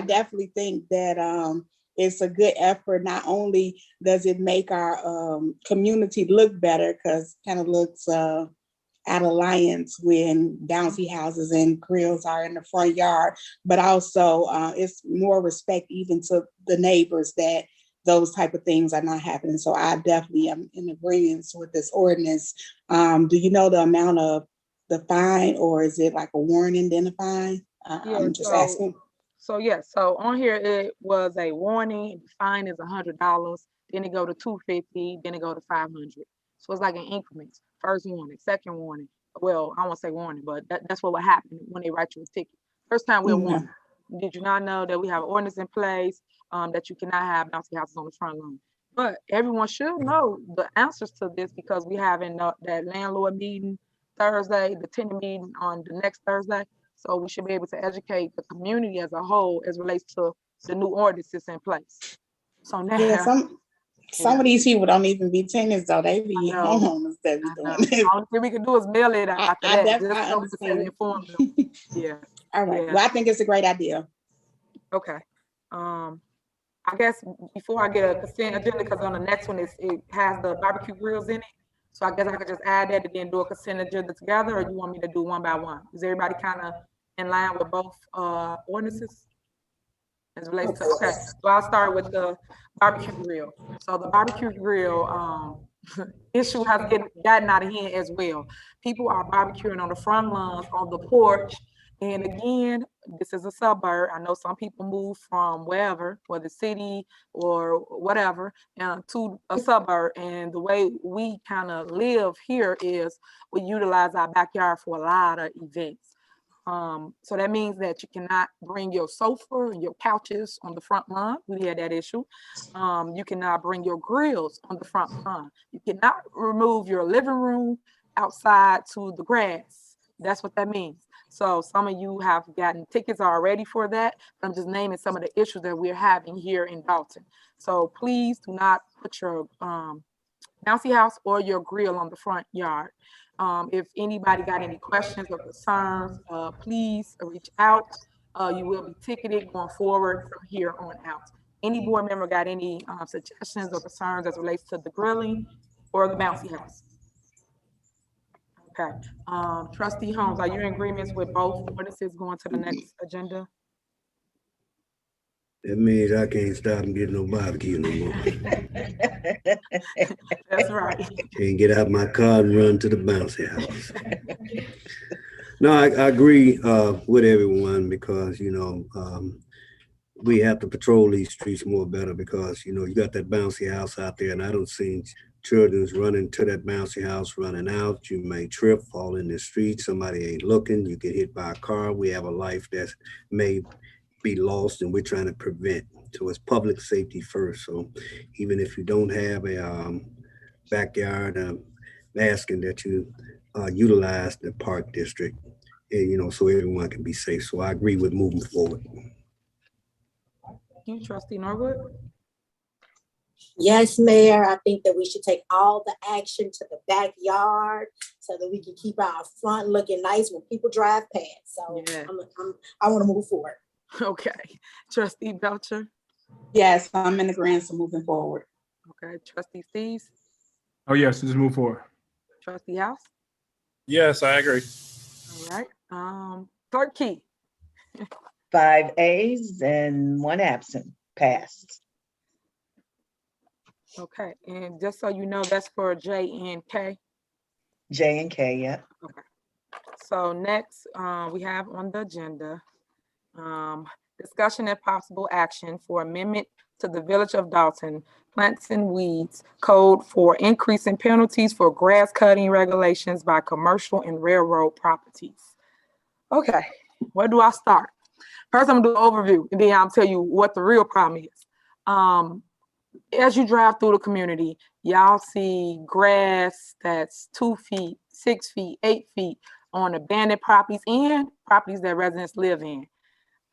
definitely think that it's a good effort. Not only does it make our community look better, because kind of looks out of alliance when bouncy houses and grills are in the front yard, but also it's more respect even to the neighbors that those type of things are not happening. So I definitely am in agreement with this ordinance. Do you know the amount of the fine, or is it like a warning then a fine? I'm just asking. So so on here it was a warning. The fine is $100. Then it go to $250. Then it go to $500. So it's like in increments. First warning, second warning. Well, I won't say warning, but that's what would happen when they write you a ticket. First time we'll warn you. Did you not know that we have an ordinance in place that you cannot have bouncy houses on the front lawn? But everyone should know the answers to this, because we have in that landlord meeting Thursday, the tenant meeting on the next Thursday. So we should be able to educate the community as a whole as relates to the new ordinances in place. So now, some of these people don't even be tenants though; they be homeowners that be doing this. All we can do is mail it after that. Just so we can inform them. All right. Well, I think it's a great idea. Okay. I guess before I get a consent agenda, because on the next one it has the barbecue grills in it. So I guess I could just add that and then do a consent agenda together, or you want me to do one by one? Is everybody kind of in line with both ordinances as it relates to? Okay, so I'll start with the barbecue grill. So the barbecue grill issue has gotten out of hand as well. People are barbecuing on the front lawns, on the porch. And again, this is a suburb. I know some people move from wherever, whether city or whatever, to a suburb. And the way we kind of live here is we utilize our backyard for a lot of events. So that means that you cannot bring your sofa and your couches on the front lawn. We had that issue. You cannot bring your grills on the front lawn. You cannot remove your living room outside to the grass. That's what that means. So some of you have gotten tickets already for that. I'm just naming some of the issues that we're having here in Dolton. So please do not put your bouncy house or your grill on the front yard. If anybody got any questions or concerns, please reach out. You will be ticketed going forward from here on out. Any board member got any suggestions or concerns as it relates to the grilling or the bouncy house? Okay. Trustee Holmes, are you in agreement with both ordinances going to the next agenda? That means I can't stop and get no barbecue no more. That's right. Can't get out my car and run to the bouncy house. No, I agree with everyone, because, you know, we have to patrol these streets more better, because, you know, you got that bouncy house out there, and I don't see children's running to that bouncy house, running out. You may trip, fall in the street. Somebody ain't looking. You get hit by a car. We have a life that may be lost, and we're trying to prevent. So it's public safety first. So even if you don't have a backyard, I'm asking that you utilize the park district, and, you know, so everyone can be safe. So I agree with moving forward. You, Trustee Norwood? Yes, Mayor, I think that we should take all the action to the backyard so that we can keep our front looking nice when people drive past. So Yeah. I want to move forward. Okay. Trustee Belcher. Yes, I'm in agreement of moving forward. Okay. Trustee Steves. Oh, yes, let's move forward. Trustee House. Yes, I agree. All right. Clerk Key. 5 ayes and 1 absent, passed. Okay. And just so you know, that's for J and K. J and K, yeah. Okay. So next, we have on the agenda, discussion and possible action for amendment to the Village of Dolton Plants and Weeds Code for increasing penalties for grass cutting regulations by commercial and railroad properties. Okay, where do I start? First, I'm gonna do an overview, and then I'll tell you what the real problem is. As you drive through the community, y'all see grass that's 2 feet, 6 feet, 8 feet on abandoned properties and properties that residents live in.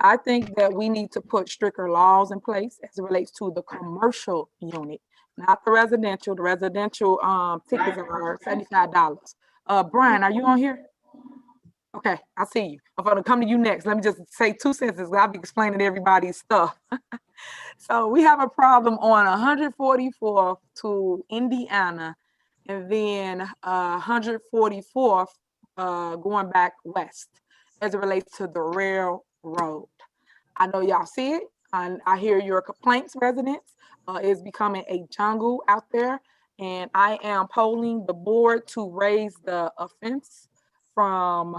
I think that we need to put stricter laws in place as it relates to the commercial unit, not the residential. The residential tickets are $75. Brian, are you on here? Okay, I see you. I'm gonna come to you next. Let me just say 2 sentences. I'll be explaining everybody's stuff. So we have a problem on 144th to Indiana, and then 144th going back west as it relates to the railroad. I know y'all see it. I hear your complaints, residents. It's becoming a jungle out there, and I am polling the board to raise the offense from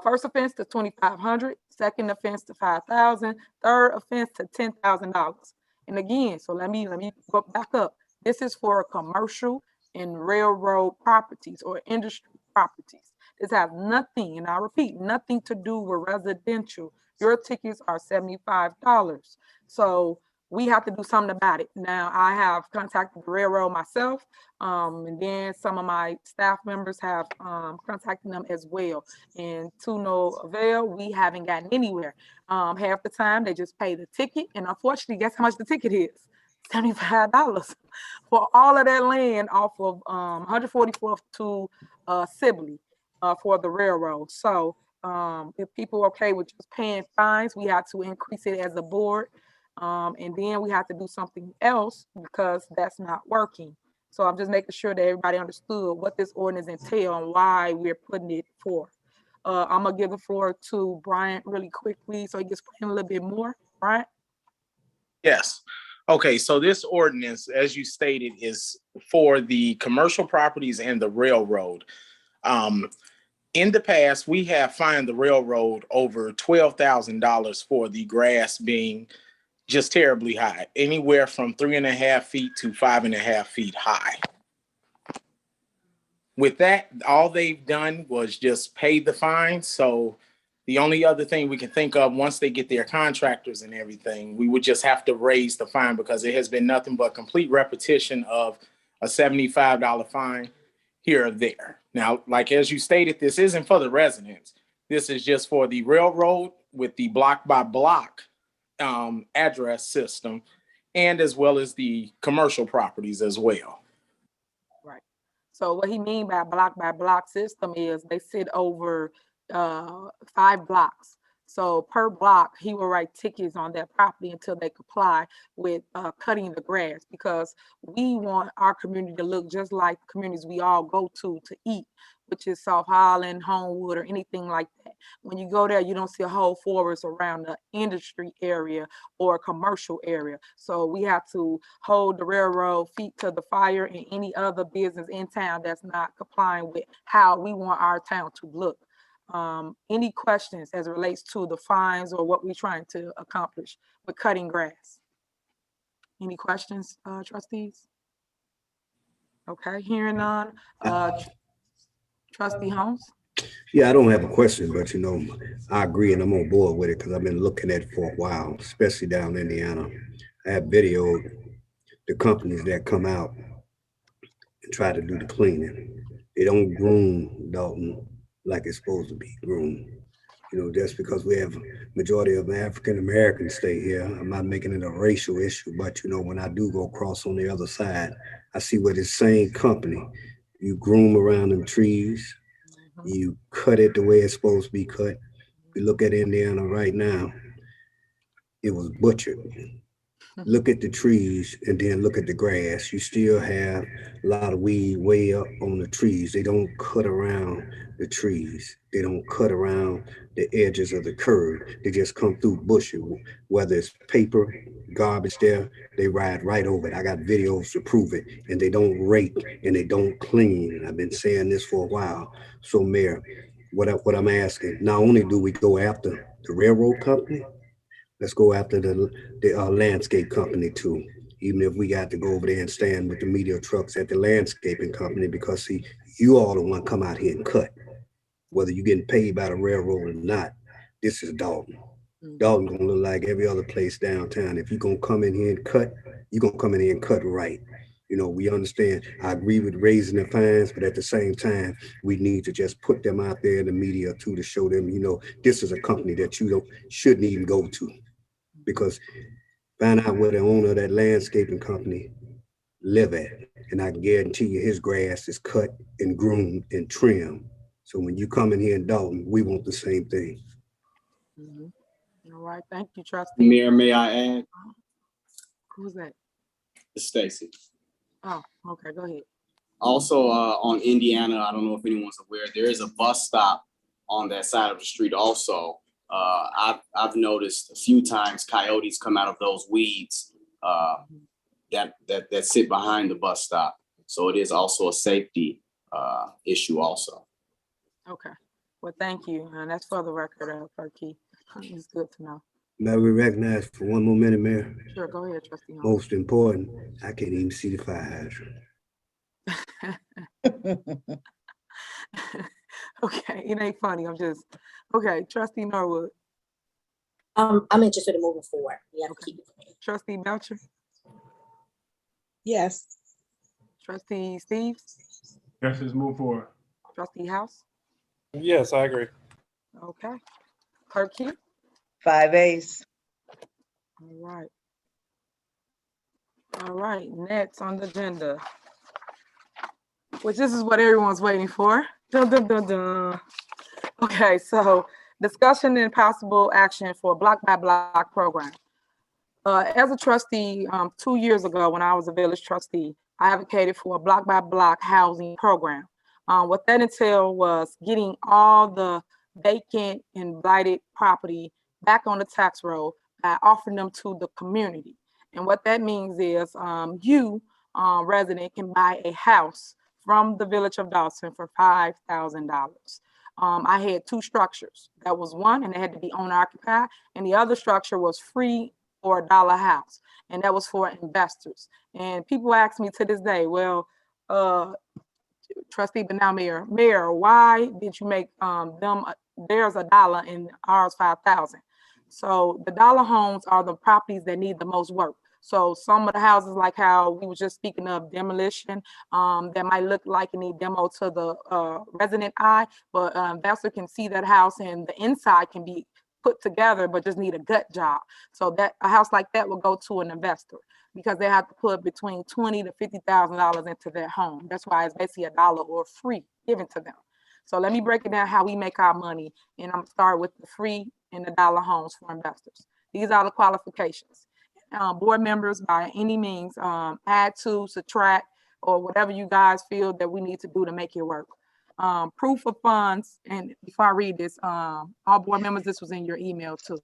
first offense to $2,500, second offense to $5,000, third offense to $10,000. And again, so let me go back up. This is for commercial and railroad properties or industry properties. This has nothing, and I repeat, nothing to do with residential. Your tickets are $75. So we have to do something about it. Now, I have contacted the railroad myself, and then some of my staff members have contacted them as well. And to no avail, we haven't gotten anywhere. Half the time, they just pay the ticket, and unfortunately, guess how much the ticket is? $75 for all of that land off of 144th to Sibley for the railroad. So if people are okay with just paying fines, we have to increase it as a board. And then we have to do something else because that's not working. So I'm just making sure that everybody understood what this ordinance entails and why we're putting it forth. I'm gonna give the floor to Bryant really quickly so he can explain a little bit more. Bryant? Yes. Okay, so this ordinance, as you stated, is for the commercial properties and the railroad. In the past, we have fined the railroad over $12,000 for the grass being just terribly high, anywhere from 3.5 feet to 5.5 feet high. With that, all they've done was just pay the fine. So the only other thing we can think of once they get their contractors and everything, we would just have to raise the fine because it has been nothing but complete repetition of a $75 fine here or there. Now, like as you stated, this isn't for the residents. This is just for the railroad with the block by block address system, and as well as the commercial properties as well. Right. So what he mean by block system is they sit over 5 blocks. So per block, he will write tickets on that property until they comply with cutting the grass, because we want our community to look just like the communities we all go to eat, which is South Highland, Homewood, or anything like that. When you go there, you don't see a whole forest around the industry area or commercial area. So we have to hold the railroad feet to the fire and any other business in town that's not complying with how we want our town to look. Any questions as it relates to the fines or what we're trying to accomplish with cutting grass? Any questions, trustees? Okay, hearing none. Trustee Holmes? Yeah, I don't have a question, but I agree and I'm on board with it because I've been looking at it for a while, especially down in Indiana. I have videoed the companies that come out and try to do the cleaning. They don't groom Dolton like it's supposed to be groomed. You know, just because we have majority of African Americans stay here, I'm not making it a racial issue, but you know, when I do go across on the other side, I see where this same company, you groom around them trees, you cut it the way it's supposed to be cut. You look at Indiana right now, it was butchered. Look at the trees and then look at the grass. You still have a lot of weed way up on the trees. They don't cut around the trees. They don't cut around the edges of the curb. They just come through bushes. Whether it's paper, garbage there, they ride right over it. I got videos to prove it. And they don't rake and they don't clean. And I've been saying this for a while. So Mayor, what I'm asking, not only do we go after the railroad company, let's go after the landscape company too. Even if we got to go over there and stand with the media trucks at the landscaping company, because see, you all the one come out here and cut. Whether you're getting paid by the railroad or not, this is Dolton. Dolton gonna look like every other place downtown. If you're gonna come in here and cut, you're gonna come in here and cut right. You know, we understand, I agree with raising the fines, but at the same time, we need to just put them out there in the media too, to show them, you know, this is a company that you shouldn't even go to. Because find out where the owner of that landscaping company live at. And I can guarantee you his grass is cut and groomed and trimmed. So when you come in here in Dolton, we want the same thing. All right, thank you, Trustee. Mayor, may I add? Who's that? It's Stacy. Oh, okay, go ahead. Also, on Indiana, I don't know if anyone's aware, there is a bus stop on that side of the street also. I've noticed a few times coyotes come out of those weeds that sit behind the bus stop. So it is also a safety issue also. Okay, well, thank you. And that's for the record, Perky. It's good to know. May we recognize for one more minute, Mayor? Sure, go ahead, Trustee Holmes. Most important, I can't even see the fire hydrant. Okay, it ain't funny. I'm just, okay, Trustee Norwood. I'm interested in moving forward. We have to keep it clean. Trustee Belcher. Yes. Trustee Steve. Yes, let's move forward. Trustee House. Yes, I agree. Okay. Perky. 5 ayes. All right. All right, next on the agenda, which this is what everyone's waiting for. Dun, dun, dun, dun. Okay, so discussion and possible action for block by block program. As a trustee, 2 years ago, when I was a village trustee, I advocated for a block by block housing program. What that entailed was getting all the vacant and blighted property back on the tax roll by offering them to the community. And what that means is you, resident, can buy a house from the village of Dolton for $5,000. I had 2 structures. That was one, and it had to be owner occupied, and the other structure was free or $1 house, and that was for investors. And people ask me to this day, well, Trustee, but now Mayor, why did you make them theirs $1 and ours 5,000? So the dollar homes are the properties that need the most work. So some of the houses, like how we were just speaking of demolition, that might look like it need demo to the resident eye, but investor can see that house and the inside can be put together, but just need a gut job. So that a house like that will go to an investor because they have to put between $20,000 to $50,000 into their home. That's why it's basically $1 or free given to them. So let me break it down how we make our money, and I'm gonna start with the free and the $1 homes for investors. These are the qualifications. Board members, by any means, add to, subtract, or whatever you guys feel that we need to do to make it work. Proof of funds, and before I read this, all board members, this was in your email too.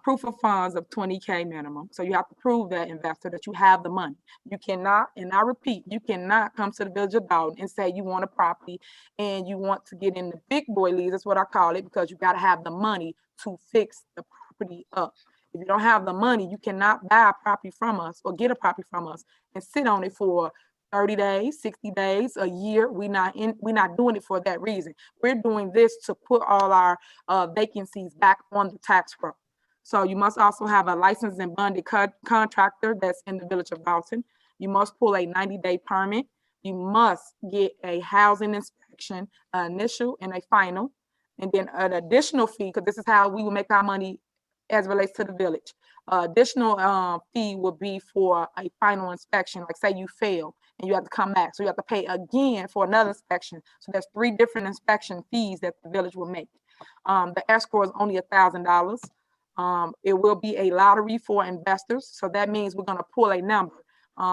Proof of funds of 20K minimum. So you have to prove that investor that you have the money. You cannot, and I repeat, you cannot come to the village of Dolton and say you want a property and you want to get in the big boy leagues. That's what I call it, because you got to have the money to fix the property up. If you don't have the money, you cannot buy a property from us or get a property from us and sit on it for 30 days, 60 days, a year. We're not doing it for that reason. We're doing this to put all our vacancies back on the tax roll. So you must also have a licensed and bonded contractor that's in the village of Dolton. You must pull a 90-day permit. You must get a housing inspection, initial and a final. And then an additional fee, because this is how we will make our money as it relates to the village. Additional fee will be for a final inspection. Like say you fail and you have to come back. So you have to pay again for another inspection. So there's 3 different inspection fees that the village will make. The escrow is only $1,000. It will be a lottery for investors. So that means we're gonna pull a number.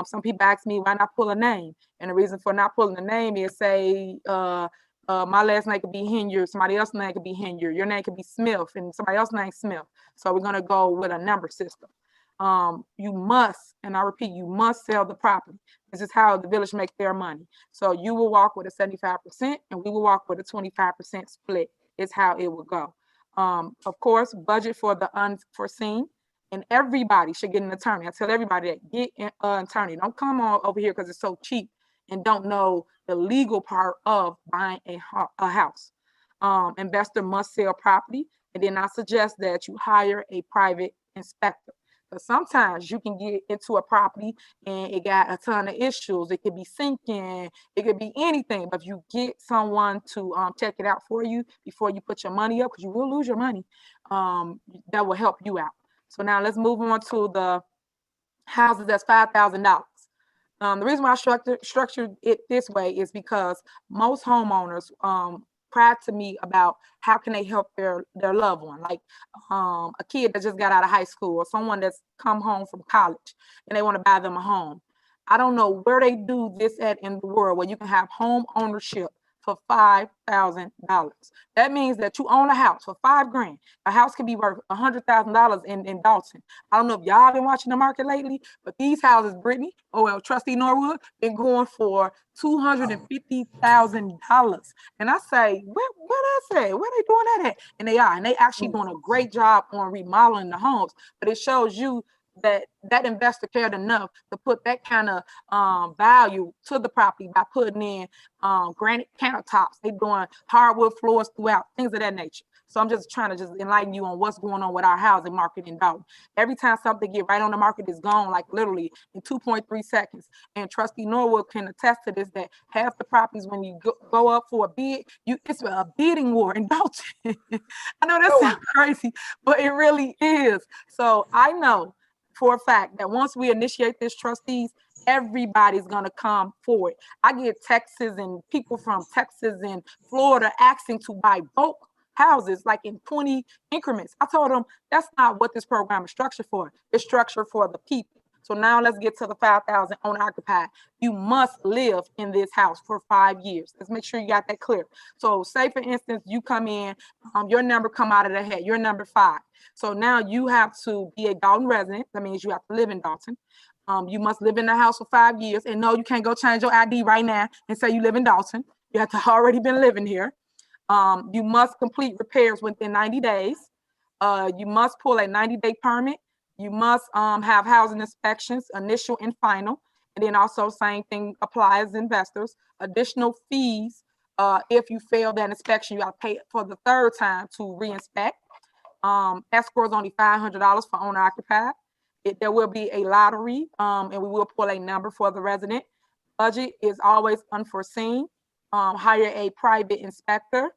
Some people ask me, why not pull a name? And the reason for not pulling the name is say, my last name could be Henyard, somebody else's name could be Henyard, your name could be Smith, and somebody else's name Smith. So we're gonna go with a number system. You must, and I repeat, you must sell the property. This is how the village makes their money. So you will walk with a 75% and we will walk with a 25% split is how it will go. Of course, budget for the unforeseen, and everybody should get an attorney. I tell everybody that get an attorney. Don't come on over here because it's so cheap and don't know the legal part of buying a house. Investor must sell property, and then I suggest that you hire a private inspector. But sometimes you can get into a property and it got a ton of issues. It could be sinking, it could be anything. But if you get someone to check it out for you before you put your money up, because you will lose your money, that will help you out. So now let's move on to the houses that's $5,000. The reason why I structured it this way is because most homeowners cry to me about how can they help their loved one, like a kid that just got out of high school or someone that's come home from college and they want to buy them a home. I don't know where they do this at in the world where you can have home ownership for $5,000. That means that you own a house for $5 grand. A house can be worth $100,000 in Dolton. I don't know if y'all been watching the market lately, but these houses, Brittany, Trustee Norwood, been going for $250,000. And I say, where that's at? Where they doing that at? And they are, and they actually doing a great job on remodeling the homes. But it shows you that investor cared enough to put that kind of value to the property by putting in granite countertops. They doing hardwood floors throughout, things of that nature. So I'm just trying to just enlighten you on what's going on with our housing market in Dolton. Every time something get right on the market, is gone like literally in 2.3 seconds. And Trustee Norwood can attest to this, that half the properties when you go up for a bid, it's a bidding war in Dolton. I know that sounds crazy, but it really is. So I know for a fact that once we initiate this, trustees, everybody's gonna come forward. I get texts and people from Texas and Florida asking to buy bulk houses like in 20 increments. I told them that's not what this program is structured for. It's structured for the people. So now let's get to the 5,000 owner occupied. You must live in this house for 5 years. Let's make sure you got that clear. So say for instance, you come in, your number come out of the hat, you're number 5. So now you have to be a Dolton resident. That means you have to live in Dolton. You must live in the house for 5 years. And no, you can't go change your ID right now and say you live in Dolton. You have to already been living here. You must complete repairs within 90 days. You must pull a 90-day permit. You must have housing inspections, initial and final. And then also same thing applies investors. Additional fees, if you fail that inspection, you got to pay for the 3rd time to re-inspect. Escrow is only $500 for owner occupied. There will be a lottery and we will pull a number for the resident. Budget is always unforeseen. Hire a private inspector.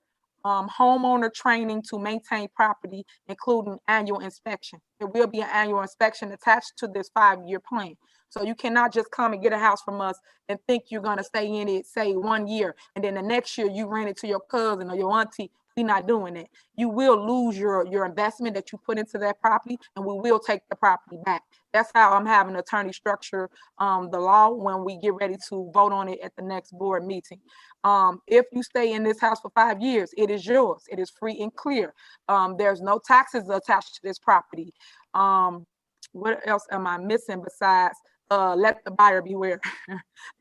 Homeowner training to maintain property, including annual inspection. There will be an annual inspection attached to this 5-year plan. So you cannot just come and get a house from us and think you're gonna stay in it, say 1 year, and then the next year you rent it to your cousin or your auntie. We're not doing that. You will lose your investment that you put into that property, and we will take the property back. That's how I'm having an attorney structure the law when we get ready to vote on it at the next board meeting. If you stay in this house for 5 years, it is yours. It is free and clear. There's no taxes attached to this property. What else am I missing besides let the buyer beware?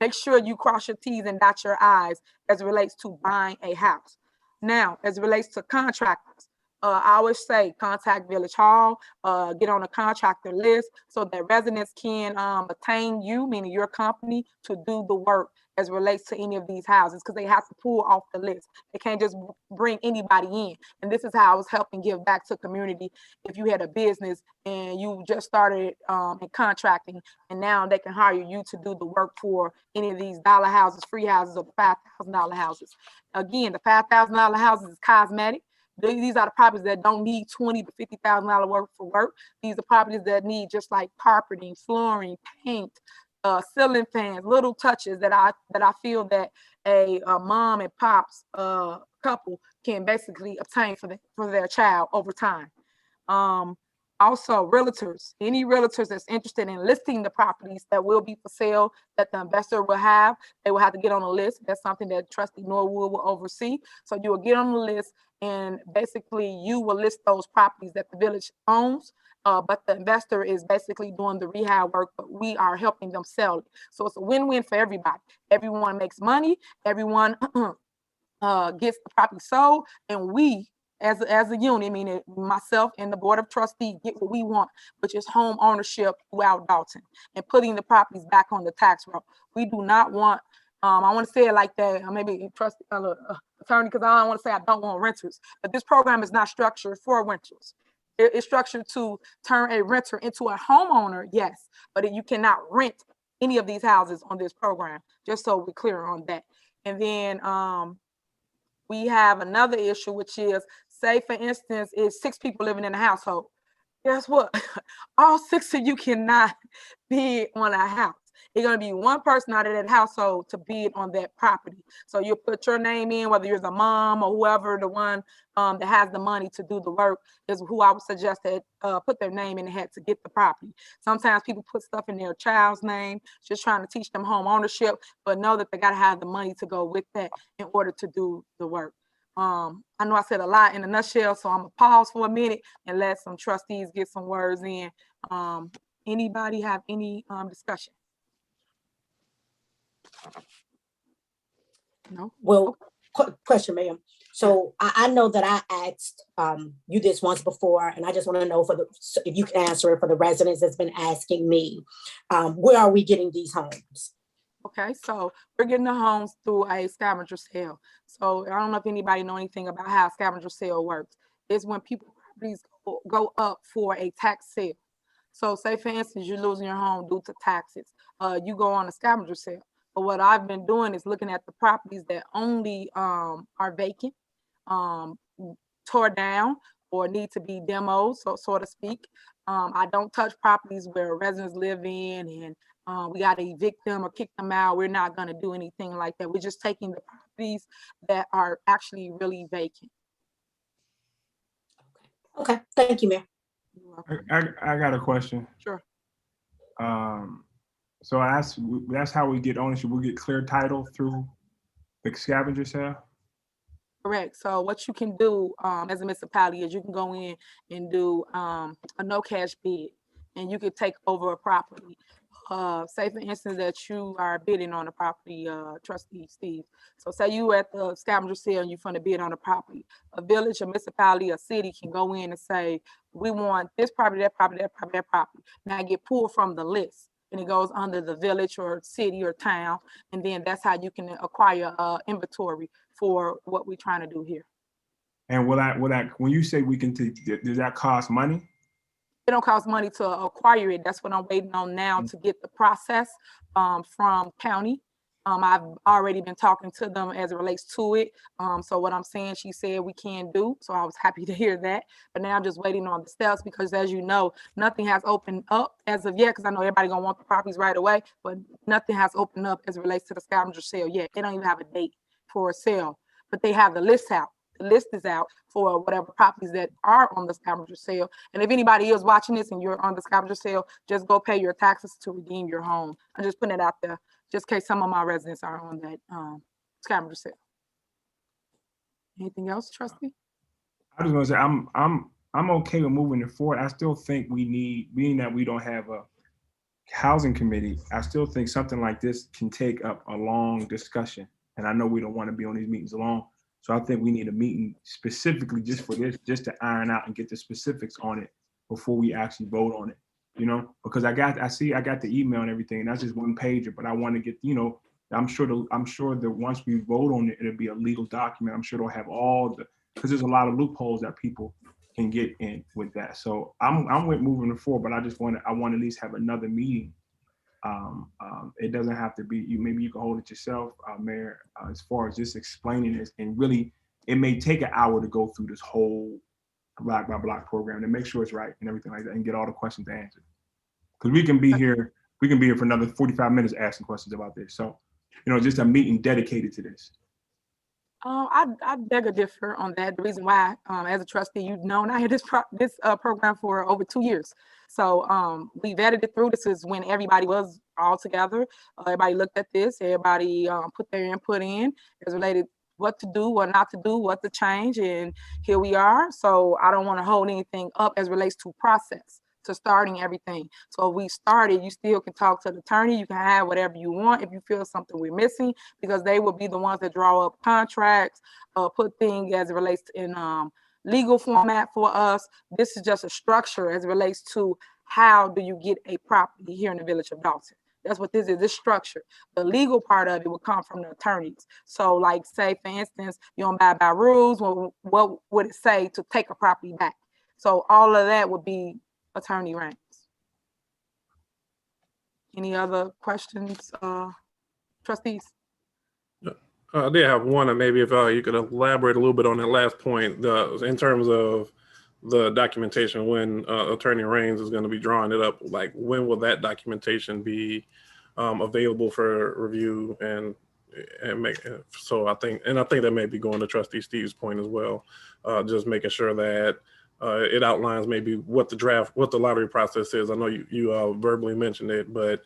Make sure you cross your T's and dot your I's as it relates to buying a house. Now, as it relates to contractors, I always say contact Village Hall, get on a contractor list so that residents can attain you, meaning your company, to do the work as it relates to any of these houses, because they have to pull off the list. They can't just bring anybody in. And this is how I was helping give back to community. If you had a business and you just started in contracting, and now they can hire you to do the work for any of these dollar houses, free houses, or the $5,000 houses. Again, the $5,000 houses is cosmetic. These are the properties that don't need $20,000 to $50,000 worth for work. These are properties that need just like carpeting, flooring, paint, ceiling fans, little touches that I feel that a mom and pops couple can basically obtain for their child over time. Also, realtors, any realtors that's interested in listing the properties that will be for sale that the investor will have, they will have to get on a list. That's something that Trustee Norwood will oversee. So you will get on the list, and basically you will list those properties that the village owns, but the investor is basically doing the rehab work, but we are helping them sell it. So it's a win-win for everybody. Everyone makes money, everyone gets the property sold, and we as a unit, meaning myself and the board of trustees, get what we want, which is home ownership throughout Dolton and putting the properties back on the tax roll. We do not want, I want to say it like that, maybe trustee attorney, because I don't want to say I don't want renters, but this program is not structured for renters. It's structured to turn a renter into a homeowner, yes, but you cannot rent any of these houses on this program, just so we're clear on that. And then we have another issue, which is, say for instance, is 6 people living in a household. Guess what? All 6 of you cannot bid on a house. It's going to be one person out of that household to bid on that property. So you put your name in, whether you're the mom or whoever, the one that has the money to do the work is who I would suggest that put their name in the hat to get the property. Sometimes people put stuff in their child's name, just trying to teach them home ownership, but know that they got to have the money to go with that in order to do the work. I know I said a lot in a nutshell, so I'm gonna pause for a minute and let some trustees get some words in. Anybody have any discussion? No? Well, question, ma'am. So I know that I asked you this once before, and I just want to know if you can answer it for the residents that's been asking me, where are we getting these homes? Okay, so we're getting the homes through a scavenger sale. So I don't know if anybody know anything about how a scavenger sale works. It's when people properties go up for a tax sale. So say for instance, you're losing your home due to taxes. You go on a scavenger sale. But what I've been doing is looking at the properties that only are vacant, tore down, or need to be demoed, so to speak. I don't touch properties where residents live in and we got to evict them or kick them out. We're not going to do anything like that. We're just taking the properties that are actually really vacant. Okay, thank you, Mayor. I got a question. Sure. So that's how we get ownership. We get clear title through the scavenger sale? Correct. So what you can do as a municipality is you can go in and do a no cash bid, and you could take over a property. Say for instance that you are bidding on a property, Trustee Steve. So say you at the scavenger sale and you're going to bid on a property. A village, a municipality, a city can go in and say, we want this property, that property, that property, that property. Now get pulled from the list, and it goes under the village or city or town, and then that's how you can acquire inventory for what we're trying to do here. And when you say we can, does that cost money? It don't cost money to acquire it. That's what I'm waiting on now to get the process from county. I've already been talking to them as it relates to it. So what I'm saying, she said we can do. So I was happy to hear that. But now I'm just waiting on the steps because, as you know, nothing has opened up as of yet, because I know everybody gonna want the properties right away, but nothing has opened up as it relates to the scavenger sale yet. They don't even have a date for a sale, but they have the list out. The list is out for whatever properties that are on the scavenger sale. And if anybody is watching this and you're on the scavenger sale, just go pay your taxes to redeem your home. I'm just putting it out there, just in case some of my residents are on that scavenger sale. Anything else, Trustee? I was gonna say I'm okay with moving it forward. I still think we need, being that we don't have a housing committee, I still think something like this can take up a long discussion. And I know we don't want to be on these meetings alone. So I think we need a meeting specifically just for this, just to iron out and get the specifics on it before we actually vote on it, you know, because I got the email and everything, and that's just one pager, but I want to get, you know, I'm sure that once we vote on it, it'll be a legal document. I'm sure it'll have because there's a lot of loopholes that people can get in with that. So I'm with moving it forward, but I want to at least have another meeting. It doesn't have to be you. Maybe you can hold it yourself, Mayor, as far as just explaining this and really it may take an hour to go through this whole block by block program to make sure it's right and everything like that and get all the questions answered. Because we can be here for another 45 minutes asking questions about this. So, just a meeting dedicated to this. I beg to differ on that. The reason why, as a trustee, you've known I had this program for over 2 years. So we vetted it through. This is when everybody was all together. Everybody looked at this. Everybody put their input in as related what to do, what not to do, what to change, and here we are. So I don't want to hold anything up as relates to process, to starting everything. So if we started, you still can talk to the attorney. You can have whatever you want if you feel something we're missing, because they will be the ones that draw up contracts, put things as it relates to in legal format for us. This is just a structure as it relates to how do you get a property here in the village of Dolton. That's what this is, this structure. The legal part of it will come from the attorneys. So like say, for instance, you don't abide by rules, well, what would it say to take a property back? So all of that would be attorney ranks. Any other questions, trustees? I did have one, and maybe if you could elaborate a little bit on that last point, in terms of the documentation, when Attorney Raines is going to be drawing it up, like when will that documentation be available for review and make? So I think that may be going to Trustee Steve's point as well, just making sure that it outlines maybe what the lottery process is. I know you verbally mentioned it, but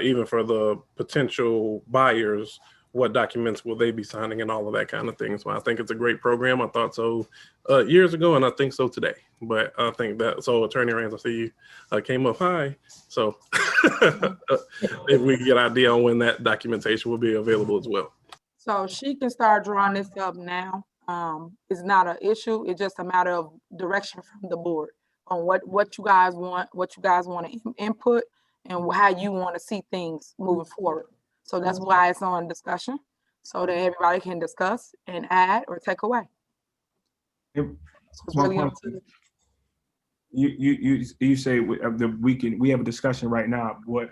even for the potential buyers, what documents will they be signing and all of that kind of thing. So I think it's a great program. I thought so years ago, and I think so today. But I think that, so Attorney Raines, I see you came up high. So if we can get an idea on when that documentation will be available as well. So she can start drawing this up now. It's not an issue. It's just a matter of direction from the board on what you guys want, to input, and how you want to see things moving forward. So that's why it's on discussion, so that everybody can discuss and add or take away. Yep. So it's really up to you say we have a discussion right now. What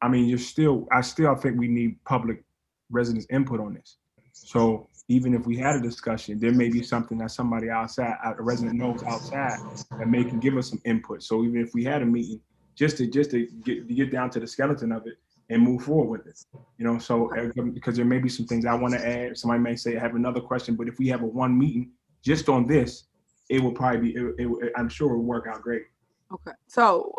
I mean, I still think we need public residents' input on this. So even if we had a discussion, there may be something that somebody outside, a resident knows outside, that can give us some input. So even if we had a meeting, just to get down to the skeleton of it and move forward with it, so because there may be some things I want to add. Somebody may say I have another question, but if we have a one meeting just on this, it will probably be, I'm sure it will work out great. Okay. So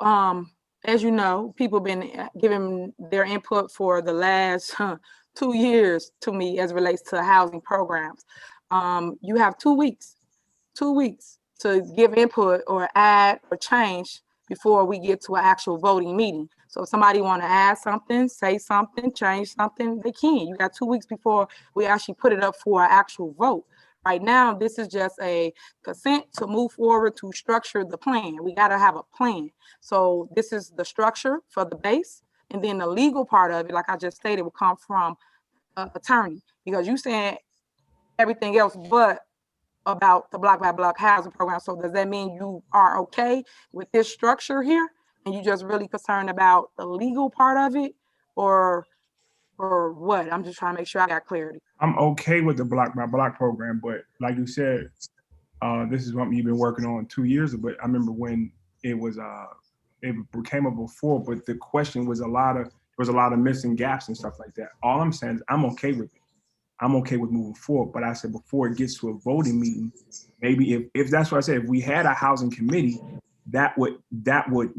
as you know, people have been giving their input for the last 2 years to me as it relates to housing programs. You have 2 weeks to give input or add or change before we get to an actual voting meeting. So if somebody want to add something, say something, change something, they can. You got 2 weeks before we actually put it up for an actual vote. Right now, this is just a consent to move forward to structure the plan. We got to have a plan. So this is the structure for the base. And then the legal part of it, like I just stated, will come from an attorney, because you saying everything else but about the block by block housing program. So does that mean you are okay with this structure here, and you just really concerned about the legal part of it, or what? I'm just trying to make sure I got clarity. I'm okay with the block by block program, but like you said, this is what you've been working on 2 years ago. But I remember when it was it came up before, but the question was there was a lot of missing gaps and stuff like that. All I'm saying is I'm okay with it. I'm okay with moving forward. But I said before it gets to a voting meeting, maybe if that's what I said, if we had a housing committee, that would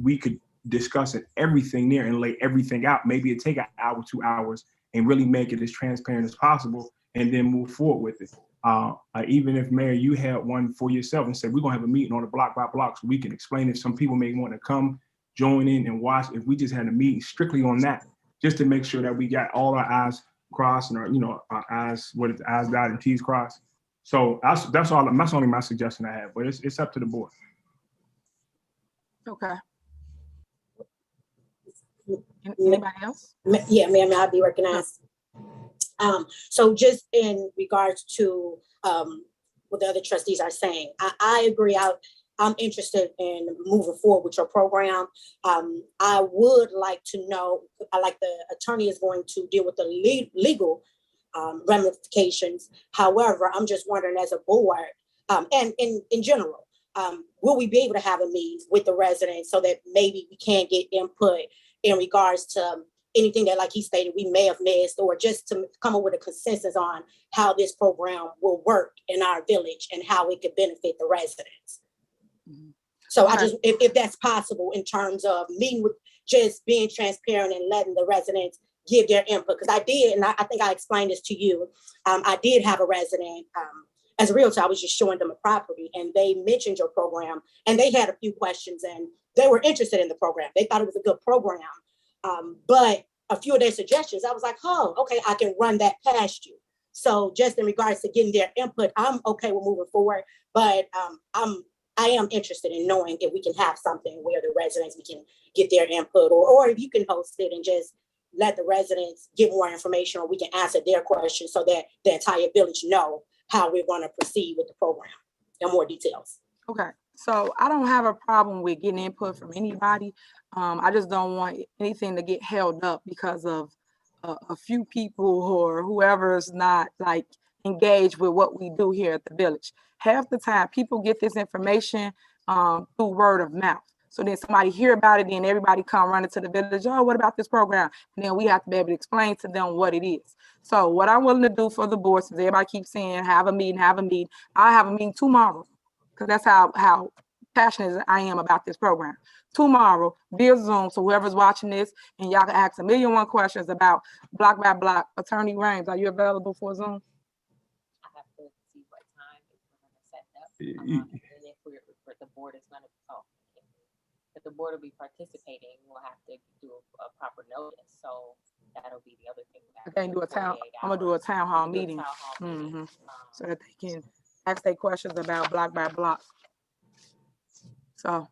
we could discuss everything there and lay everything out. Maybe it'd take an hour, 2 hours, and really make it as transparent as possible, and then move forward with it. Even if, Mayor, you had one for yourself and said, we're gonna have a meeting on a block by block so we can explain it. Some people may want to come, join in and watch. If we just had a meeting strictly on that, just to make sure that we got all our I's crossed and our I's dotted and T's crossed. So that's only my suggestion I have, but it's up to the board. Okay. Anybody else? Yeah, ma'am, I'll be recognized. So just in regards to what the other trustees are saying, I agree. I'm interested in moving forward with your program. I would like to know, like the attorney is going to deal with the legal ramifications. However, I'm just wondering as a board, and in general, will we be able to have a meeting with the residents so that maybe we can get input in regards to anything that, like he stated, we may have missed, or just to come up with a consensus on how this program will work in our village and how it could benefit the residents. So I just, if that's possible in terms of meeting with, just being transparent and letting the residents give their input. Because I did, and I think I explained this to you. I did have a resident, as a realtor, I was just showing them a property and they mentioned your program and they had a few questions and they were interested in the program. They thought it was a good program. But a few of their suggestions, I was like, oh, okay, I can run that past you. So just in regards to getting their input, I'm okay with moving forward, but I am interested in knowing if we can have something where the residents, we can get their input, or if you can host it and just let the residents give more information, or we can answer their questions so that the entire village know how we're going to proceed with the program in more details. Okay, so I don't have a problem with getting input from anybody. I just don't want anything to get held up because of a few people or whoever's not like engaged with what we do here at the village. Half the time, people get this information through word of mouth. So then somebody hear about it, then everybody come running to the village. Oh, what about this program? And then we have to be able to explain to them what it is. So what I'm willing to do for the board, since everybody keeps saying have a meeting, I have a meeting tomorrow, because that's how passionate I am about this program. Tomorrow, via Zoom, so whoever's watching this, and y'all can ask 1,000,001 questions about block by block. Attorney Rames, are you available for Zoom? I have to see what time we're going to set up, and if the board is going to talk. If the board will be participating, we'll have to do a proper notice. So that'll be the other thing. I can't do a town. I'm gonna do a town hall meeting, so that they can ask their questions about block by block. So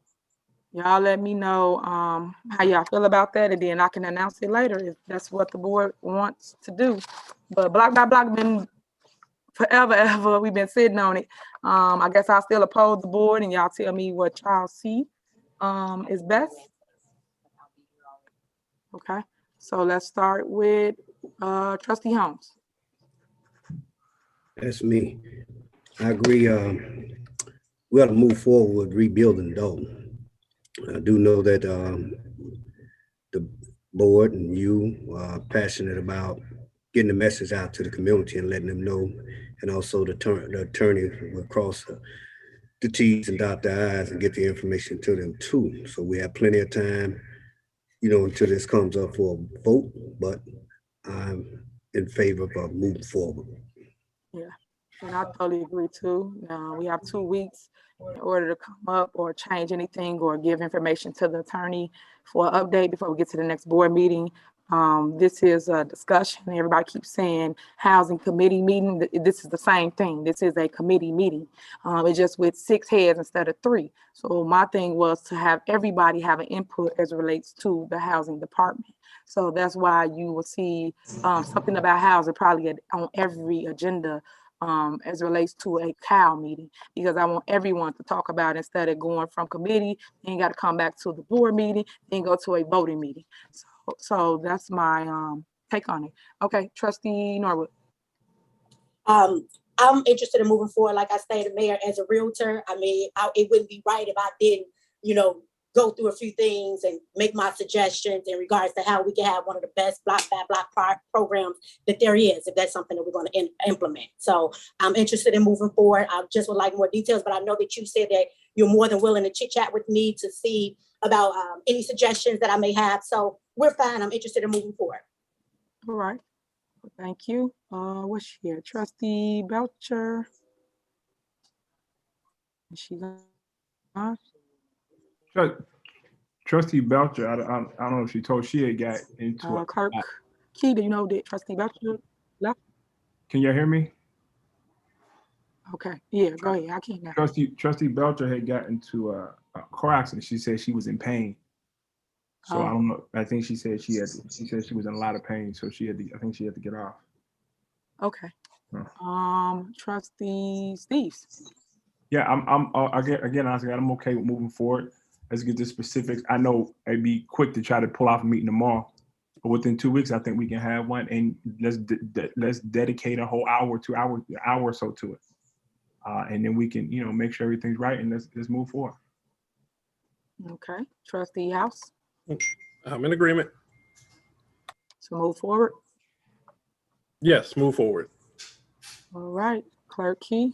y'all let me know how y'all feel about that, and then I can announce it later if that's what the board wants to do. But block by block been forever, ever. We've been sitting on it. I guess I'll still oppose the board, and y'all tell me what y'all see is best. Okay, so let's start with Trustee Holmes. That's me. I agree. We ought to move forward with rebuilding Dolton. I do know that the board and you are passionate about getting the message out to the community and letting them know, and also the attorney will cross the T's and dot the I's and get the information to them too. So we have plenty of time, until this comes up for a vote, but I'm in favor of moving forward. Yeah, and I totally agree too. We have 2 weeks in order to come up or change anything or give information to the attorney for an update before we get to the next board meeting. This is a discussion. Everybody keeps saying housing committee meeting. This is the same thing. This is a committee meeting. It's just with 6 heads instead of 3. So my thing was to have everybody have an input as it relates to the housing department. So that's why you will see something about housing probably on every agenda as it relates to a COW meeting, because I want everyone to talk about it instead of going from committee, then you got to come back to the board meeting, then go to a voting meeting. So that's my take on it. Okay, Trustee Norwood. I'm interested in moving forward. Like I stated, Mayor, as a realtor, I mean, it wouldn't be right if I didn't, go through a few things and make my suggestions in regards to how we can have one of the best block by block programs that there is, if that's something that we're going to implement. So I'm interested in moving forward. I just would like more details, but I know that you said that you're more than willing to chit chat with me to see about any suggestions that I may have. So we're fine. I'm interested in moving forward. All right. Well, thank you. What's here? Trustee Belcher. Is she gone? Trustee Belcher, I don't know if she told she had got into it. Clerk Key, do you know that Trustee Belcher left? Can y'all hear me? Okay, yeah, go ahead. I can't now. Trustee Belcher had got into a car accident. She said she was in pain. So I don't know. I think she said she said she was in a lot of pain. So I think she had to get off. Okay. Trustee Steve. Yeah, I'm okay with moving forward. Let's get the specifics. I know it'd be quick to try to pull off a meeting tomorrow. within 2 weeks, I think we can have one, and let's dedicate a whole hour to hour or so to it. And then we can, make sure everything's right, and let's move forward. Okay, Trustee House, I'm in agreement. so move forward. Yes, move forward. All right, Clerk Key.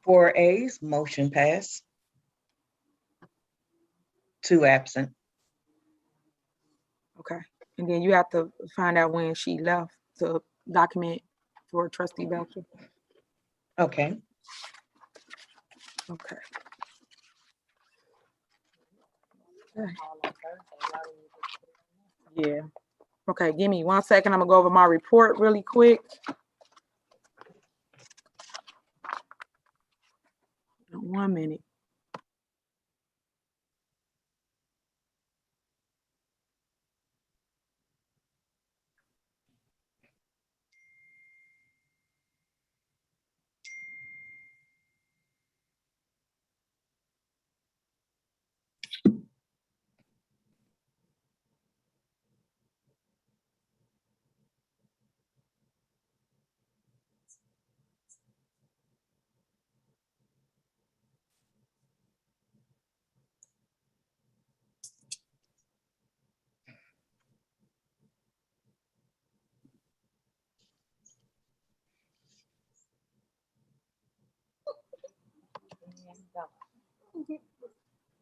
4 ayes, motion pass. 2 absent. Okay, and then you have to find out when she left to document for Trustee Belcher. Okay. Okay. Yeah. Okay, give me 1 second. I'm gonna go over my report really quick. 1 minute.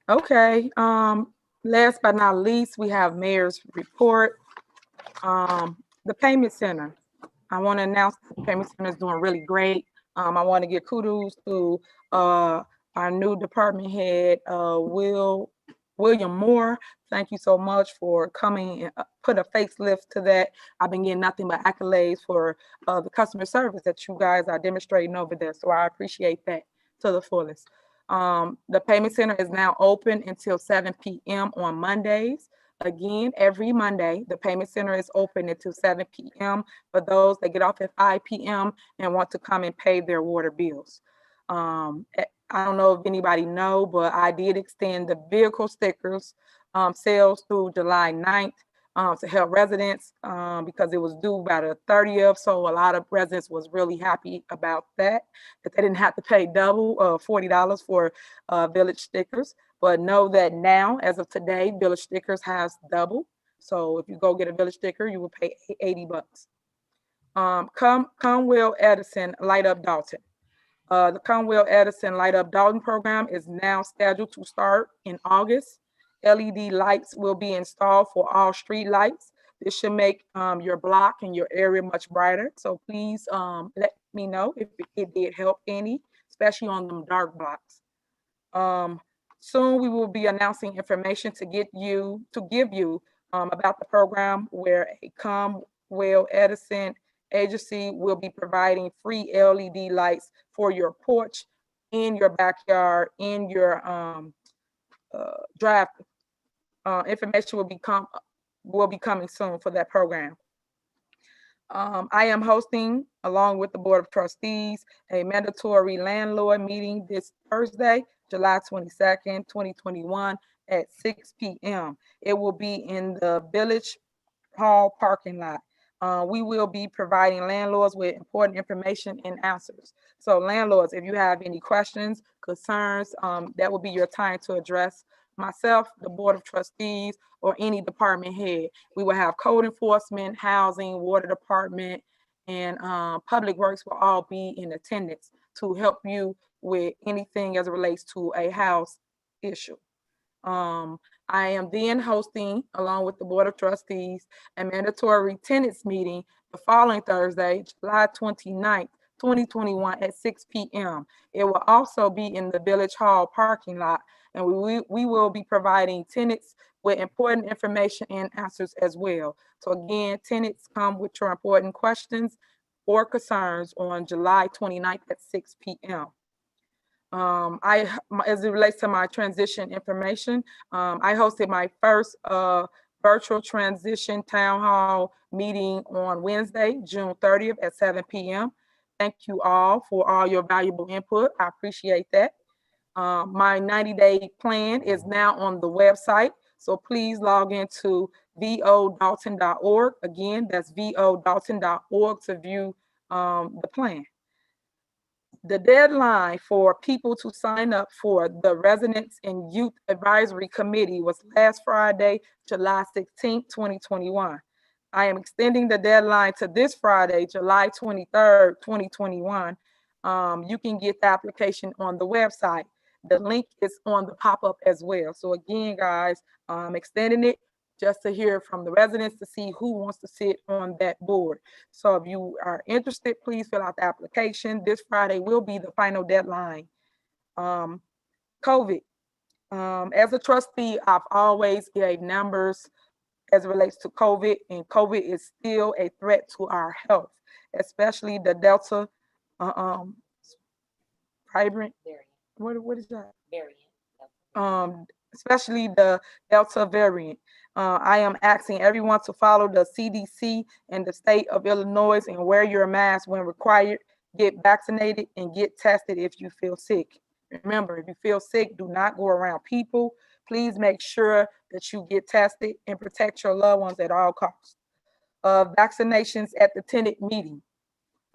Okay, last but not least, we have Mayor's report. The payment center. I want to announce the payment center is doing really great. I want to give kudos to our new department head, William Moore. Thank you so much for coming and put a facelift to that. I've been getting nothing but accolades for the customer service that you guys are demonstrating over there. So I appreciate that to the fullest. The payment center is now open until 7 p.m. on Mondays. Again, every Monday, the payment center is open until 7 p.m. for those that get off at 5 p.m. and want to come and pay their water bills. I don't know if anybody know, but I did extend the vehicle stickers sales through July 9th to help residents because it was due by the 30th. So a lot of residents was really happy about that they didn't have to pay double $40 for village stickers. But know that now, as of today, village stickers has double. So if you go get a village sticker, you will pay $80. Conwell Edison Light Up Dolton. The Conwell Edison Light Up Dolton program is now scheduled to start in August. LED lights will be installed for all street lights. This should make your block and your area much brighter. So please let me know if it did help any, especially on them dark blocks. Soon we will be announcing information to give you about the program, where a Conwell Edison agency will be providing free LED lights for your porch, in your backyard, in your drive. Information will be coming soon for that program. I am hosting, along with the Board of Trustees, a mandatory landlord meeting this Thursday, July 22nd, 2021 at 6 p.m. It will be in the Village Hall parking lot. We will be providing landlords with important information and answers. So landlords, if you have any questions, concerns, that will be your time to address myself, the Board of Trustees, or any department head. We will have code enforcement, housing, water department, and public works will all be in attendance to help you with anything as it relates to a house issue. I am then hosting, along with the Board of Trustees, a mandatory tenants meeting the following Thursday, July 29th, 2021 at 6 p.m. It will also be in the Village Hall parking lot, and we will be providing tenants with important information and answers as well. So again, tenants, come with your important questions or concerns on July 29th at 6 p.m. As it relates to my transition information, I hosted my first virtual transition town hall meeting on Wednesday, June 30th at 7 p.m. Thank you all for all your valuable input. I appreciate that. My 90-day plan is now on the website. So please log into vodalton.org. Again, that's vodalton.org to view the plan. The deadline for people to sign up for the Residents and Youth Advisory Committee was last Friday, July 16th, 2021. I am extending the deadline to this Friday, July 23rd, 2021. You can get the application on the website. The link is on the pop-up as well. So again, guys, I'm extending it just to hear from the residents to see who wants to sit on that board. So if you are interested, please fill out the application. This Friday will be the final deadline. COVID. As a trustee, I've always gave numbers as it relates to COVID, and COVID is still a threat to our health, especially the Delta variant. What is that? Variant. Especially the Delta variant. I am asking everyone to follow the CDC and the state of Illinois and wear your mask when required, get vaccinated, and get tested if you feel sick. Remember, if you feel sick, do not go around people. Please make sure that you get tested and protect your loved ones at all costs. Vaccinations at the tenant meeting.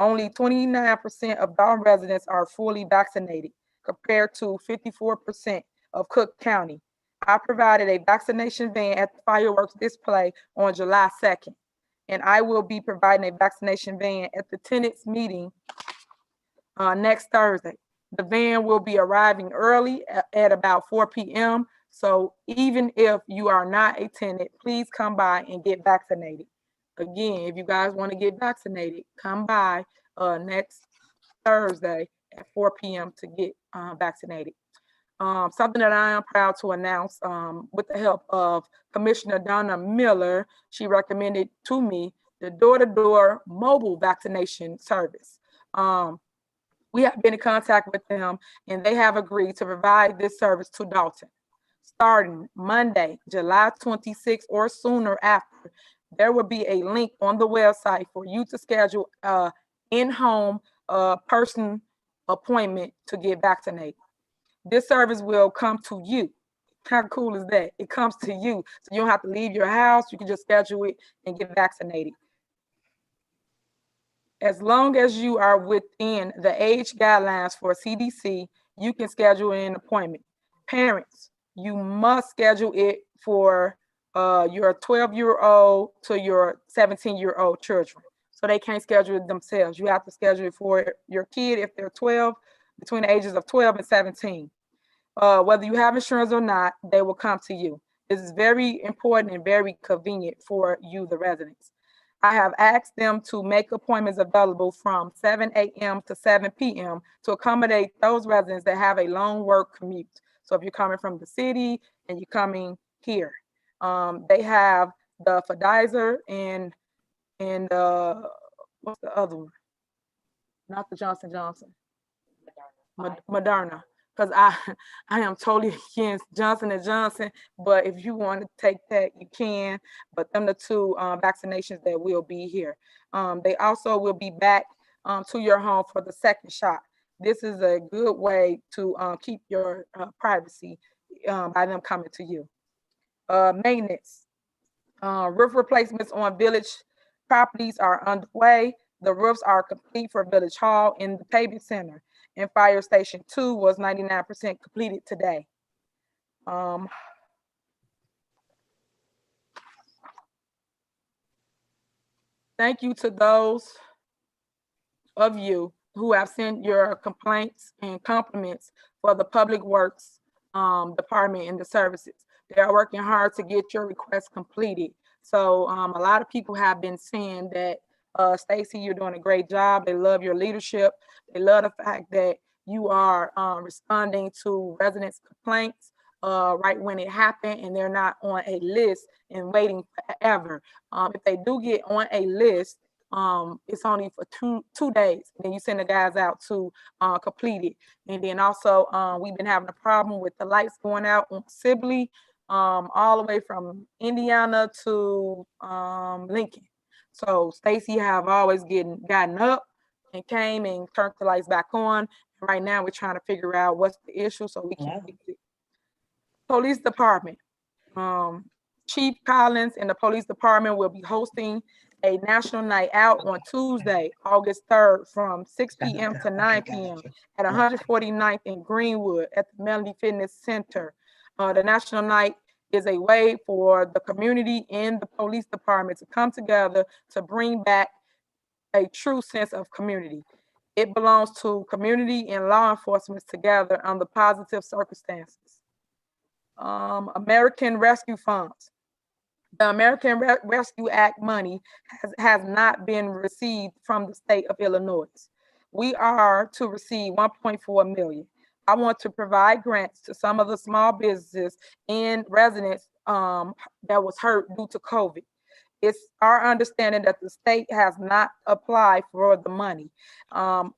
Only 29% of Dolton residents are fully vaccinated, compared to 54% of Cook County. I provided a vaccination van at the fireworks display on July 2nd, and I will be providing a vaccination van at the tenants meeting next Thursday. The van will be arriving early at about 4 p.m. So even if you are not a tenant, please come by and get vaccinated. Again, if you guys want to get vaccinated, come by next Thursday at 4 p.m. to get vaccinated. Something that I am proud to announce with the help of Commissioner Donna Miller, she recommended to me the door-to-door mobile vaccination service. We have been in contact with them, and they have agreed to provide this service to Dolton. Starting Monday, July 26th or sooner after, there will be a link on the website for you to schedule an in-home person appointment to get vaccinated. This service will come to you. How cool is that? It comes to you. So you don't have to leave your house. You can just schedule it and get vaccinated. As long as you are within the age guidelines for CDC, you can schedule an appointment. Parents, you must schedule it for your 12-year-old to your 17-year-old children. So they can't schedule it themselves. You have to schedule it for your kid if they're 12, between the ages of 12 and 17. Whether you have insurance or not, they will come to you. This is very important and very convenient for you, the residents. I have asked them to make appointments available from 7 a.m. to 7 p.m. to accommodate those residents that have a long work commute. So if you're coming from the city and you're coming here, they have the Pfizer and what's the other one? Not the Johnson & Johnson. Moderna. Because I am totally against Johnson & Johnson, but if you want to take that, you can. But them the two vaccinations that will be here. They also will be back to your home for the second shot. This is a good way to keep your privacy by them coming to you. Maintenance. Roof replacements on village properties are underway. The roofs are complete for Village Hall and the paving center. And Fire Station 2 was 99% completed today. Thank you to those of you who have sent your complaints and compliments for the Public Works Department and the services. They are working hard to get your requests completed. So a lot of people have been saying that, Stacy, you're doing a great job. They love your leadership. They love the fact that you are responding to residents' complaints right when it happened, and they're not on a list and waiting forever. If they do get on a list, it's only for two days. Then you send the guys out to complete it. And then also, we've been having a problem with the lights going out on Sibley, all the way from Indiana to Lincoln. So Stacy have always gotten up and came and turned the lights back on. Right now, we're trying to figure out what's the issue so we can fix it. Police Department. Chief Collins and the police department will be hosting a national night out on Tuesday, August 3rd from 6 p.m. to 9 p.m. at 149th in Greenwood at the Melody Fitness Center. The national night is a way for the community and the police department to come together to bring back a true sense of community. It belongs to community and law enforcement together under positive circumstances. American Rescue Funds. The American Rescue Act money has not been received from the state of Illinois. We are to receive 1.4 million. I want to provide grants to some of the small businesses and residents that was hurt due to COVID. It's our understanding that the state has not applied for the money.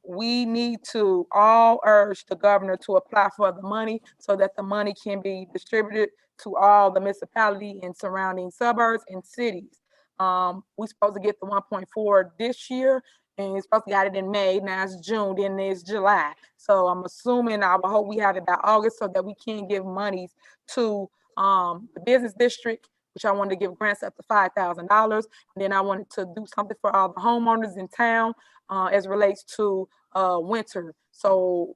We need to all urge the governor to apply for the money so that the money can be distributed to all the municipalities and surrounding suburbs and cities. We're supposed to get the 1.4 this year, and we're supposed to get it in May. Now it's June, then it's July. So I'm assuming, I will hope we have it by August so that we can give monies to the business district, which I wanted to give grants up to $5,000. And then I wanted to do something for all the homeowners in town as it relates to winter. So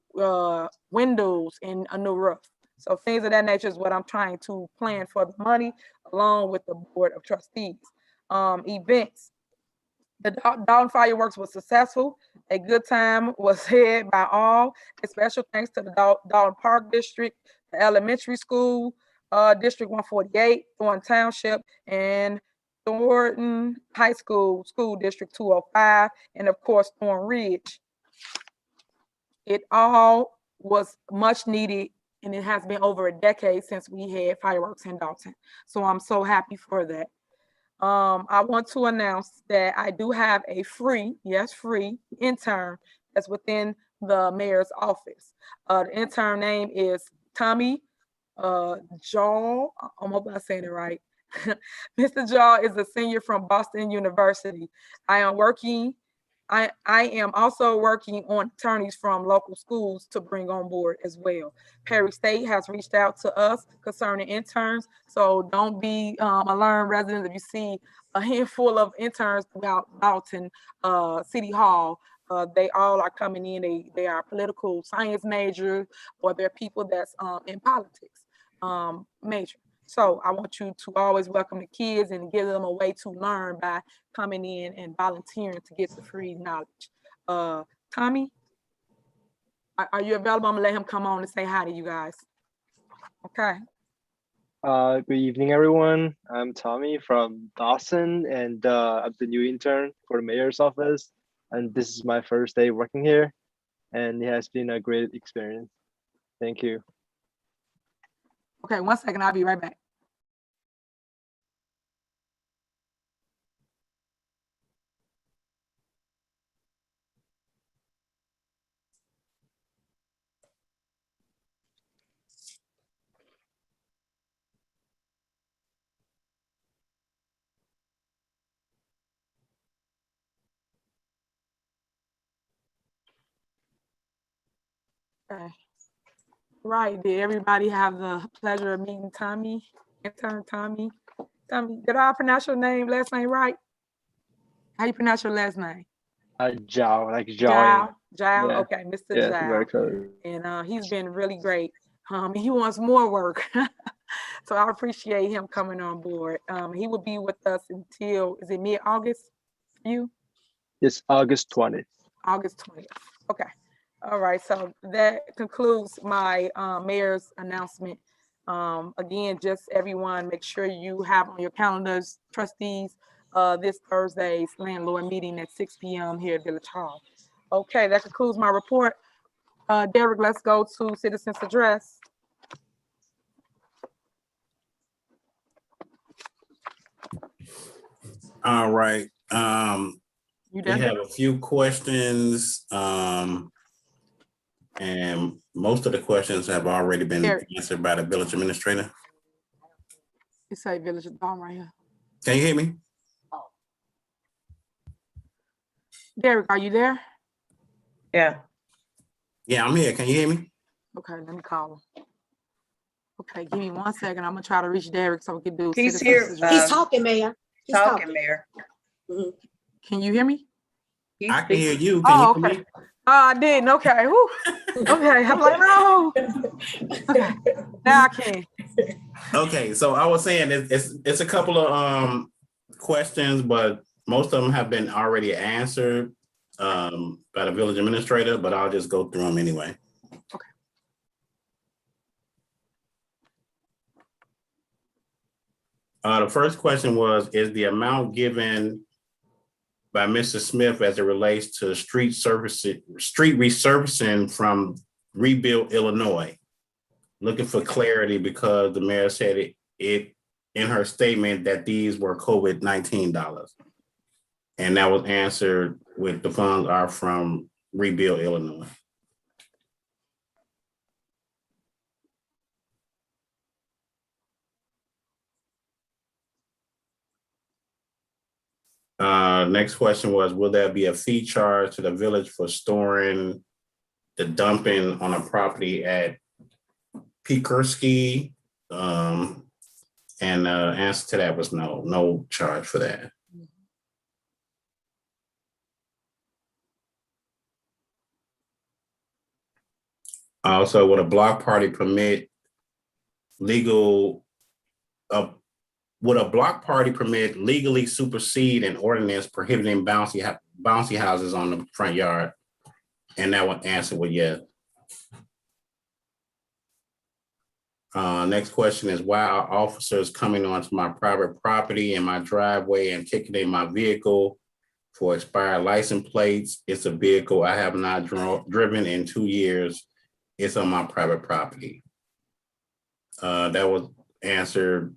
windows and a new roof. So things of that nature is what I'm trying to plan for the money along with the Board of Trustees. Events. The Dolton fireworks was successful. A good time was had by all. A special thanks to the Dolton Park District, the elementary school, District 148, Thornton Township, and Thornton High School, School District 205, and of course, Thorn Ridge. It all was much needed, and it has been over a decade since we had fireworks in Dolton. So I'm so happy for that. I want to announce that I do have a free, yes, free intern that's within the mayor's office. The intern name is Tommy Jaw. I hope I'm saying it right. Mr. Jaw is a senior from Boston University. I am also working on attorneys from local schools to bring on board as well. Perry State has reached out to us concerning interns, so don't be alarmed, residents, if you see a handful of interns throughout Dolton City Hall. They all are coming in. They are political science majors, or they're people that's in politics major. So I want you to always welcome the kids and give them a way to learn by coming in and volunteering to get the free knowledge. Tommy, are you available? I'm gonna let him come on and say hi to you guys. Okay. Good evening, everyone. I'm Tommy from Dawson, and I'm the new intern for the mayor's office. And this is my first day working here, and it has been a great experience. Thank you. Okay, 1 second, I'll be right back. Okay. Right, did everybody have the pleasure of meeting Tommy, intern Tommy? Tommy, did I pronounce your last name right? How you pronounce your last name? Zhao, like Zhao, Zhao. Zhao, Yeah. okay, Mr. Yeah, Zhao. very clever. And he's been really great. He wants more work. So I appreciate him coming on board. He will be with us until, is it mid-August for you? It's August 20th. August 20th, okay. All right, so that concludes my mayor's announcement. Again, just everyone, make sure you have on your calendars, trustees, this Thursday's landlord meeting at 6 p.m. here at Village Hall. Okay, that concludes my report. Derek, let's go to citizens address. All right. You We have a few questions. And most of the questions have already been answered by the village administrator. You say village Dom right here. Can you hear me? Derek, are you there? Yeah. Yeah, I'm here. Can you hear me? Okay, let me call him. Okay, give me 1 second. I'm gonna try to reach Derek so we can do. He's citizens here. as well. He's talking, Mayor. He's Talking, Mayor. Mhm. Can you hear me? I can hear you. Can Oh, you hear okay. me? I didn't. Okay. Whew. Okay. I'm like, no. Okay. Now I can. Okay, so I was saying it's a couple of questions, but most of them have been already answered by the village administrator, but I'll just go through them anyway. Okay. The first question was, is the amount given by Mr. Smith as it relates to street resurfacing from Rebuild, Illinois? Looking for clarity because the mayor said it in her statement that these were COVID-19 dollars. And that was answered with the funds are from Rebuild, Illinois. Next question was, will there be a fee charge to the village for storing the dumping on a property at Pekurski? And the answer to that was no charge for that. Also, would a block party permit legally supersede an ordinance prohibiting bouncy houses on the front yard? And that one answer was yes. Next question is, why are officers coming onto my private property in my driveway and ticketing my vehicle for expired license plates? It's a vehicle I have not driven in 2 years. It's on my private property. That was answered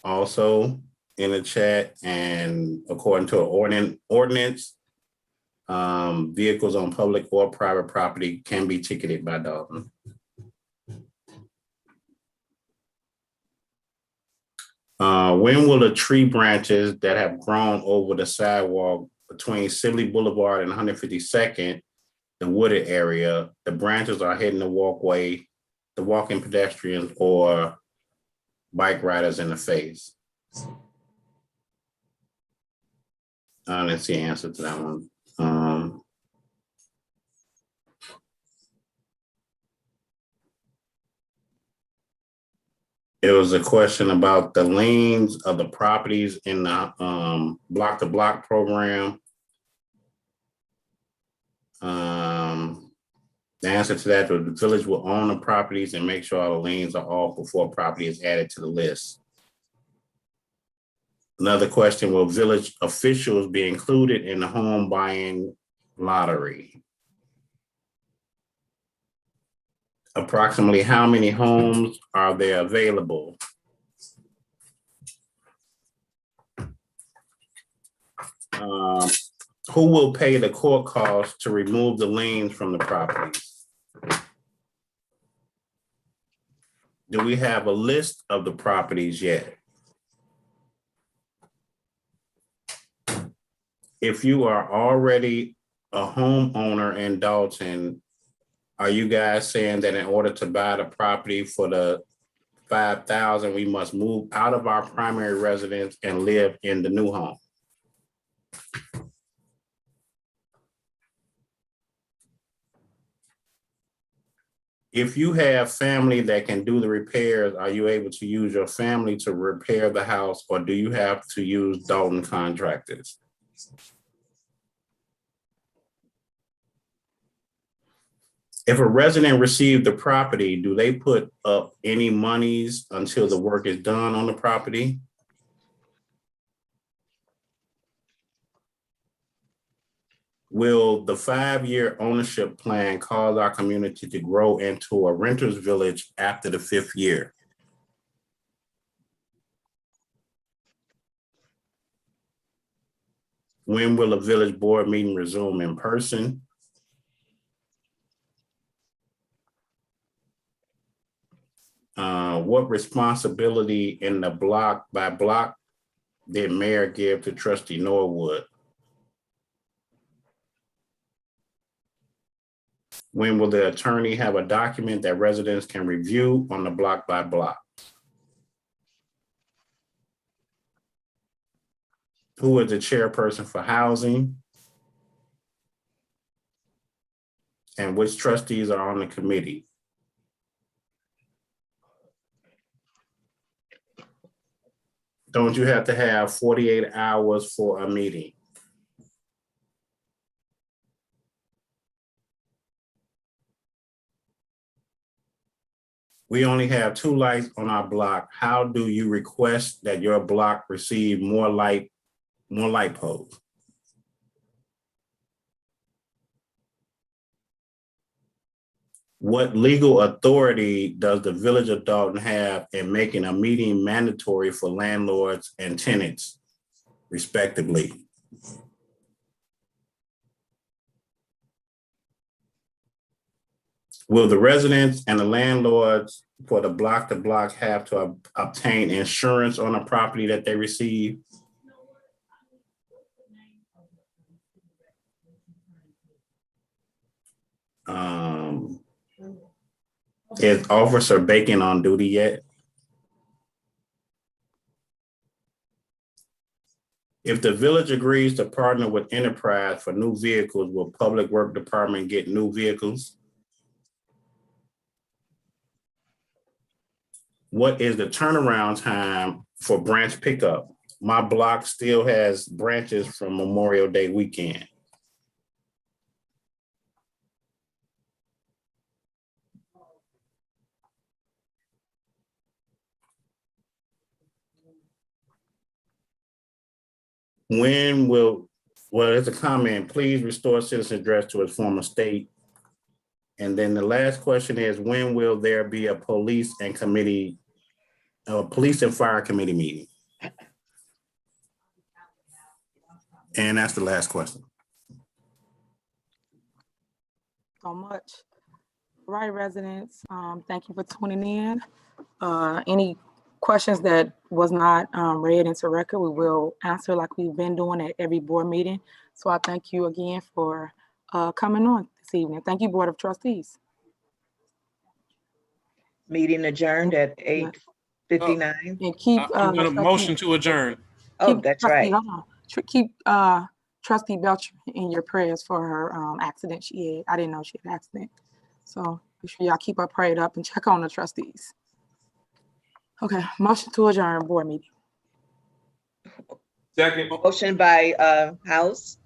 also in the chat, and according to an ordinance, vehicles on public or private property can be ticketed by Dolton. When will the tree branches that have grown over the sidewalk between Sibley Boulevard and 152nd, the wooded area, the branches are hitting the walkway, the walking pedestrians or bike riders in the face? Let's see the answer to that one. It was a question about the liens of the properties in the block to block program. The answer to that was the village will own the properties and make sure all the liens are off before property is added to the list. Another question, will village officials be included in the home buying lottery? Approximately how many homes are there available? Who will pay the court costs to remove the liens from the properties? Do we have a list of the properties yet? If you are already a homeowner in Dolton, are you guys saying that in order to buy the property for the $5,000, we must move out of our primary residence and live in the new home? If you have family that can do the repairs, are you able to use your family to repair the house, or do you have to use Dolton contractors? If a resident received the property, do they put up any monies until the work is done on the property? Will the 5-year ownership plan cause our community to grow into a renter's village after the 5th year? When will a village board meeting resume in person? What responsibility in the block by block did mayor give to trustee Norwood? When will the attorney have a document that residents can review on the block by block? Who is the chairperson for housing? And which trustees are on the committee? Don't you have to have 48 hours for a meeting? We only have 2 lights on our block. How do you request that your block receive more light poles? What legal authority does the Village of Dolton have in making a meeting mandatory for landlords and tenants, respectively? Will the residents and the landlords for the block to block have to obtain insurance on the property that they receive? Is Officer Bacon on duty yet? If the village agrees to partner with Enterprise for new vehicles, will Public Work Department get new vehicles? What is the turnaround time for branch pickup? My block still has branches from Memorial Day weekend. When will, well, it's a comment, please restore citizen address to its former state. And then the last question is, when will there be a police and fire committee meeting? And that's the last question. So much. Right, residents, thank you for tuning in. Any questions that was not read into record, we will answer like we've been doing at every board meeting. So I thank you again for coming on this evening. Thank you, Board of Trustees. Meeting adjourned at 8:59. And keep I'm gonna motion to adjourn. Oh, that's right. Hold on. Keep Trustee Belcher in your prayers for her accident she had. I didn't know she had an accident. So make sure y'all keep her prayed up and check on the trustees. Okay, motion to adjourn board meeting. Second. Motion by House.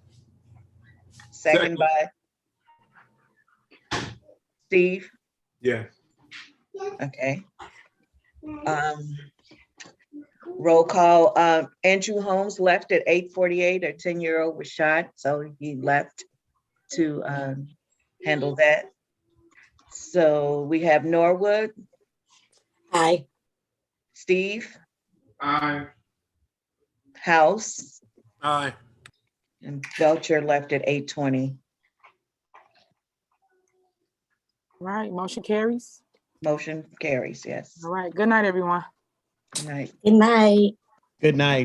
Second by Steve. Yeah. Okay. Roll call. Andrew Holmes left at 8:48. A 10-year-old was shot, so he left to handle that. So we have Norwood. Aye. Steve. Aye. House. Aye. And Belcher left at 8:20. All right, motion carries. Motion carries, yes. All right, good night, everyone. Good night. Good night. Good night.